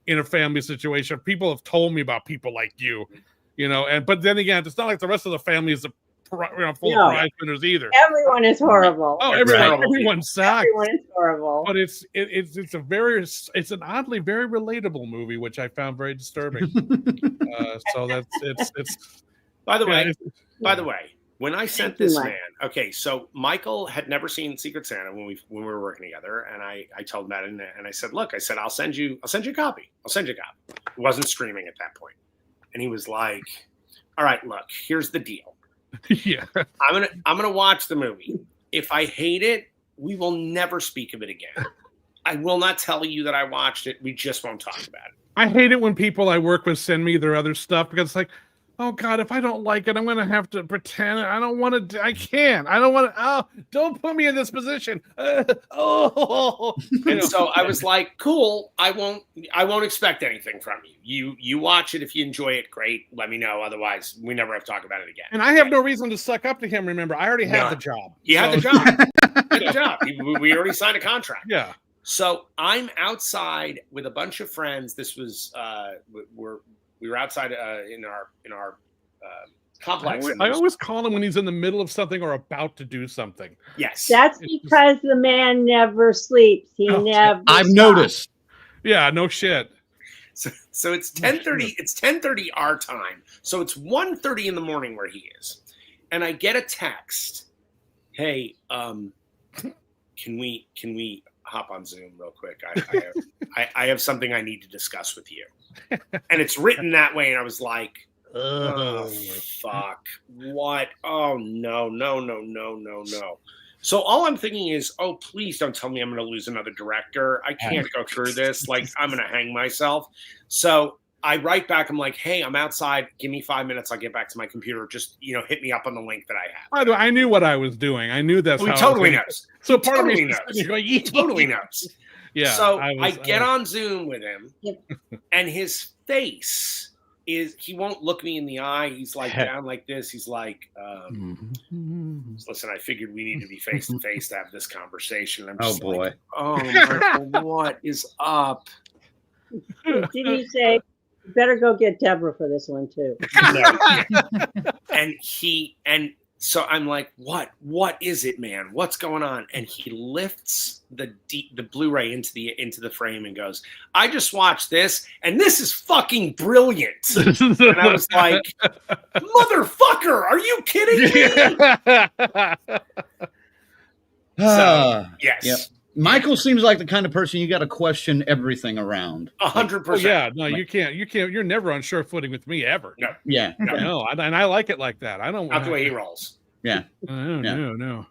in a family situation. People have told me about people like you, but then again, it's not like the rest of the family is full of prize winners either. Everyone is horrible. Oh, everyone sucks. Everyone is horrible. But it's an oddly very relatable movie, which I found very disturbing. So it's. By the way, When I sent this man, okay, so Michael had never seen Secret Santa when we were working together, and I told him that, and I said, look, I said, I'll send you a copy. It wasn't streaming at that point, and he was like, all right, look, here's the deal. Yeah, I'm gonna watch the movie. If I hate it, we will never speak of it again. I will not tell you that I watched it. We just won't talk about it. I hate it when people I work with send me their other stuff because it's like, oh God, if I don't like it, I'm going to have to pretend. I don't want to. I can't. I don't want to. Oh, don't put me in this position. And so I was like, cool. I won't expect anything from you. You watch it. If you enjoy it, great. Let me know. Otherwise, we never have to talk about it again. And I have no reason to suck up to him. Remember, I already had the job. He had the job. Good job. We already signed a contract. Yeah. So I'm outside with a bunch of friends. This was we were outside in our complex. I always call him when he's in the middle of something or about to do something. Yes, that's because the man never sleeps. He never. I've noticed. Yeah, no shit. So it's 10:30. It's 10:30 our time. So it's 1:30 in the morning where he is, and I get a text. Hey, can we hop on Zoom real quick? I have something I need to discuss with you. And it's written that way, and I was like, oh, fuck. What? Oh, no. So all I'm thinking is, oh, please don't tell me I'm going to lose another director. I can't go through this. Like, I'm going to hang myself. So I write back. I'm like, hey, I'm outside. Give me 5 minutes. I'll get back to my computer. Just, hit me up on the link that I have. By the way, I knew what I was doing. I knew that's how totally knows. So part of me knows. He totally knows. Yeah. So I get on Zoom with him, and his face is, he won't look me in the eye. He's like down like this. He's like, listen, I figured we need to be face to face to have this conversation. I'm just like, oh, Michael, what is up? Didn't you say, better go get Debra for this one too? And so I'm like, what is it, man? What's going on? And he lifts the Blu-ray into the frame and goes, I just watched this, and this is fucking brilliant. And I was like, motherfucker, are you kidding me? So, yes. Yep. Michael seems like the kind of person you got to question everything around. 100%. Yeah, no, you can't. You're never on sure footing with me ever. No. Yeah. No, and I like it like that. I don't. Not the way he rolls. Yeah. No.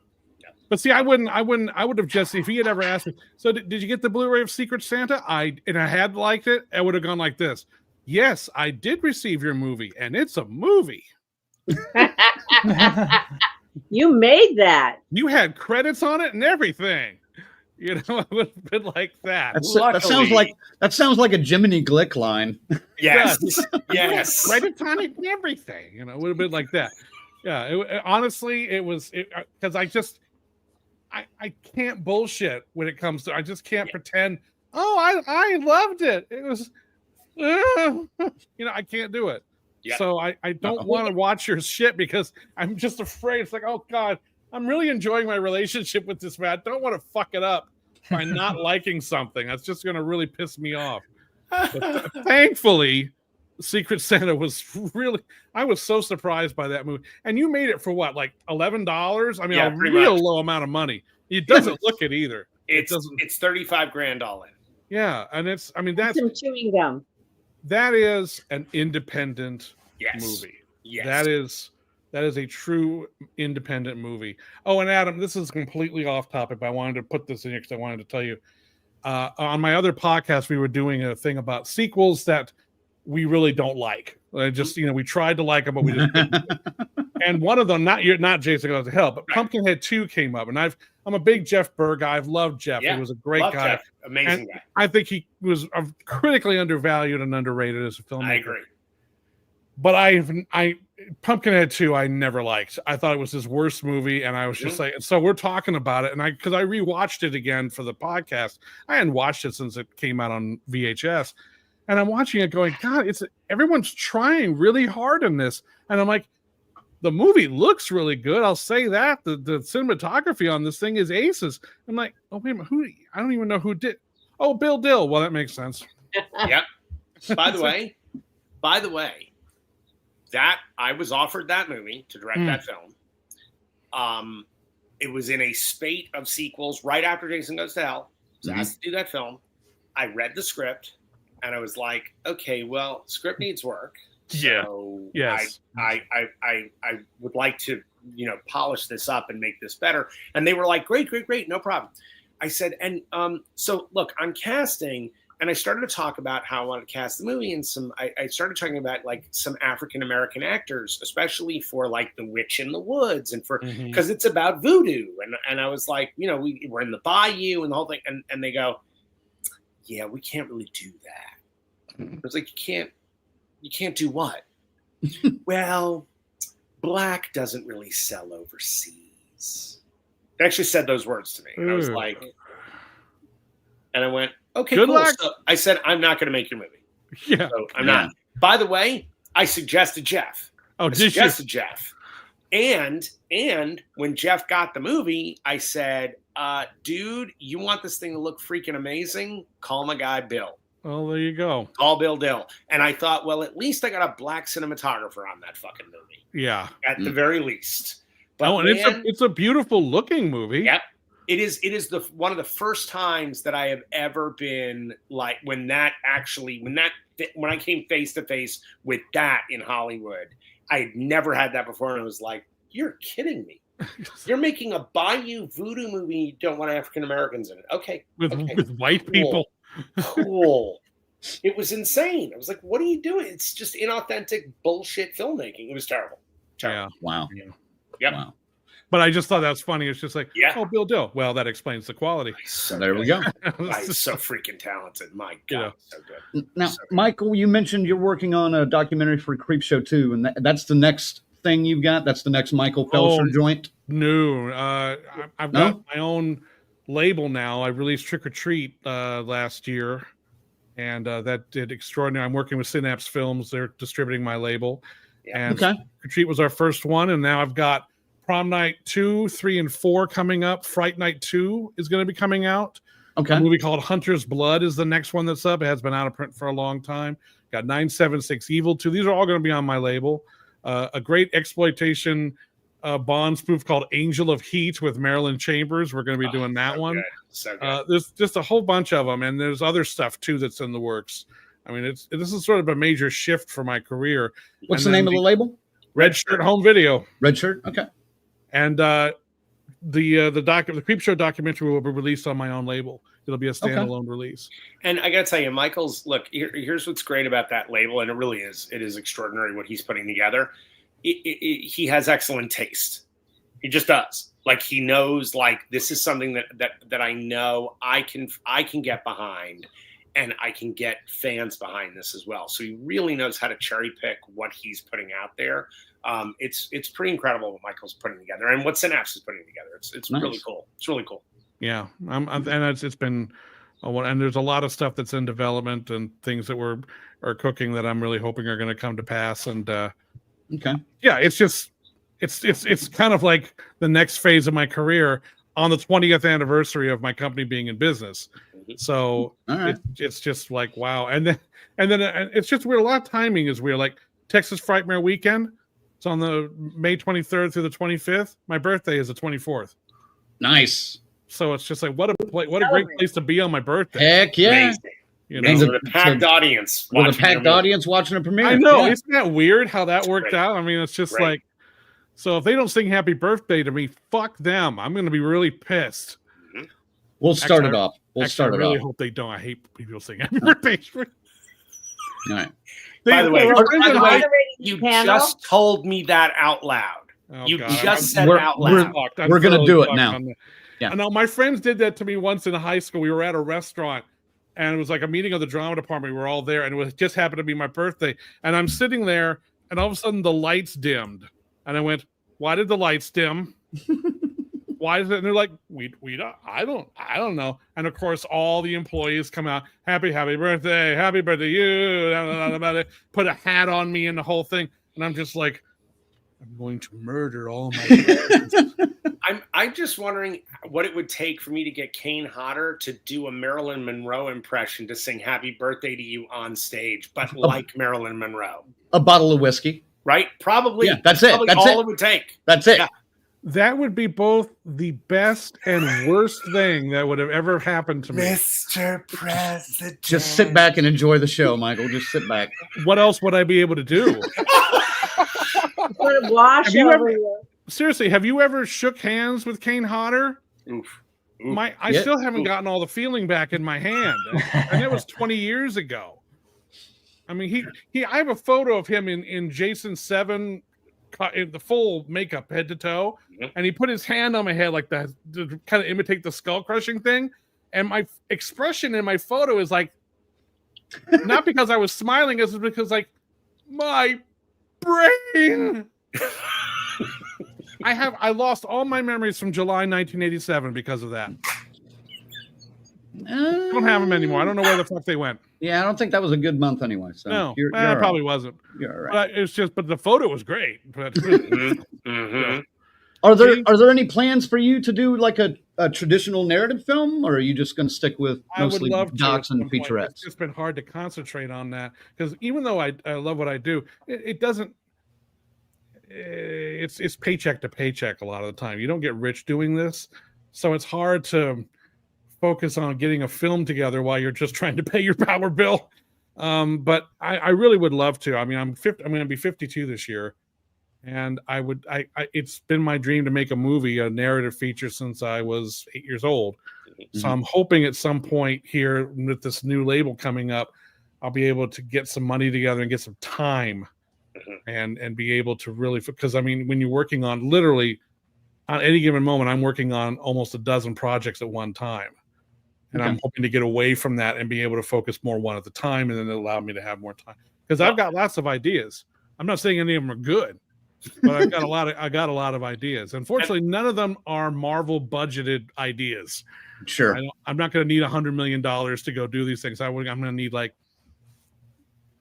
But see, I would have just, if he had ever asked me, so did you get the Blu-ray of Secret Santa? I had liked it, I would have gone like this. Yes, I did receive your movie, and it's a movie. You made that. You had credits on it and everything. It would have been like that. That sounds like a Jiminy Glick line. Yes. Yes. Credits on it and everything. It would have been like that. Yeah. Honestly, it was because I can't bullshit when it comes to. I just can't pretend. Oh, I loved it. It was, I can't do it. Yeah. So I don't want to watch your shit because I'm just afraid. It's like, oh God, I'm really enjoying my relationship with this man. I don't want to fuck it up by not liking something. That's just going to really piss me off. But thankfully, Secret Santa was really, I was so surprised by that movie. And you made it for what, like $11? I mean, a real low amount of money. It doesn't look it either. It's $35,000 all in. Yeah. And that's some chewing gum. That is an independent movie. Yes. That is a true independent movie. Oh, and Adam, this is completely off topic, but I wanted to put this in here because I wanted to tell you. On my other podcast, we were doing a thing about sequels that we really don't like. We tried to like them, but we just didn't. And one of them, not Jason Goes to Hell, but Pumpkinhead 2 came up, and I'm a big Jeff Burr guy. I've loved Jeff. Yeah, he was a great guy. Jeff. Amazing guy. I think he was critically undervalued and underrated as a filmmaker. I agree. But Pumpkinhead 2, I never liked. I thought it was his worst movie, and I was just like, so we're talking about it, and because I rewatched it again for the podcast. I hadn't watched it since it came out on VHS, and I'm watching it going, God, everyone's trying really hard in this, and I'm like, the movie looks really good. I'll say that the cinematography on this thing is aces. I'm like, oh wait a minute, who? I don't even know who did. Oh, Bill Dill. Well, that makes sense. Yep. By the way. That I was offered that movie to direct that film, It was in a spate of sequels right after Jason Goes to Hell. I was asked to do that film. I read the script, and I was like, okay, well, script needs work. Yeah. So Yes. I would like to, polish this up and make this better. And they were like, great, no problem. I said, and so look, I'm casting, and I started to talk about how I wanted to cast the movie, and I started talking about like some African American actors, especially for like The Witch in the Woods, and for because it's about voodoo, and I was like, we're in the bayou and the whole thing, and they go, yeah, we can't really do that. I was like, you can't do what? Well, black doesn't really sell overseas. They actually said those words to me. And I was like, and I went, okay, Good cool. luck. So I said, I'm not going to make your movie. Yeah. So I'm not. By the way, I suggested Jeff. Jeff. And when Jeff got the movie, I said, dude, you want this thing to look freaking amazing? Call my guy, Bill. Well, there you go. Call Bill Dill. And I thought, well, at least I got a black cinematographer on that fucking movie. Yeah. At the very least. But it's a beautiful looking movie. Yep. It is one of the first times that I have ever been like when I came face to face with that in Hollywood. I had never had that before, and I was like, you're kidding me. You're making a Bayou voodoo movie, you don't want African Americans in it. Okay. With white people. Cool. It was insane. I was like, what are you doing? It's just inauthentic bullshit filmmaking. It was terrible. Yeah. Wow. Yep. Wow. But I just thought that's funny. It's just like, oh, Bill Dill. Well, that explains the quality. So there we go. He's so freaking talented. My God, so good. Now, Michael, you mentioned you're working on a documentary for Creepshow 2, and that's the next thing you've got? That's the next Michael Felsher joint? No. I've got my own label now. I released Trick or Treat last year, and that did extraordinary. I'm working with Synapse Films. They're distributing my label. Yeah. And Trick or Treat was our first one, and now I've got Prom Night 2, 3, and 4 coming up. Fright Night 2 is going to be coming out. Okay. A movie called Hunter's Blood is the next one that's up. It has been out of print for a long time. Got 976 Evil 2. These are all going to be on my label. A great exploitation Bond spoof called Angel of Heat with Marilyn Chambers. We're going to be doing that one. Good. So good. There's just a whole bunch of them, and there's other stuff too that's in the works. I mean, this is sort of a major shift for my career. What's the name of the label? Red Shirt Home Video. Red Shirt. Okay. And the Creepshow documentary will be released on my own label. It'll be a standalone release. And I got to tell you, Michael's here's what's great about that label, and it is extraordinary what he's putting together. He has excellent taste. He just does. Like, he knows, like, this is something that I know I can get behind, and I can get fans behind this as well. So he really knows how to cherry pick what he's putting out there. It's pretty incredible what Michael's putting together and what Synapse is putting together. It's nice. Really cool. It's really cool. Yeah, and it's been, and there's a lot of stuff that's in development and things that are cooking that I'm really hoping are going to come to pass. And yeah, it's just it's kind of like the next phase of my career on the 20th anniversary of my company being in business. So it's just like, wow. And then it's just weird. A lot of timing is weird. Like Texas Frightmare Weekend. It's on the May 23rd through the 25th. My birthday is the 24th. Nice. So it's just like, what a great place to be on my birthday. Heck yeah. Amazing. You know, with a packed audience. With a packed audience watching a premiere. I know. Yeah. Isn't that weird how that worked out? I mean, it's just like, so if they don't sing happy birthday to me, fuck them. I'm going to be really pissed. We'll start it off. I really hope they don't. I hate people sing happy birthday. All right. By the way, you just told me that out loud. Oh, you God. just said it out loud. We're going to do it now. Yeah. No, my friends did that to me once in high school. We were at a restaurant, and it was like a meeting of the drama department. We were all there, and it just happened to be my birthday. And I'm sitting there, and all of a sudden the lights dimmed. And I went, "Why did the lights dim? Why is it?" And they're like, "We I don't know." And of course, all the employees come out, happy birthday you. Put a hat on me and the whole thing. And I'm just like, I'm going to murder all my friends. I'm just wondering what it would take for me to get Kane Hodder to do a Marilyn Monroe impression to sing happy birthday to you on stage, but like Marilyn Monroe. A bottle of whiskey. Right? Probably. Yeah, that's it. That's all it would take. That's it. Yeah. That would be both the best and worst thing that would have ever happened to me. Mr. President. Just sit back and enjoy the show, Michael. Just sit back. What else would I be able to do? Put a wash over you. Seriously, have you ever shook hands with Kane Hodder? Oof. I still haven't gotten all the feeling back in my hand, and that was 20 years ago. I mean, I have a photo of him in Jason 7, in the full makeup, head to toe, and he put his hand on my head like that to kind of imitate the skull crushing thing. And my expression in my photo is like, not because I was smiling, it's because like my brain. I lost all my memories from July 1987 because of that. I don't have them anymore. I don't know where the fuck they went. Yeah, I don't think that was a good month anyway. So no, you're it probably wasn't. You're right. But it's just, but the photo was great. But Are there any plans for you to do like a traditional narrative film, or are you just going to stick with mostly docs and featurettes? It's just been hard to concentrate on that because even though I love what I do, it doesn't. It's paycheck to paycheck a lot of the time. You don't get rich doing this, so it's hard to focus on getting a film together while you're just trying to pay your power bill. But I really would love to. I mean, I'm going to be 52 this year, and it's been my dream to make a movie, a narrative feature, since I was 8 years old. Mm-hmm. So I'm hoping at some point here with this new label coming up, I'll be able to get some money together and get some time. And be able to really, because I mean, when you're working on literally on any given moment, I'm working on almost a dozen projects at one time, and I'm hoping to get away from that and be able to focus more one at a time, and then it'll allow me to have more time because I've got lots of ideas. I'm not saying any of them are good, but I got a lot of ideas. Unfortunately, none of them are Marvel budgeted ideas. Sure, I'm not going to need $100 million to go do these things. I'm going to need like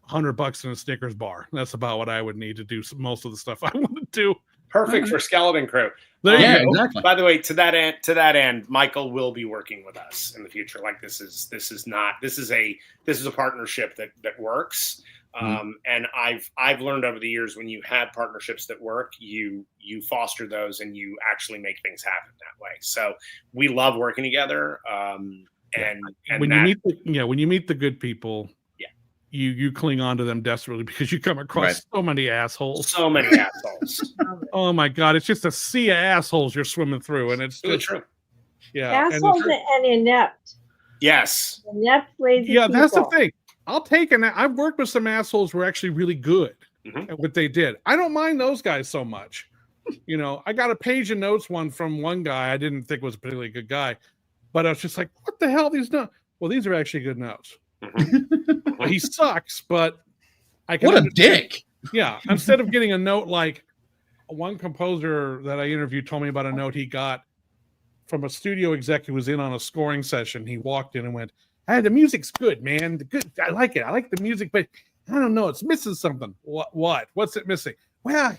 $100 in a Snickers bar. That's about what I would need to do most of the stuff I want to do. Perfect for Skeleton Crew. Exactly. By the way, to that end, Michael will be working with us in the future. Like this is a partnership that works. And I've learned over the years when you have partnerships that work, you foster those and you actually make things happen that way. So we love working together. And when you meet the good people, you cling on to them desperately because you come across so many assholes. So many assholes. Oh my God. It's just a sea of assholes you're swimming through. And it's really just true. Yeah. Assholes and inept. Yes. Inept, lazy people. That's the thing. I'll take I've worked with some assholes who are actually really good at what they did. I don't mind those guys so much. You know, I got a page of notes from one guy I didn't think was a particularly good guy, but I was just like, what the hell are these notes? Well, these are actually good notes. He sucks, but I can. What a dick! Yeah, instead of getting a note like one composer that I interviewed told me about a note he got from a studio exec who was in on a scoring session. He walked in and went, "Hey, the music's good, man. I like it. I like the music, but I don't know, it's missing something." What? What's it missing? Well,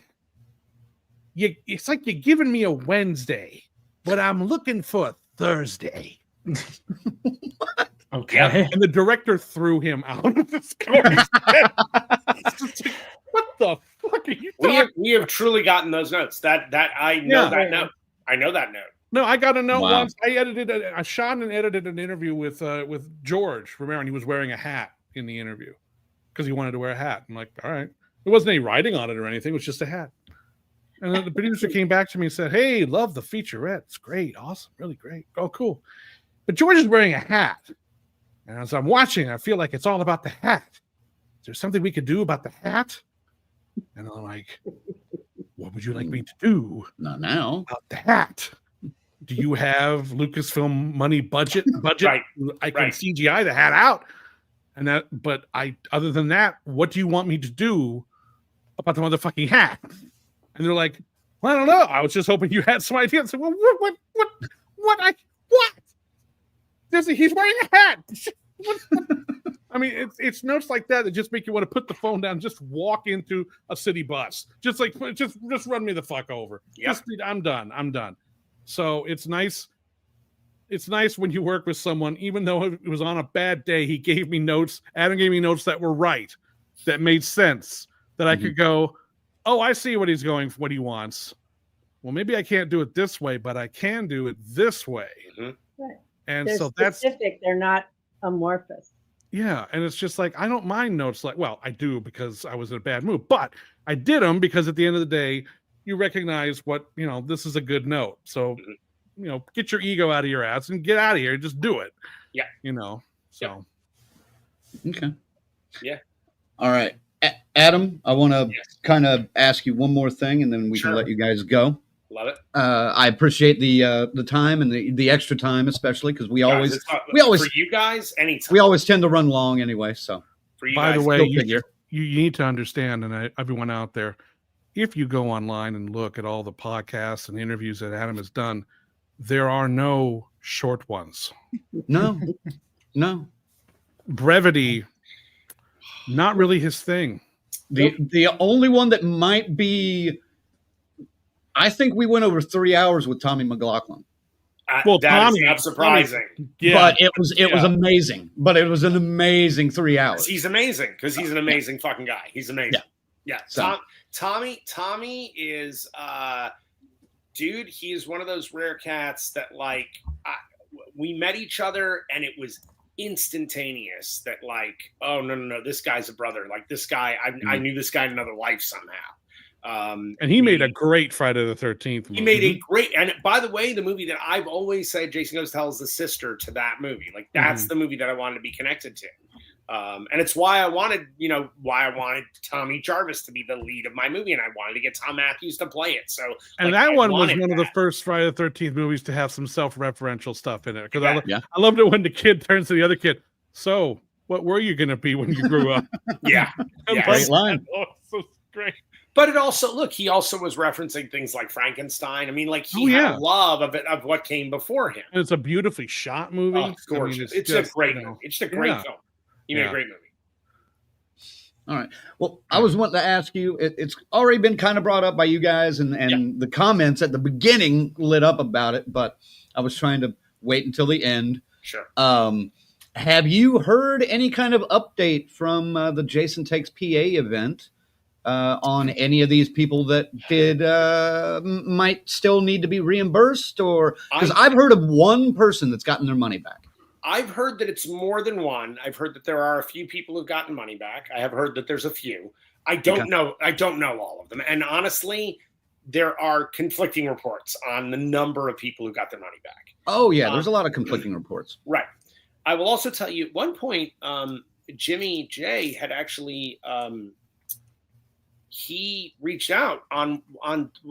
it's like you're giving me a Wednesday, but I'm looking for a Thursday. Okay. Yeah. And the director threw him out of the scoring. What the fuck are you talking? We have truly gotten those notes. That I know that note. I know that note. No, I got a note once. I shot and edited an interview with George Romero, and he was wearing a hat in the interview because he wanted to wear a hat. I'm like, all right. There wasn't any writing on it or anything. It was just a hat. And then the producer came back to me and said, "Hey, love the featurette. It's great. Awesome. Really great. Oh, cool. But George is wearing a hat. And as I'm watching, I feel like it's all about the hat. Is there something we could do about the hat?" And I'm like, "What would you like me to do? Not now. About the hat. Do you have Lucasfilm money budget? Right. I can CGI the hat out. But other than that, what do you want me to do about the motherfucking hat?" And they're like, "Well, I don't know. I was just hoping you had some idea." I said, "Well, what? He's wearing a hat." I mean, it's notes like that just make you want to put the phone down, just walk into a city bus, just run me the fuck over. Yep. I'm done. So it's nice. It's nice when you work with someone, even though it was on a bad day, he gave me notes. Adam gave me notes that were right, that made sense, that I could go, "Oh, I see what he's going for, what he wants." well, maybe I can't do it this way, but I can do it this way. Mm-hmm. Right. And They're so specific. They're not amorphous. yeah. And it's just like, I don't mind notes like, well, I do because I was in a bad mood, but I did them because at the end of the day, you recognize what, this is a good note. So, get your ego out of your ass and get out of here. Just do it. Yeah. So. Okay. Yeah. All right. Adam, I want to kind of ask you one more thing, and then we can let you guys go. Love it. I appreciate the time and the extra time, especially because we always for you guys anytime. We always tend to run long anyway. So, for you by guys, the way, you need to understand, and everyone out there, if you go online and look at all the podcasts and interviews that Adam has done, there are no short ones. No. Brevity, not really his thing. The only one that might be, I think we went over 3 hours with Tommy McLaughlin. Well, that is not surprising. But it was amazing. But it was an amazing 3 hours. He's amazing because he's an amazing fucking guy. He's amazing. Yeah. So. Tommy is dude. He is one of those rare cats that we met each other and it was instantaneous that oh no, this guy's a brother. Like this guy, I knew this guy in another life somehow. And he made a great Friday the 13th movie. He made a great, and by the way, the movie that I've always said Jason Goes to Hell is the sister to that movie. Like that's the movie that I wanted to be connected to. And it's why I wanted Tommy Jarvis to be the lead of my movie, and I wanted to get Tom Matthews to play it. So, and that one was one of the first Friday the 13th movies to have some self-referential stuff in it. Because I loved it when the kid turns to the other kid. So, what were you going to be when you grew up? Great line. Oh, so great. But it also, he also was referencing things like Frankenstein. I mean, he had a love of what came before him. And it's a beautifully shot movie. Oh, it's gorgeous. I mean, it's a great movie. It's a great film. You made a great movie. All right. Well, I was wanting to ask you, it's already been kind of brought up by you guys and the comments at the beginning lit up about it, but I was trying to wait until the end. Sure. Have you heard any kind of update from the Jason Takes PA event on any of these people that might still need to be reimbursed? Or because I've heard of one person that's gotten their money back. I've heard that it's more than one. I've heard that there are a few people who've gotten money back. I have heard that there's a few. I don't know. I don't know all of them. And honestly, there are conflicting reports on the number of people who got their money back. Oh, yeah. There's a lot of conflicting reports. Right. I will also tell you at one point, Jimmy J had actually he reached out on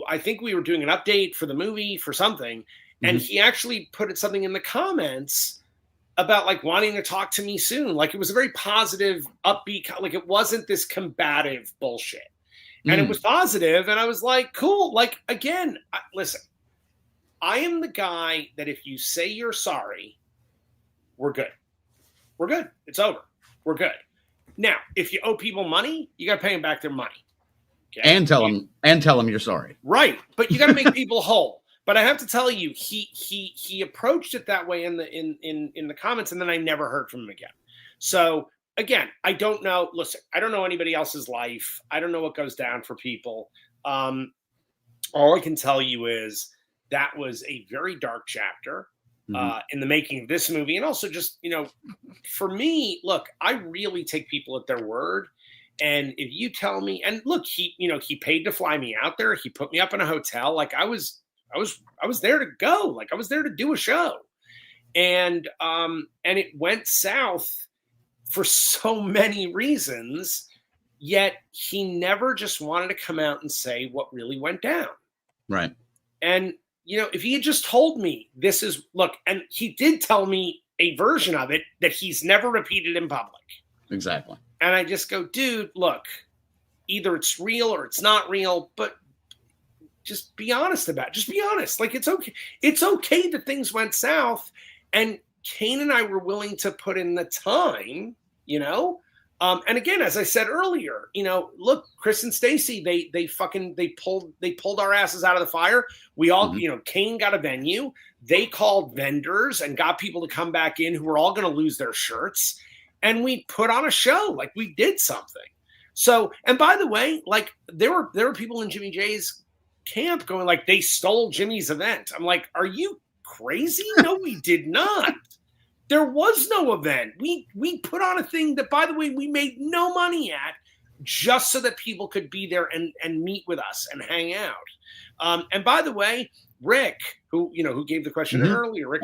I think we were doing an update for the movie for something. And he actually put something in the comments about wanting to talk to me soon. It was a very positive, upbeat, it wasn't this combative bullshit. And it was positive, and I was like, cool. Again, listen, I am the guy that if you say you're sorry, we're good. We're good. It's over. We're good. Now, if you owe people money, you got to pay them back their money. Okay? And tell them you're sorry. Right. But you got to make people whole. But I have to tell you, he approached it that way in the comments, and then I never heard from him again. So again, I don't know. Listen, I don't know anybody else's life. I don't know what goes down for people. All I can tell you is that was a very dark chapter in the making of this movie, and also just for me, look, I really take people at their word. And if you tell me, and look, he paid to fly me out there. He put me up in a hotel. I was there to go. I was there to do a show. And it went south for so many reasons, yet he never just wanted to come out and say what really went down. Right. And, if he had just told me and he did tell me a version of it that he's never repeated in public. Exactly. And I just go, dude, look, either it's real or it's not real, but just be honest about it. Just be honest. It's okay. It's okay that things went south. And Kane and I were willing to put in the time, and again, as I said earlier, look, Chris and Stacy, they pulled our asses out of the fire. We all, Kane got a venue. They called vendors and got people to come back in who were all going to lose their shirts. And we put on a show. We did something. So, and by the way, there were people in Jimmy J's camp going like, they stole Jimmy's event. I'm like, are you crazy? No, we did not. There was no event. We put on a thing that, by the way, we made no money at, just so that people could be there and meet with us and hang out. And by the way, Rick, who gave the question earlier, Rick,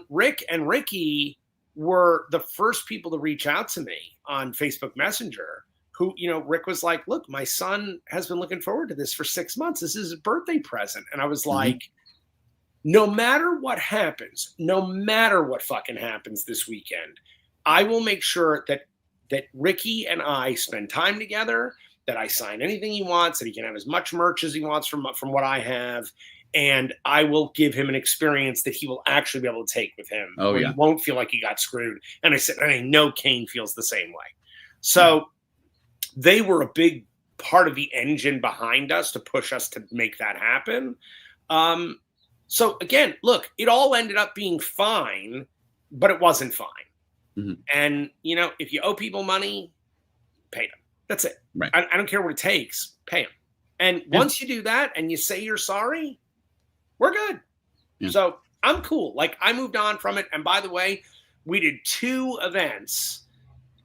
Rick and Ricky were the first people to reach out to me on Facebook Messenger. Who, Rick was like, look, my son has been looking forward to this for 6 months. This is his birthday present. And I was like, no matter what happens, no matter what fucking happens this weekend, I will make sure that Ricky and I spend time together, that I sign anything he wants, that he can have as much merch as he wants from what I have. And I will give him an experience that he will actually be able to take with him. Oh, yeah. He won't feel like he got screwed. And I said, I know Kane feels the same way. So they were a big part of the engine behind us to push us to make that happen. So again, look, it all ended up being fine, but it wasn't fine. And, if you owe people money, pay them. That's it. Right. I don't care what it takes. Pay them. And once you do that and you say you're sorry, we're good. Yeah. So I'm cool. Like, I moved on from it. And by the way, we did 2 events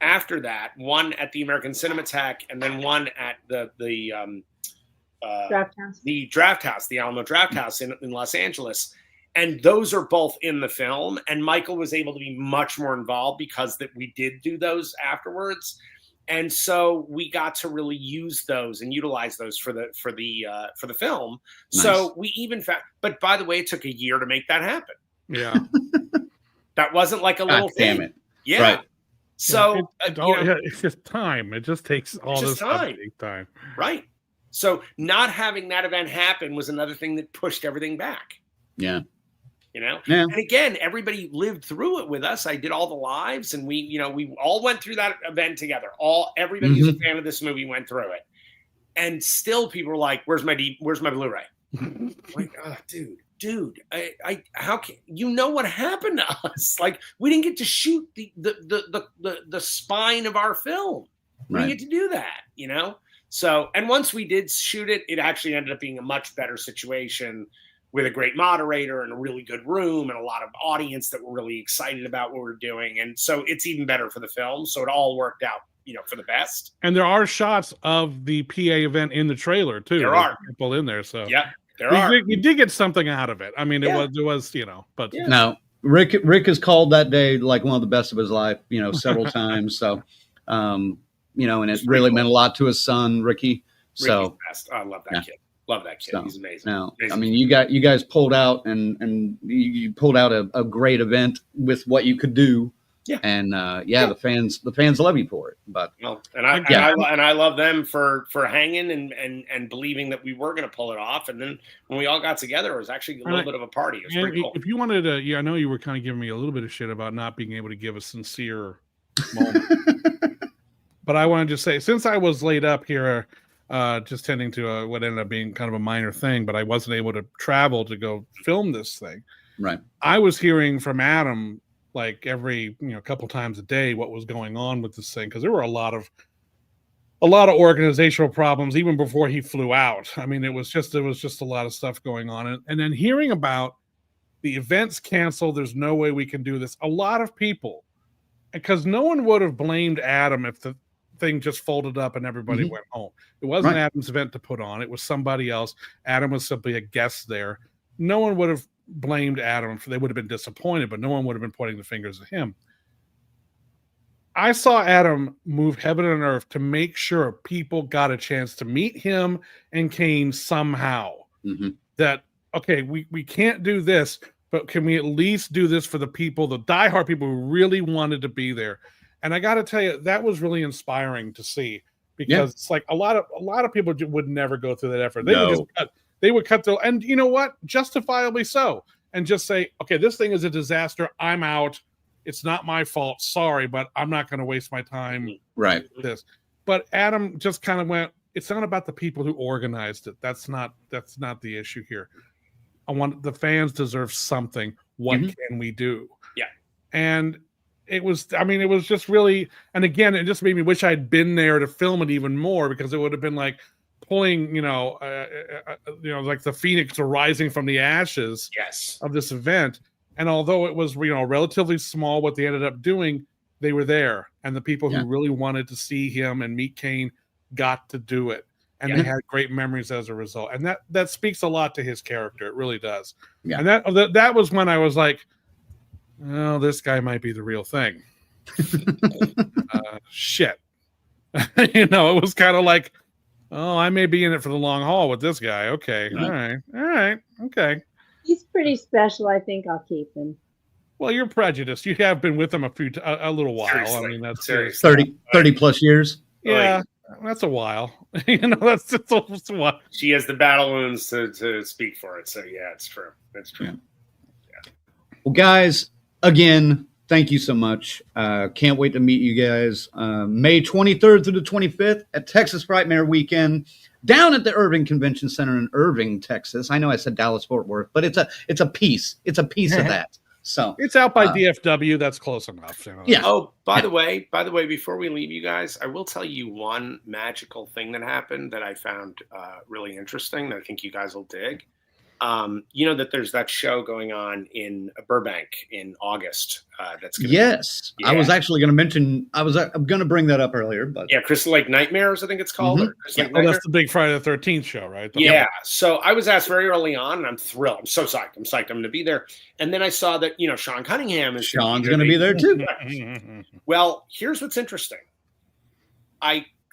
after that, one at the American Cinematheque and then one at the Draft House. The Draft House, the Alamo Draft House in Los Angeles. And those are both in the film. And Michael was able to be much more involved because that we did do those afterwards. And so we got to really use those and utilize those for the film. Nice. So we even found, but by the way, it took a year to make that happen. Yeah. That wasn't like a little thing. Damn it. Yeah. Right. So it's just time. It just takes all this time. Right. So not having that event happen was another thing that pushed everything back. Yeah. Yeah. And again, everybody lived through it with us. I did all the lives, and we all went through that event together. Everybody who's a fan of this movie went through it. And still people were like, where's my Blu-ray? Like, oh, dude, I how can what happened to us? Like, we didn't get to shoot the spine of our film. We didn't get to do that, So, and once we did shoot it, it actually ended up being a much better situation with a great moderator and a really good room and a lot of audience that were really excited about what we're doing. And so it's even better for the film. So it all worked out, for the best. And there are shots of the PA event in the trailer too. There are people in there. So yeah, there are. You did get something out of it. I mean, it was, but now Rick has called that day like one of the best of his life, several times. So, and it really meant a lot to his son, Ricky. So the best. I love that kid. Love that kid. So, he's amazing. Now, amazing. I mean, you guys pulled out and you pulled out a great event with what you could do. Yeah. And the fans love you for it. But I love them for hanging and believing that we were going to pull it off. And then when we all got together, it was actually a little bit of a party. It was pretty cool. If you wanted to, I know you were kind of giving me a little bit of shit about not being able to give a sincere moment. But I want to just say, since I was laid up here, just tending to what ended up being kind of a minor thing, but I wasn't able to travel to go film this thing. Right. I was hearing from Adam like every couple times a day what was going on with this thing, because there were a lot of organizational problems even before he flew out. I mean, there was just a lot of stuff going on, and then hearing about the events canceled, there's no way we can do this. A lot of people, because no one would have blamed Adam if the thing just folded up and everybody went home. It wasn't Adam's event to put on. It was somebody else. Adam was simply a guest there. No one would have blamed Adam. They would have been disappointed, but no one would have been pointing the fingers at him. I saw Adam move heaven and earth to make sure people got a chance to meet him and Kane somehow. That, okay, we can't do this, but can we at least do this for the people, the diehard people who really wanted to be there? And I got to tell you, that was really inspiring to see, because it's like a lot of people would never go through that effort. They would cut and you know what? Justifiably so. And just say, okay, this thing is a disaster. I'm out. It's not my fault. Sorry, but I'm not going to waste my time. Right. With this. But Adam just kind of went, it's not about the people who organized it. That's not the issue here. The fans deserve something. What can we do? Yeah. And it was just really, and again, it just made me wish I'd been there to film it even more, because it would have been like, pulling, like the phoenix arising from the ashes of this event. And although it was, relatively small, what they ended up doing, they were there. And the people who really wanted to see him and meet Kane got to do it. And they had great memories as a result. And that speaks a lot to his character. It really does. Yeah. And that was when I was like, oh, this guy might be the real thing. Shit. It was kind of like, oh, I may be in it for the long haul with this guy. Okay. All right. Okay. He's pretty special. I think I'll keep him. Well, you're prejudiced. You have been with him a little while. Seriously. I mean, that's 30 plus years. Yeah, that's a while. That's a while. She has the battle wounds to speak for it. So yeah, it's true. That's true. Yeah. Well, guys, again, thank you so much. Can't wait to meet you guys. May 23rd through the 25th at Texas Frightmare Weekend down at the Irving Convention Center in Irving, Texas. I know I said Dallas-Fort Worth, but it's a piece. It's a piece of that. So it's out by DFW. That's close enough. Yeah. Oh, by the way, before we leave you guys, I will tell you one magical thing that happened that I found really interesting that I think you guys will dig. That there's that show going on in Burbank in August. That's I was actually going to mention. I'm going to bring that up earlier, but Crystal Lake Nightmares, I think it's called. That's the big Friday the 13th show, right? So I was asked very early on, and I'm thrilled. I'm so psyched. I'm going to be there. And then I saw that Sean Cunningham is. Sean's going to be there too. Well, here's what's interesting.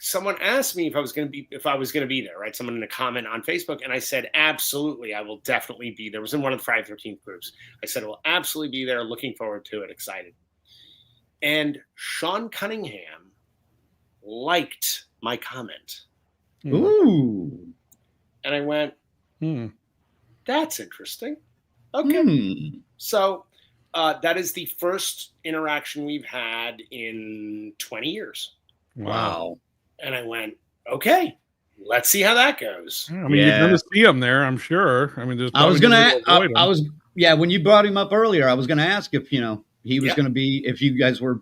Someone asked me if I was going to be there, right? Someone in a comment on Facebook, and I said, absolutely, I will definitely be there. It was in one of the Friday the 13th groups. I said, I will absolutely be there. Looking forward to it. Excited. And Sean Cunningham liked my comment. Ooh. And I went, that's interesting. Okay. So that is the first interaction we've had in 20 years. Wow. And I went, okay, let's see how that goes. I mean, you're going to see him there, I'm sure. I mean, when you brought him up earlier, I was going to ask if, he was going to be, if you guys were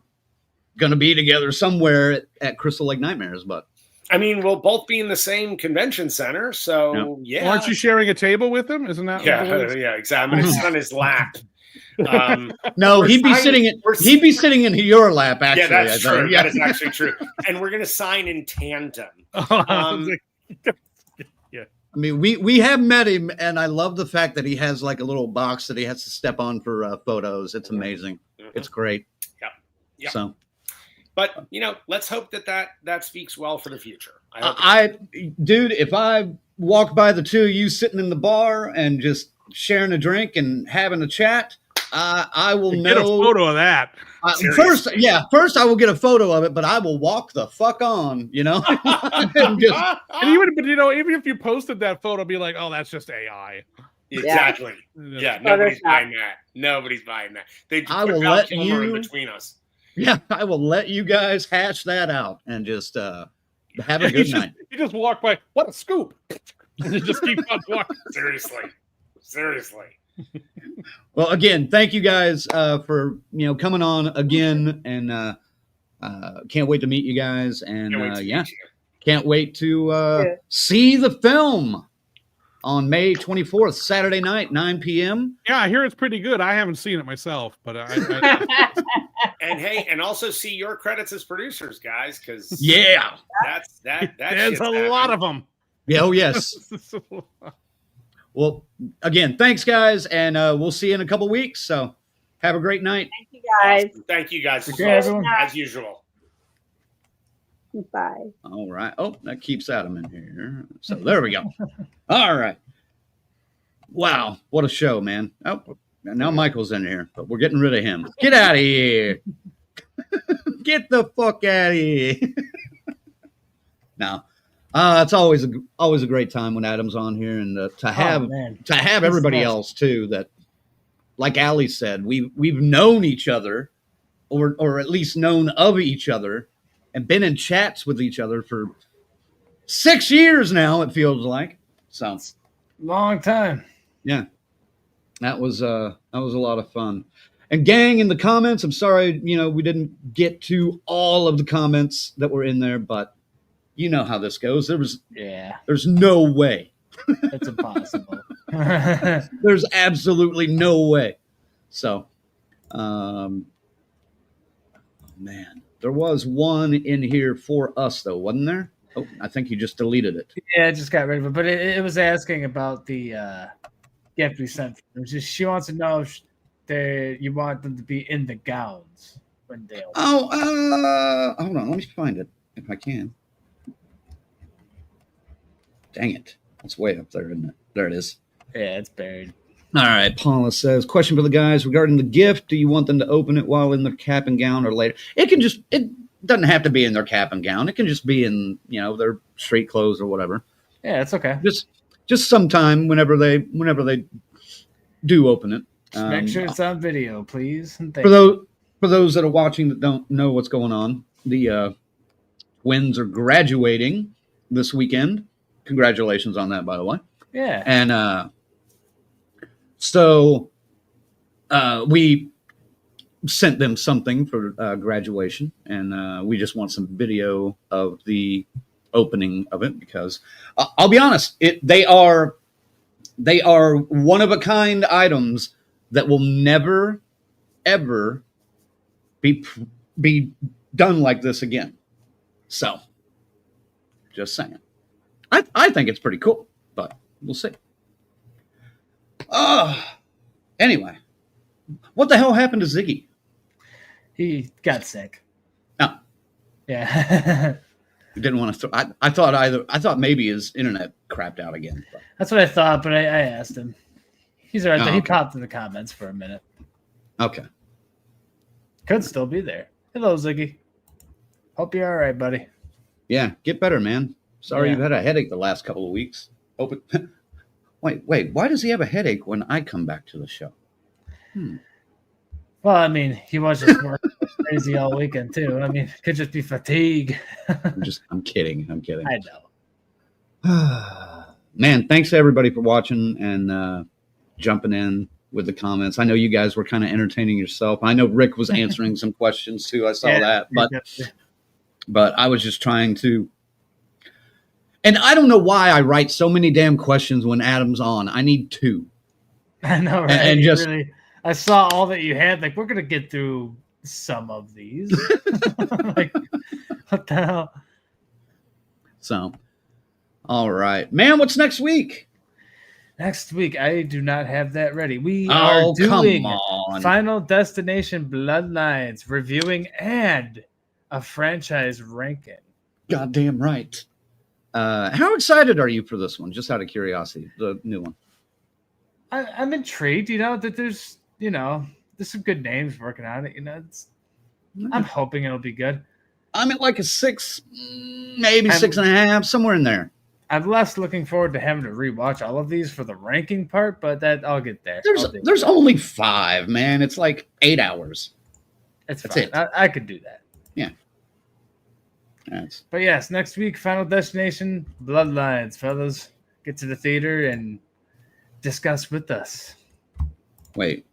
going to be together somewhere at Crystal Lake Nightmares, but. I mean, we'll both be in the same convention center, so yeah. Well, aren't you sharing a table with him? Isn't that? Yeah, exactly. I'm going to sit on his lap. No, he'd be sitting in your lap. Actually, yeah, that's true. Yeah. That is actually true. And we're going to sign in tandem. Yeah. I mean, we have met him, and I love the fact that he has like a little box that he has to step on for photos. It's amazing. It's great. Yeah. So, but let's hope that speaks well for the future. Dude, if I walk by the two of you sitting in the bar and just sharing a drink and having a chat, I will get a photo of that. First I will get a photo of it, but I will walk the fuck on, even if you posted that photo, be like, oh, that's just AI. Exactly. Yeah, nobody's buying that. They just put Val Kilmer in between us. Yeah, I will let you guys hash that out and just have a good night. You just walk by. What a scoop! And you just keep on walking. Seriously. Well, again, thank you guys for coming on again, and can't wait to meet you guys, and can't wait to see the film on May 24th, Saturday night, 9 p.m. Yeah, I hear it's pretty good. I haven't seen it myself, but and hey, and also see your credits as producers, guys, because there's a lot of them. Yeah, oh yes. Well, again, thanks, guys, and we'll see you in a couple weeks. So, have a great night. Thank you, guys. Awesome. Thank you, guys. As usual. Bye. All right. Oh, that keeps Adam in here. So there we go. All right. Wow, what a show, man. Oh, now Michael's in here, but we're getting rid of him. Get out of here. Get the fuck out of here. Now. It's always a great time when Adam's on here, and to have everybody else too. That, like Allie said, we've known each other, or at least known of each other, and been in chats with each other for 6 years now. It feels like so long time. Yeah, that was a lot of fun. And gang, in the comments, I'm sorry, we didn't get to all of the comments that were in there, but you know how this goes. Yeah, There's no way. that's impossible. There's absolutely no way. So, man, there was one in here for us though, wasn't there? Oh, I think you just deleted it. Yeah, I just got rid of it. But it was asking about the gift we sent. She wants to know if you want them to be in the gowns when they open. Oh, hold on. Let me find it if I can. Dang it. It's way up there, isn't it? There it is. Yeah, it's buried. All right. Paula says, question for the guys regarding the gift. Do you want them to open it while in their cap and gown or later? It doesn't have to be in their cap and gown. It can just be in, their street clothes or whatever. Yeah, it's okay. Just sometime whenever they do open it. Just make sure it's on video, please. And for those that are watching that don't know what's going on, the Twins are graduating this weekend. Congratulations on that, by the way. Yeah. And so we sent them something for graduation, and we just want some video of the opening of it because I'll be honest, they are one of a kind items that will never ever be done like this again. So, just saying. I think it's pretty cool, but we'll see. Anyway, what the hell happened to Ziggy? He got sick. Oh, yeah. He didn't want to. I thought maybe his internet crapped out again. But. That's what I thought, but I asked him. He's all right. Oh, He okay. popped in the comments for a minute. Okay. Could still be there. Hello, Ziggy. Hope you're all right, buddy. Yeah, get better, man. Sorry Yeah. you've had a headache the last couple of weeks. Wait. Why does he have a headache when I come back to the show? Well, I mean, he was just working crazy all weekend too. I mean, it could just be fatigue. I'm kidding. I know. Man, thanks to everybody for watching and jumping in with the comments. I know you guys were kind of entertaining yourself. I know Rick was answering some questions too. I saw that, but I was just trying to. And I don't know why I write so many damn questions when Adam's on. I need two. I know, right? And just really, I saw all that you had. Like, we're gonna get through some of these. Like, what the hell? So, all right, man. What's next week? Next week, I do not have that ready. We Oh, are doing come on. Final Destination Bloodlines reviewing and a franchise ranking. Goddamn right. How excited are you for this one? Just out of curiosity, the new one. I'm intrigued. That there's some good names working on it. I'm hoping it'll be good. I'm at like a 6, maybe 6.5, somewhere in there. I'm less looking forward to having to rewatch all of these for the ranking part, but that I'll get there. There's only 5, man. It's like 8 hours. That's fine. It. I could do that. Yeah. But yes, next week, Final Destination Bloodlines, fellas. Get to the theater and discuss with us. Wait.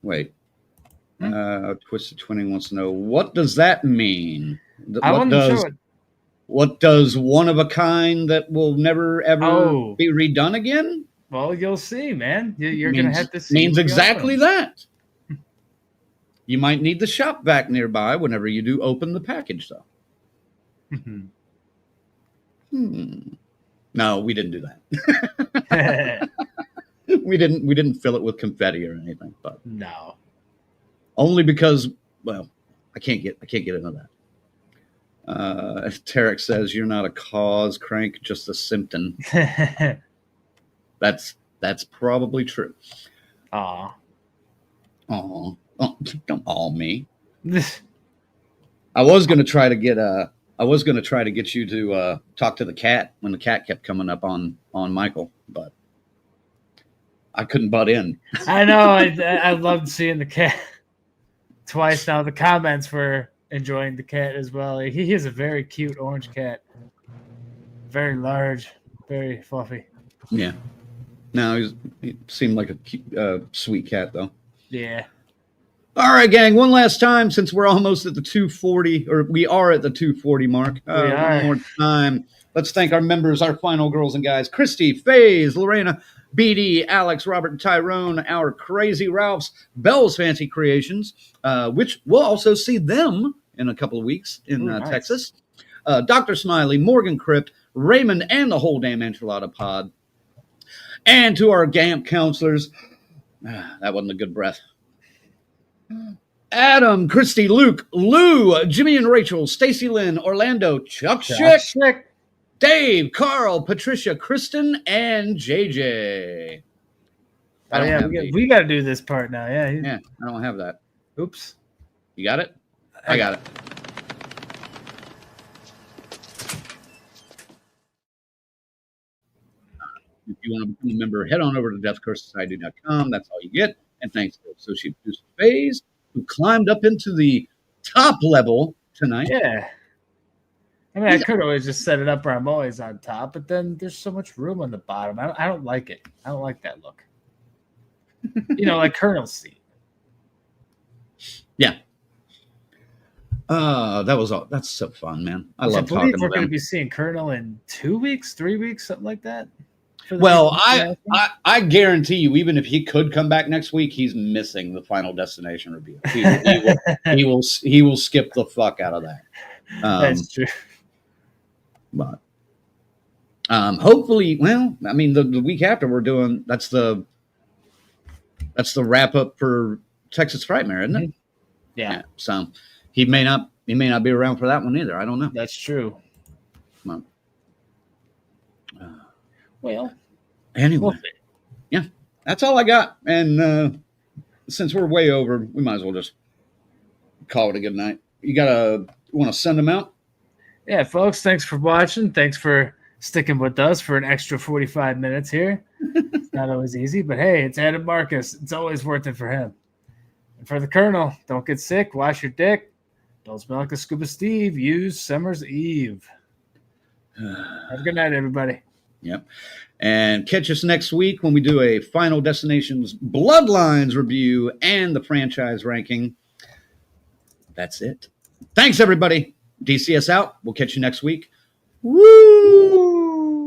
Twisted Twinning wants to know, what does that mean? What does one of a kind that will never ever be redone again? Well, you'll see, man. You're going to have to see. Means exactly that. You might need the shop vac nearby whenever you do open the package, though. No, we didn't do that. We didn't fill it with confetti or anything, but no. Only because, well, I can't get into that. Tarek says you're not a cause, Crank, just a symptom. That's probably true. Aw. Oh, don't aw me. I was gonna try to get you to talk to the cat when the cat kept coming up on Michael, but I couldn't butt in. I know. I loved seeing the cat twice now. The comments were enjoying the cat as well. He is a very cute orange cat. Very large, very fluffy. Yeah. No, he seemed like a cute, sweet cat, though. Yeah. All right, gang. One last time, since we're almost at the 240, or we are at the 240 mark. One more time. Let's thank our members, our final girls and guys: Christy, FaZe, Lorena, BD, Alex, Robert, and Tyrone, our Crazy Ralphs, Bell's Fancy Creations, which we'll also see them in a couple of weeks in Texas. Dr. Smiley, Morgan Crypt, Raymond, and the whole damn Enchilada pod. And to our GAMP counselors, that wasn't a good breath. Adam, Christy, Luke, Lou, Jimmy and Rachel, Stacy Lynn, Orlando, Chuck Schick, Dave, Carl, Patricia, Kristen, and JJ. We got to do this part now. Yeah, I don't have that. Oops. You got it? I got it. If you want to become a member, head on over to deathcursesociety.com. That's all you get. And thanks to Associate Producer FaZe, who climbed up into the top level tonight. Yeah. I mean, I could always just set it up where I'm always on top, but then there's so much room on the bottom. I don't like it. I don't like that look. Like Colonel's seat. Yeah. That's so fun, man. I love talking to them. We're going to be seeing Colonel in 2 weeks, 3 weeks, something like that. Well, I guarantee you, even if he could come back next week, he's missing the Final Destination review. He will skip the fuck out of that. That's true. But hopefully, well, I mean, the week after we're doing that's the wrap up for Texas Frightmare, isn't it? Yeah. So he may not be around for that one either. I don't know. That's true. Well, anyway, yeah, that's all I got. And since we're way over, we might as well just call it a good night. You want to send them out? Yeah, folks, thanks for watching. Thanks for sticking with us for an extra 45 minutes here. It's not always easy, but hey, it's Adam Marcus. It's always worth it for him. And for the Colonel, don't get sick. Wash your dick. Don't smell like a Scuba Steve. Use Summer's Eve. Have a good night, everybody. Yep. And catch us next week when we do a Final Destinations Bloodlines review and the franchise ranking. That's it. Thanks, everybody. DCS out. We'll catch you next week. Woo!